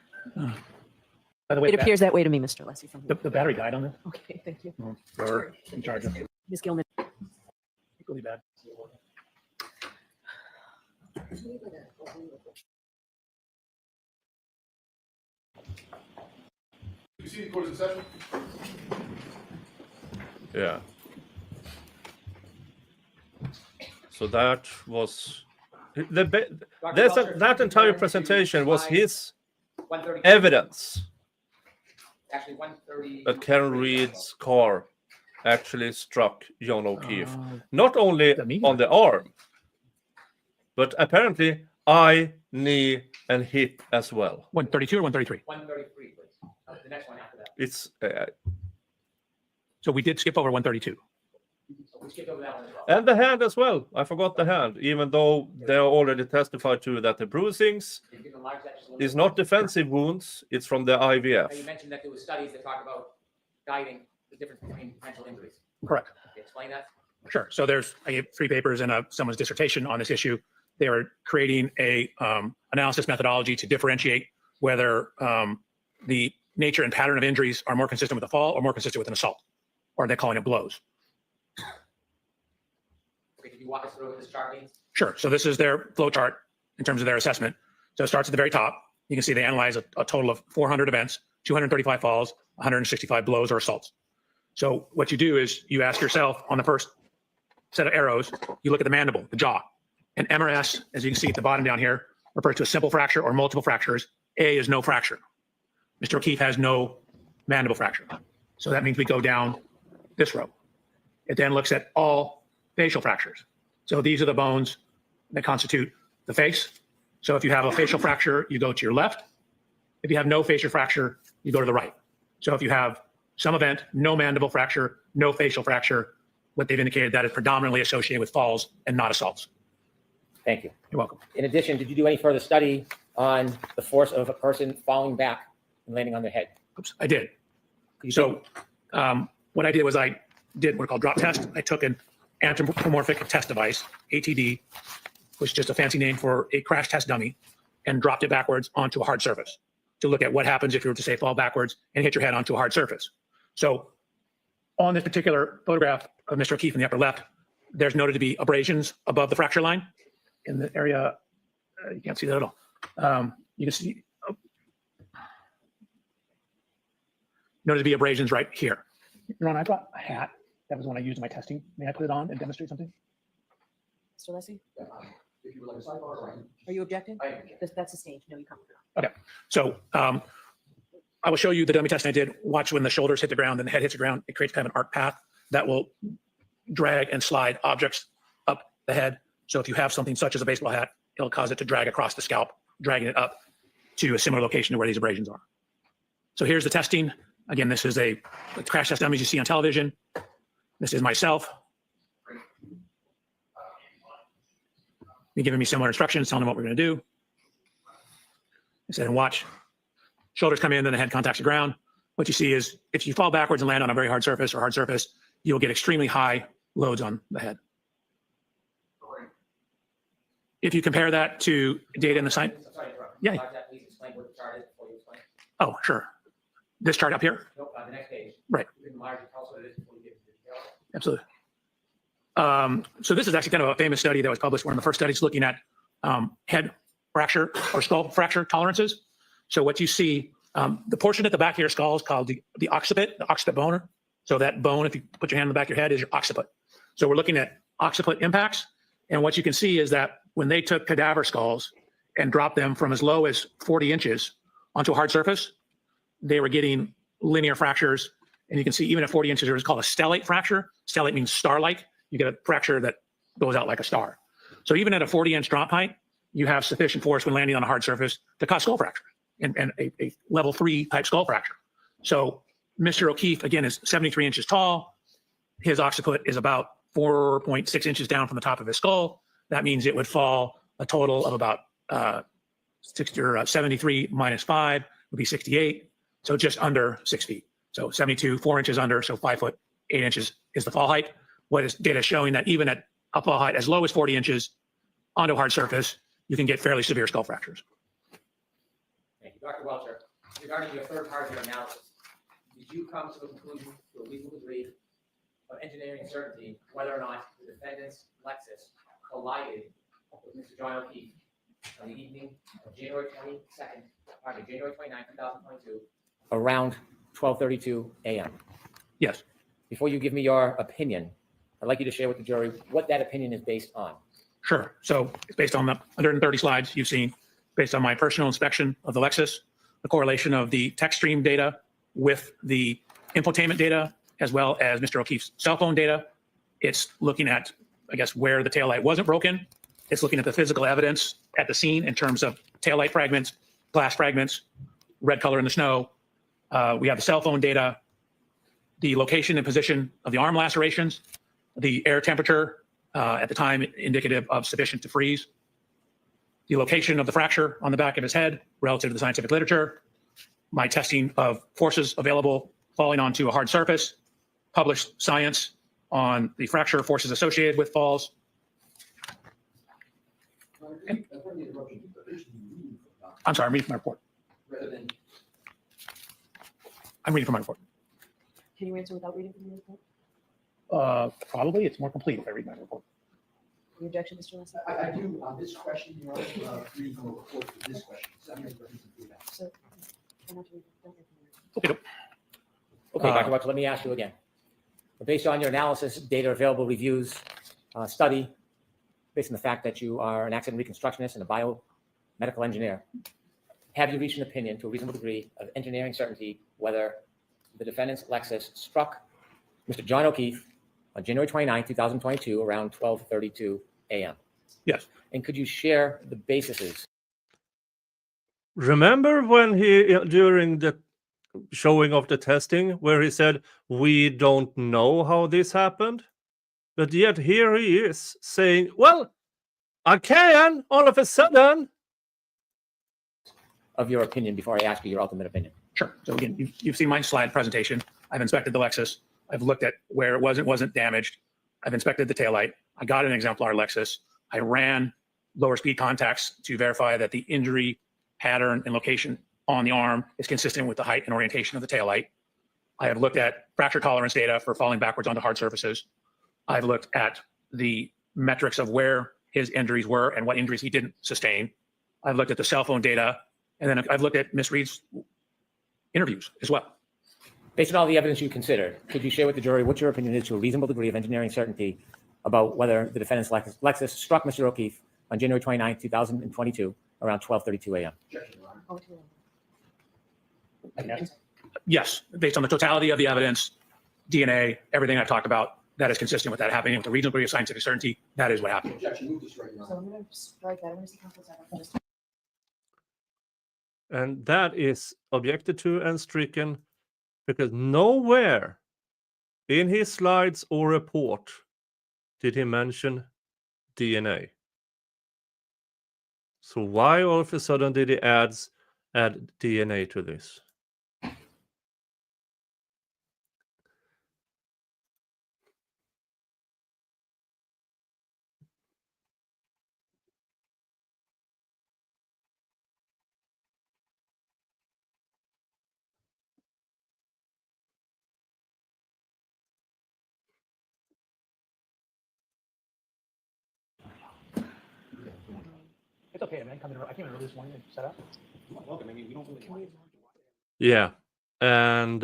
By the way, It appears that way to me, Mr. Lessie. From the battery died on this. Okay, thank you. Or in charge of Ms. Gilman. equally bad. You see the court is in session? Yeah. So that was that entire presentation was his 130. evidence Actually, 130. that Karen Reed's car actually struck John O'Keefe, Uh, not only the media. on the arm, but apparently eye, knee, and hip as well. 132 or 133? 133, please. Oh, the next one after that. It's So we did skip over 132. So we skipped over that one as well. and the hand as well. I forgot the hand, even though they already testified to that the bruisings Did you give them large sections a little is bit? not defensive wounds; it's from the Now, you IVF. mentioned that there were studies that talk about guiding the difference between potential injuries. Correct. Can you explain that? Sure. So I gave 3 papers and someone's dissertation on this issue. They were creating a analysis methodology to differentiate whether the nature and pattern of injuries are more consistent with a fall or more consistent with an assault, or they're calling it blows. Okay, could you walk us through what this chart means? Sure. So this is their flow chart in terms of their assessment. So it starts at the very top. You can see they analyze a total of 400 events, 235 falls, 165 blows or assaults. So what you do is you ask yourself on the first set of arrows, you look at the mandible, the jaw. And MRS, as you can see at the bottom down here, refers to a simple fracture or multiple fractures. A is no fracture. Mr. O'Keefe has no mandible fracture. So that means we go down this row. It then looks at all facial fractures. So these are the bones that constitute the face. So if you have a facial fracture, you go to your left. If you have no facial fracture, you go to the right. So if you have some event, no mandible fracture, no facial fracture, what they've indicated that is predominantly associated with falls and not assaults. Thank you. You're welcome. In addition, did you do any further study on the force of a person falling back and landing on their head? Oops, I did. Could you So what I did was I did what are called drop test. I took an anthropomorphic test device, ATD, which is just a fancy name for a crash test dummy, and dropped it backwards onto a hard surface to look at what happens if you were to say fall backwards and hit your head onto a hard surface. So on this particular photograph of Mr. O'Keefe in the upper left, there's noted to be abrasions above the fracture line in the area. You can't see that at all. You can see noted to be abrasions right here. Ron, I brought a hat. That was one I used in my testing. May I put it on and demonstrate something? Mr. Lessie, If you would like a sidebar, or I can- are you objecting? I am. That's a stage. No, you can't. So I will show you the dummy test I did. Watch when the shoulders hit the ground and the head hits the ground. It creates kind of an arc path that will drag and slide objects up the head. So if you have something such as a baseball hat, it'll cause it to drag across the scalp, dragging it up to a similar location to where these abrasions are. So here's the testing. Again, this is the crash test dummies you see on television. This is myself. They're giving me similar instructions, telling them what we're going to do. He said, and watch, shoulders come in, then the head contacts the ground. What you see is if you fall backwards and land on a very hard surface or hard surface, you'll get extremely high loads on the head. If you compare that to data in the science, Sorry to interrupt. Yeah. Please explain what the chart is before you explain. oh, sure. This chart up here, Nope, the next page. Right. You can largely tell us what it is before you get into the details. absolutely. So this is actually kind of a famous study that was published, one of the first studies looking at head fracture or skull fracture tolerances. So what you see, the portion at the back of your skull is called the occiput bone. So that bone, if you put your hand on the back of your head, is your occiput. So we're looking at occiput impacts. And what you can see is that when they took cadaver skulls and dropped them from as low as 40 inches onto a hard surface, they were getting linear fractures. And you can see even at 40 inches, it was called a stellate fracture. Stellate means star-like. You get a fracture that goes out like a star. So even at a 40-inch drop height, you have sufficient force when landing on a hard surface to cause skull fracture and a level 3 type skull fracture. So Mr. O'Keefe, again, is 73 inches tall. His occiput is about 4.6 inches down from the top of his skull. That means it would fall a total of about 73 minus 5 would be 68. So just under 6 feet. So 72, 4 inches under. So 5 foot, 8 inches is the fall height. What is data showing that even at a fall height as low as 40 inches onto a hard surface, you can get fairly severe skull fractures. Thank you. Dr. Welcher, regarding your third part of your analysis, did you come to a conclusion to a reasonable degree of engineering certainty whether or not the defendant's Lexus collided with Mr. John O'Keefe on the evening of January 29, 2022, around 12:32 a.m.? Yes. Before you give me your opinion, I'd like you to share with the jury what that opinion is based on. Sure. So it's based on the 130 slides you've seen, based on my personal inspection of the Lexus, the correlation of the text stream data with the infotainment data, as well as Mr. O'Keefe's cell phone data. It's looking at, I guess, where the taillight wasn't broken. It's looking at the physical evidence at the scene in terms of taillight fragments, glass fragments, red color in the snow. We have the cell phone data, the location and position of the arm lacerations, the air temperature at the time indicative of sufficient to freeze, the location of the fracture on the back of his head relative to the scientific literature, my testing of forces available falling onto a hard surface, published science on the fracture forces associated with falls. I'm sorry, I'm reading from my report. I'm reading from my report. Can you answer without reading from the report? Probably it's more complete if I read my report. Your objection, Mr. Leslie? I do, on this question, Your Honor, reading from the report for this question. So I'm going to represent that. So, I'm not reading- don't read from the report. Okay. Okay, Dr. Welcher, let me ask you again. Based on your analysis, data available, reviews, study, based on the fact that you are an accident reconstructionist and a biomedical engineer, have you reached an opinion to a reasonable degree of engineering certainty whether the defendant's Lexus struck Mr. John O'Keefe on January 29, 2022, around 12:32 a.m.? Yes. And could you share the bases? Remember when he, during the showing of the testing, where he said, we don't know how this happened? But yet here he is saying, well, I can all of a sudden. Of your opinion before I ask you your ultimate opinion. Sure. So again, you've seen my slide presentation. I've inspected the Lexus. I've looked at where it wasn't damaged. I've inspected the taillight. I got an exemplar Lexus. I ran lower speed contacts to verify that the injury pattern and location on the arm is consistent with the height and orientation of the taillight. I have looked at fracture tolerance data for falling backwards onto hard surfaces. I've looked at the metrics of where his injuries were and what injuries he didn't sustain. I've looked at the cell phone data, and then I've looked at Ms. Reed's interviews as well. Based on all the evidence you considered, could you share with the jury what your opinion is to a reasonable degree of engineering certainty about whether the defendant's Lexus struck Mr. O'Keefe on January 29, 2022, around 12:32 a.m.? Objection, Your Honor. Oh, to- Yes, based on the totality of the evidence, DNA, everything I've talked about, that is consistent with that happening with a reasonable degree of scientific certainty. That is what happened. Objection, move this right, Your So Honor. I'm going to strike that. I'm going to see counsel's just And that is objected to and stricken because nowhere in his slides or report did he mention DNA. So why all of a sudden did he add add DNA to this. It's okay, man. I came in early this morning and set up. Welcome. I mean, we don't really. Yeah, and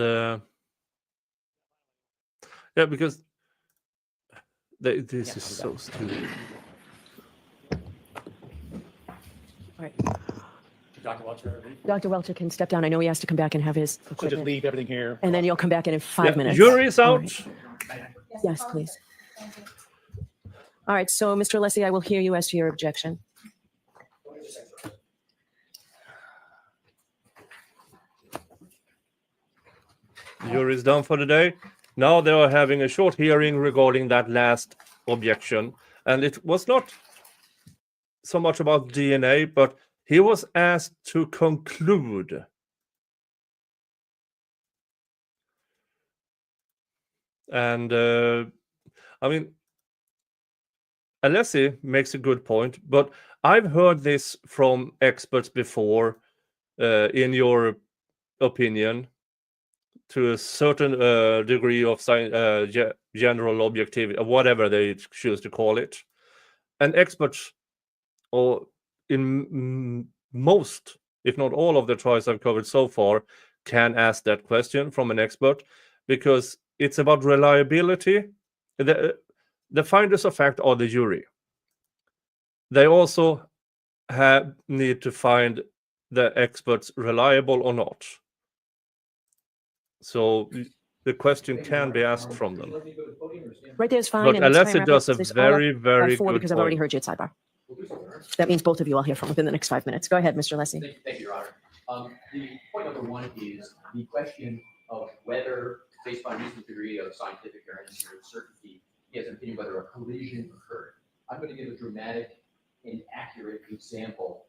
yeah, because this is so stupid. All right. Dr. Welcher, Dr. Welcher can step down. I know he has to come back and have his so just equipment. leave everything here. And then you'll come back in 5 Yeah, minutes. jury is All out. right. Yes, please. All right, so Mr. Alessi, I will hear you as to your objection. Jury is done for the day. Now they are having a short hearing regarding that last objection. And it was not so much about DNA, but he was asked to conclude. And I mean, Alessi makes a good point, but I've heard this from experts before, in your opinion, to a certain degree of general objectivity, or whatever they choose to call it. And experts, or in most, if not all of the trials I've covered so far, can ask that question from an expert, because it's about reliability. The finders of fact are the jury. They also need to find the experts reliable or not. So the question can be asked from them. Right there's fine. But and it's fine, Alessi wrap does up a this all very, up by very 4 good because I've already point. heard you at sidebar. That means both of you I'll hear from within the next 5 minutes. Go ahead, Mr. Alessi. Thank you, Your Honor. The point number one is the question of whether, based on reasonable degree of scientific or certainty, he has an opinion whether a collision occurred. I'm going to give a dramatic and accurate example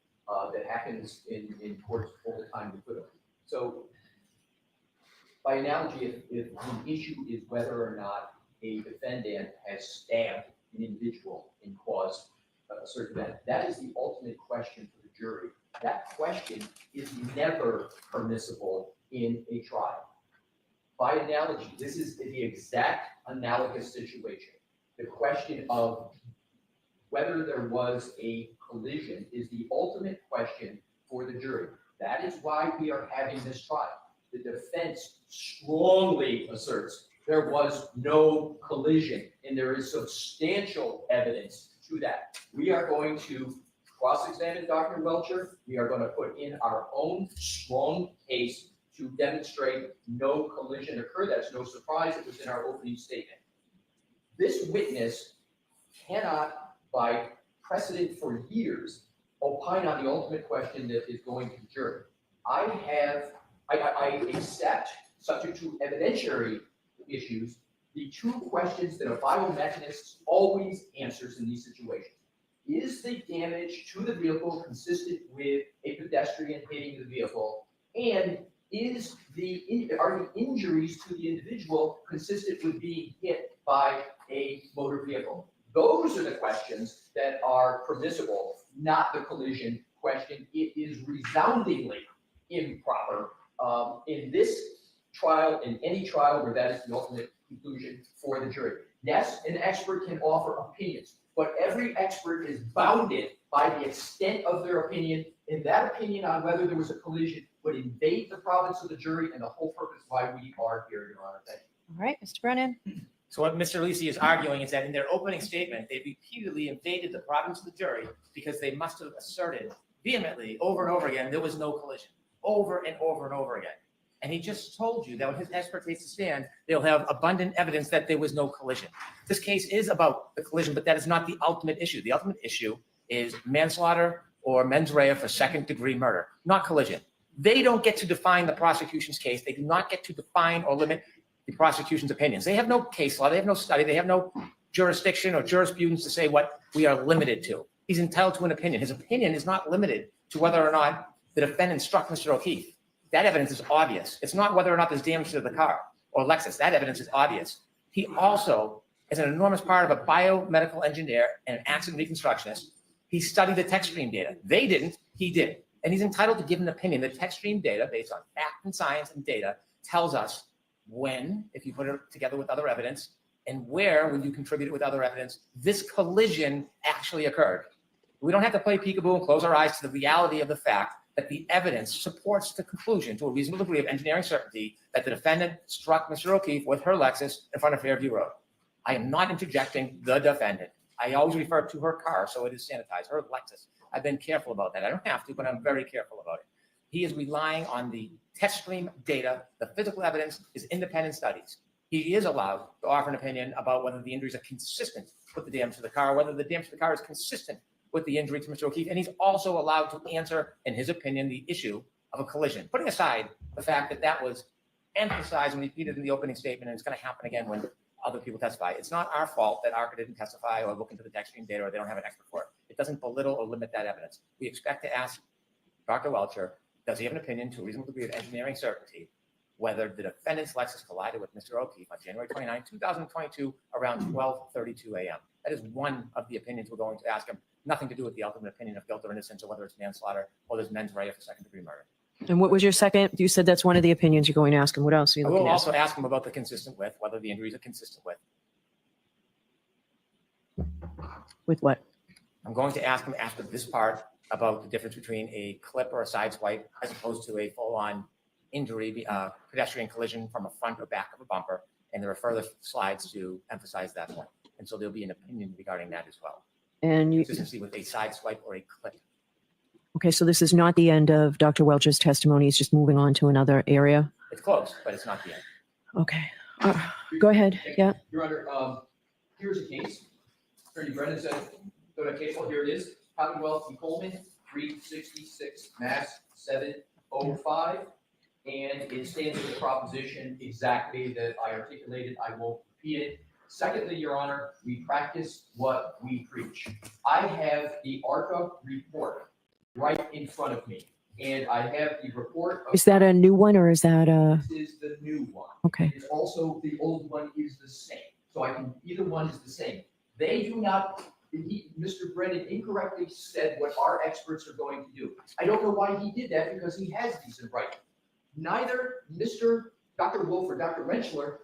that happens in courts all the time with Twitter. So, by analogy, if the issue is whether or not a defendant has stabbed an individual and caused a certain event, that is the ultimate question for the jury. That question is never permissible in a trial. By analogy, this is the exact analogous situation. The question of whether there was a collision is the ultimate question for the jury. That is why we are having this trial. The defense strongly asserts there was no collision, and there is substantial evidence to that. We are going to cross-examine Dr. Welcher. We are going to put in our own strong case to demonstrate no collision occurred. That's no surprise. It was in our opening statement. This witness cannot, by precedent for years, opine on the ultimate question that is going to the jury. I accept, subject to evidentiary issues, the two questions that a biomechanist always answers in these situations. Is the damage to the vehicle consistent with a pedestrian hitting the vehicle? And are the injuries to the individual consistent with being hit by a motor vehicle? Those are the questions that are permissible, not the collision question. It is resoundingly improper in this trial, in any trial where that is the ultimate conclusion for the jury. Yes, an expert can offer opinions, but every expert is bounded by the extent of their opinion, and that opinion on whether there was a collision would invade the province of the jury and the whole purpose why we are here, Your Honor. Thank you. All right, Mr. Brennan. So what Mr. Lisi is arguing is that in their opening statement, they repeatedly invaded the province of the jury because they must have asserted vehemently over and over again there was no collision, over and over and over again. And he just told you that when his expert takes a stand, they'll have abundant evidence that there was no collision. This case is about the collision, but that is not the ultimate issue. The ultimate issue is manslaughter or mens rea for second-degree murder, not collision. They don't get to define the prosecution's case. They do not get to define or limit the prosecution's opinions. They have no case law. They have no study. They have no jurisdiction or jurisprudence to say what we are limited to. He's entitled to an opinion. His opinion is not limited to whether or not the defendant struck Mr. O'Keefe. That evidence is obvious. It's not whether or not there's damage to the car or Lexus. That evidence is obvious. He also is an enormous part of a biomedical engineer and an accident reconstructionist. He studied the tech stream data. They didn't, he did. And he's entitled to give an opinion. The tech stream data, based on fact and science and data, tells us when, if you put it together with other evidence, and where, when you contribute it with other evidence, this collision actually occurred. We don't have to play peekaboo and close our eyes to the reality of the fact that the evidence supports the conclusion to a reasonable degree of engineering certainty that the defendant struck Mr. O'Keefe with her Lexus in front of Fairview Road. I am not interjecting the defendant. I always refer to her car, so it is sanitized, her Lexus. I've been careful about that. I don't have to, but I'm very careful about it. He is relying on the test stream data, the physical evidence, his independent studies. He is allowed to offer an opinion about whether the injuries are consistent with the damage to the car, whether the damage to the car is consistent with the injury to Mr. O'Keefe, and he's also allowed to answer, in his opinion, the issue of a collision, putting aside the fact that that was emphasized and repeated in the opening statement, and it's going to happen again when other people testify. It's not our fault that ARCA didn't testify or look into the tech stream data or they don't have an expert for it. It doesn't belittle or limit that evidence. We expect to ask Dr. Welcher, does he have an opinion to a reasonable degree of engineering certainty whether the defendant's Lexus collided with Mr. O'Keefe on January 29, 2022, around 12:32 a.m. That is one of the opinions we're going to ask him. Nothing to do with the ultimate opinion of guilt or innocence or whether it's manslaughter or there's mens rea for second-degree murder. And what was your second? You said that's one of the opinions you're going to ask him. What else are you I looking will at? also ask him about the consistent with, whether the injuries are consistent with. With what? I'm going to ask him after this part about the difference between a clip or a side swipe as opposed to a full-on injury, pedestrian collision from a front or back of a bumper. And there are further slides to emphasize that point. And so there'll be an opinion regarding that as well. And you, Consistency with a side swipe or a clip. okay, so this is not the end of Dr. Welcher's testimony. He's just moving on to another area. It's close, but it's not the end. Okay. Go ahead. Yeah. Your Honor, here's a case. Attorney Brennan said, go to case, well, here it is. Commonwealth v. Coleman, 366 Mass 705. And it stands as a proposition exactly that I articulated. I won't repeat it. Secondly, Your Honor, we practice what we preach. I have the ARCA report right in front of me. And I have the report. Is that a new one or is that a? This is the new one. Okay. It's also, the old one is the same. So either one is the same. They do not, Mr. Brennan incorrectly said what our experts are going to do. I don't know why he did that because he has these in writing. Neither Dr. Wolf or Dr. Menschler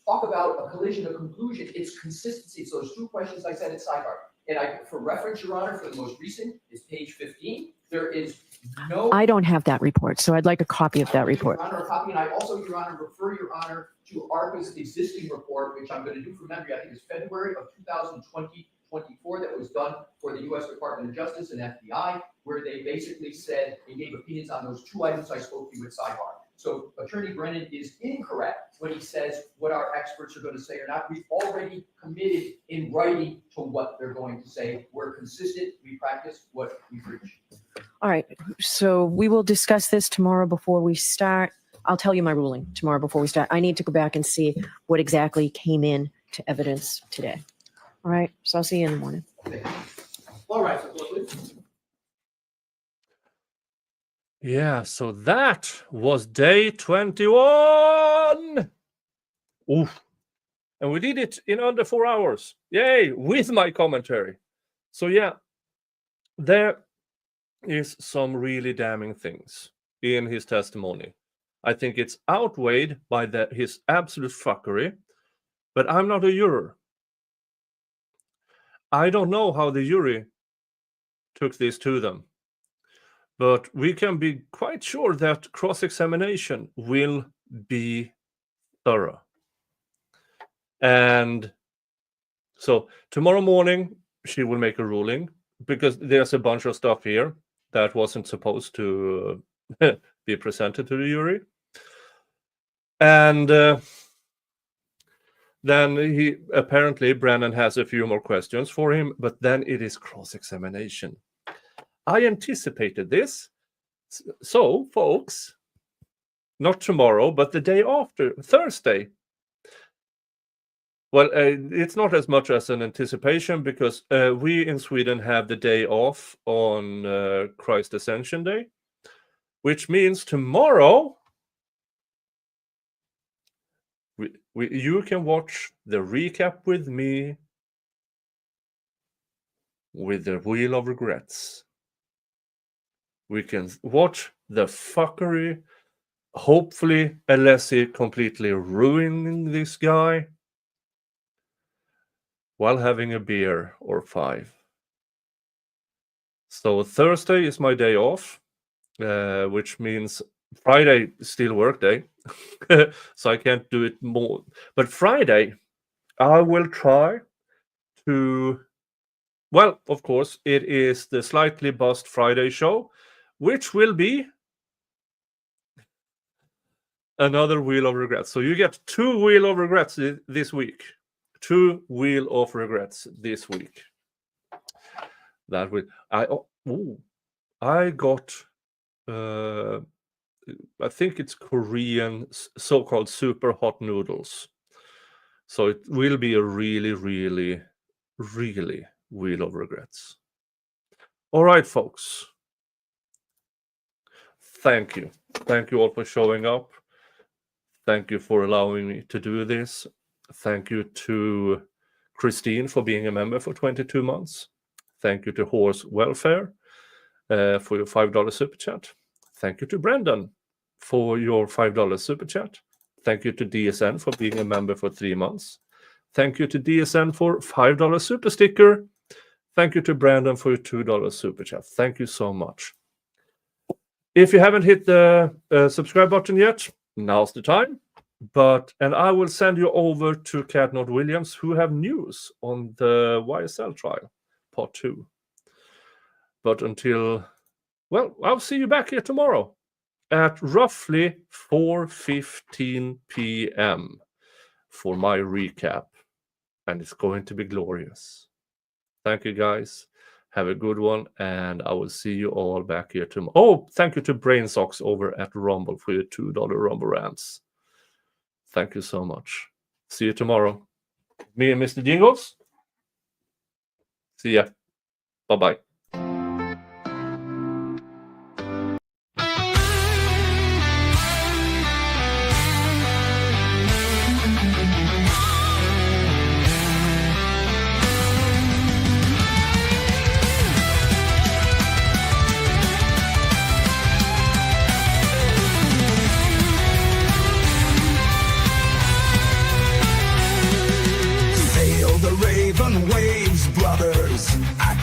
talk about a collision, a conclusion. It's consistency. So there's two questions I said at sidebar. And for reference, Your Honor, for the most recent is page 15. There is no. I don't have that report, so I'd like a copy of that report. Your Honor, a copy, and I also, Your Honor, refer Your Honor to ARCA's existing report, which I'm going to do from memory. I think it's February of 2024 that was done for the U.S. Department of Justice and FBI, where they basically said and gave opinions on those two items I spoke to you at sidebar. So Attorney Brennan is incorrect when he says what our experts are going to say or not. We've already committed in writing to what they're going to say. We're consistent. We practice what we preach. All right. So we will discuss this tomorrow before we start. I'll tell you my ruling tomorrow before we start. I need to go back and see what exactly came in to evidence today. All right. So I'll see you in the morning. All right. So please. Yeah, so that was day 21. Oof. And we did it in under 4 hours. Yay, with my commentary. So yeah, there is some really damning things in his testimony. I think it's outweighed by his absolute fuckery, but I'm not a juror. I don't know how the jury took this to them. But we can be quite sure that cross-examination will be thorough. And so tomorrow morning, she will make a ruling because there's a bunch of stuff here that wasn't supposed to be presented to the jury. And then Brennan has a few more questions for him, but then it is cross-examination. I anticipated this. So, folks, not tomorrow, but the day after, Thursday. Well, it's not as much as an anticipation because we in Sweden have the day off on Christ Ascension Day. which means tomorrow you can watch the recap with me with the Wheel of Regrets. We can watch the fuckery, hopefully Alessi completely ruining this guy while having a beer or 5. So Thursday is my day off, which means Friday is still work day, so I can't do it more. But Friday, I will try to, well, of course, it is the Slightly Buzzed Friday show, which will be another Wheel of Regrets. So you get 2 Wheel of Regrets this week. 2 Wheel of Regrets this week. That will I got I think it's Korean so-called super hot noodles. So it will be a really, really, really Wheel of Regrets. All right, folks. Thank you. Thank you all for showing up. Thank you for allowing me to do this. Thank you to Christine for being a member for 22 months. Thank you to Horse Welfare for your $5 super chat. Thank you to Brendan for your $5 super chat. Thank you to DSN for being a member for 3 months. Thank you to DSN for $5 super sticker. Thank you to Brandon for your $2 super chat. Thank you so much. If you haven't hit the subscribe button yet, now's the time. And I will send you over to Cadnod Williams, who have news on the YSL trial, part 2. But until, well, I'll see you back here tomorrow at roughly 4:15 p.m. for my recap. And it's going to be glorious. Thank you, guys. Have a good one, and I will see you all back here tomorrow. Oh, thank you to Brainsocks over at Rumble for your $2 Rumble rants. Thank you so much. See you tomorrow. Me and Mr. Jingles. See ya. Bye-bye. Sail the raven waves, brothers. I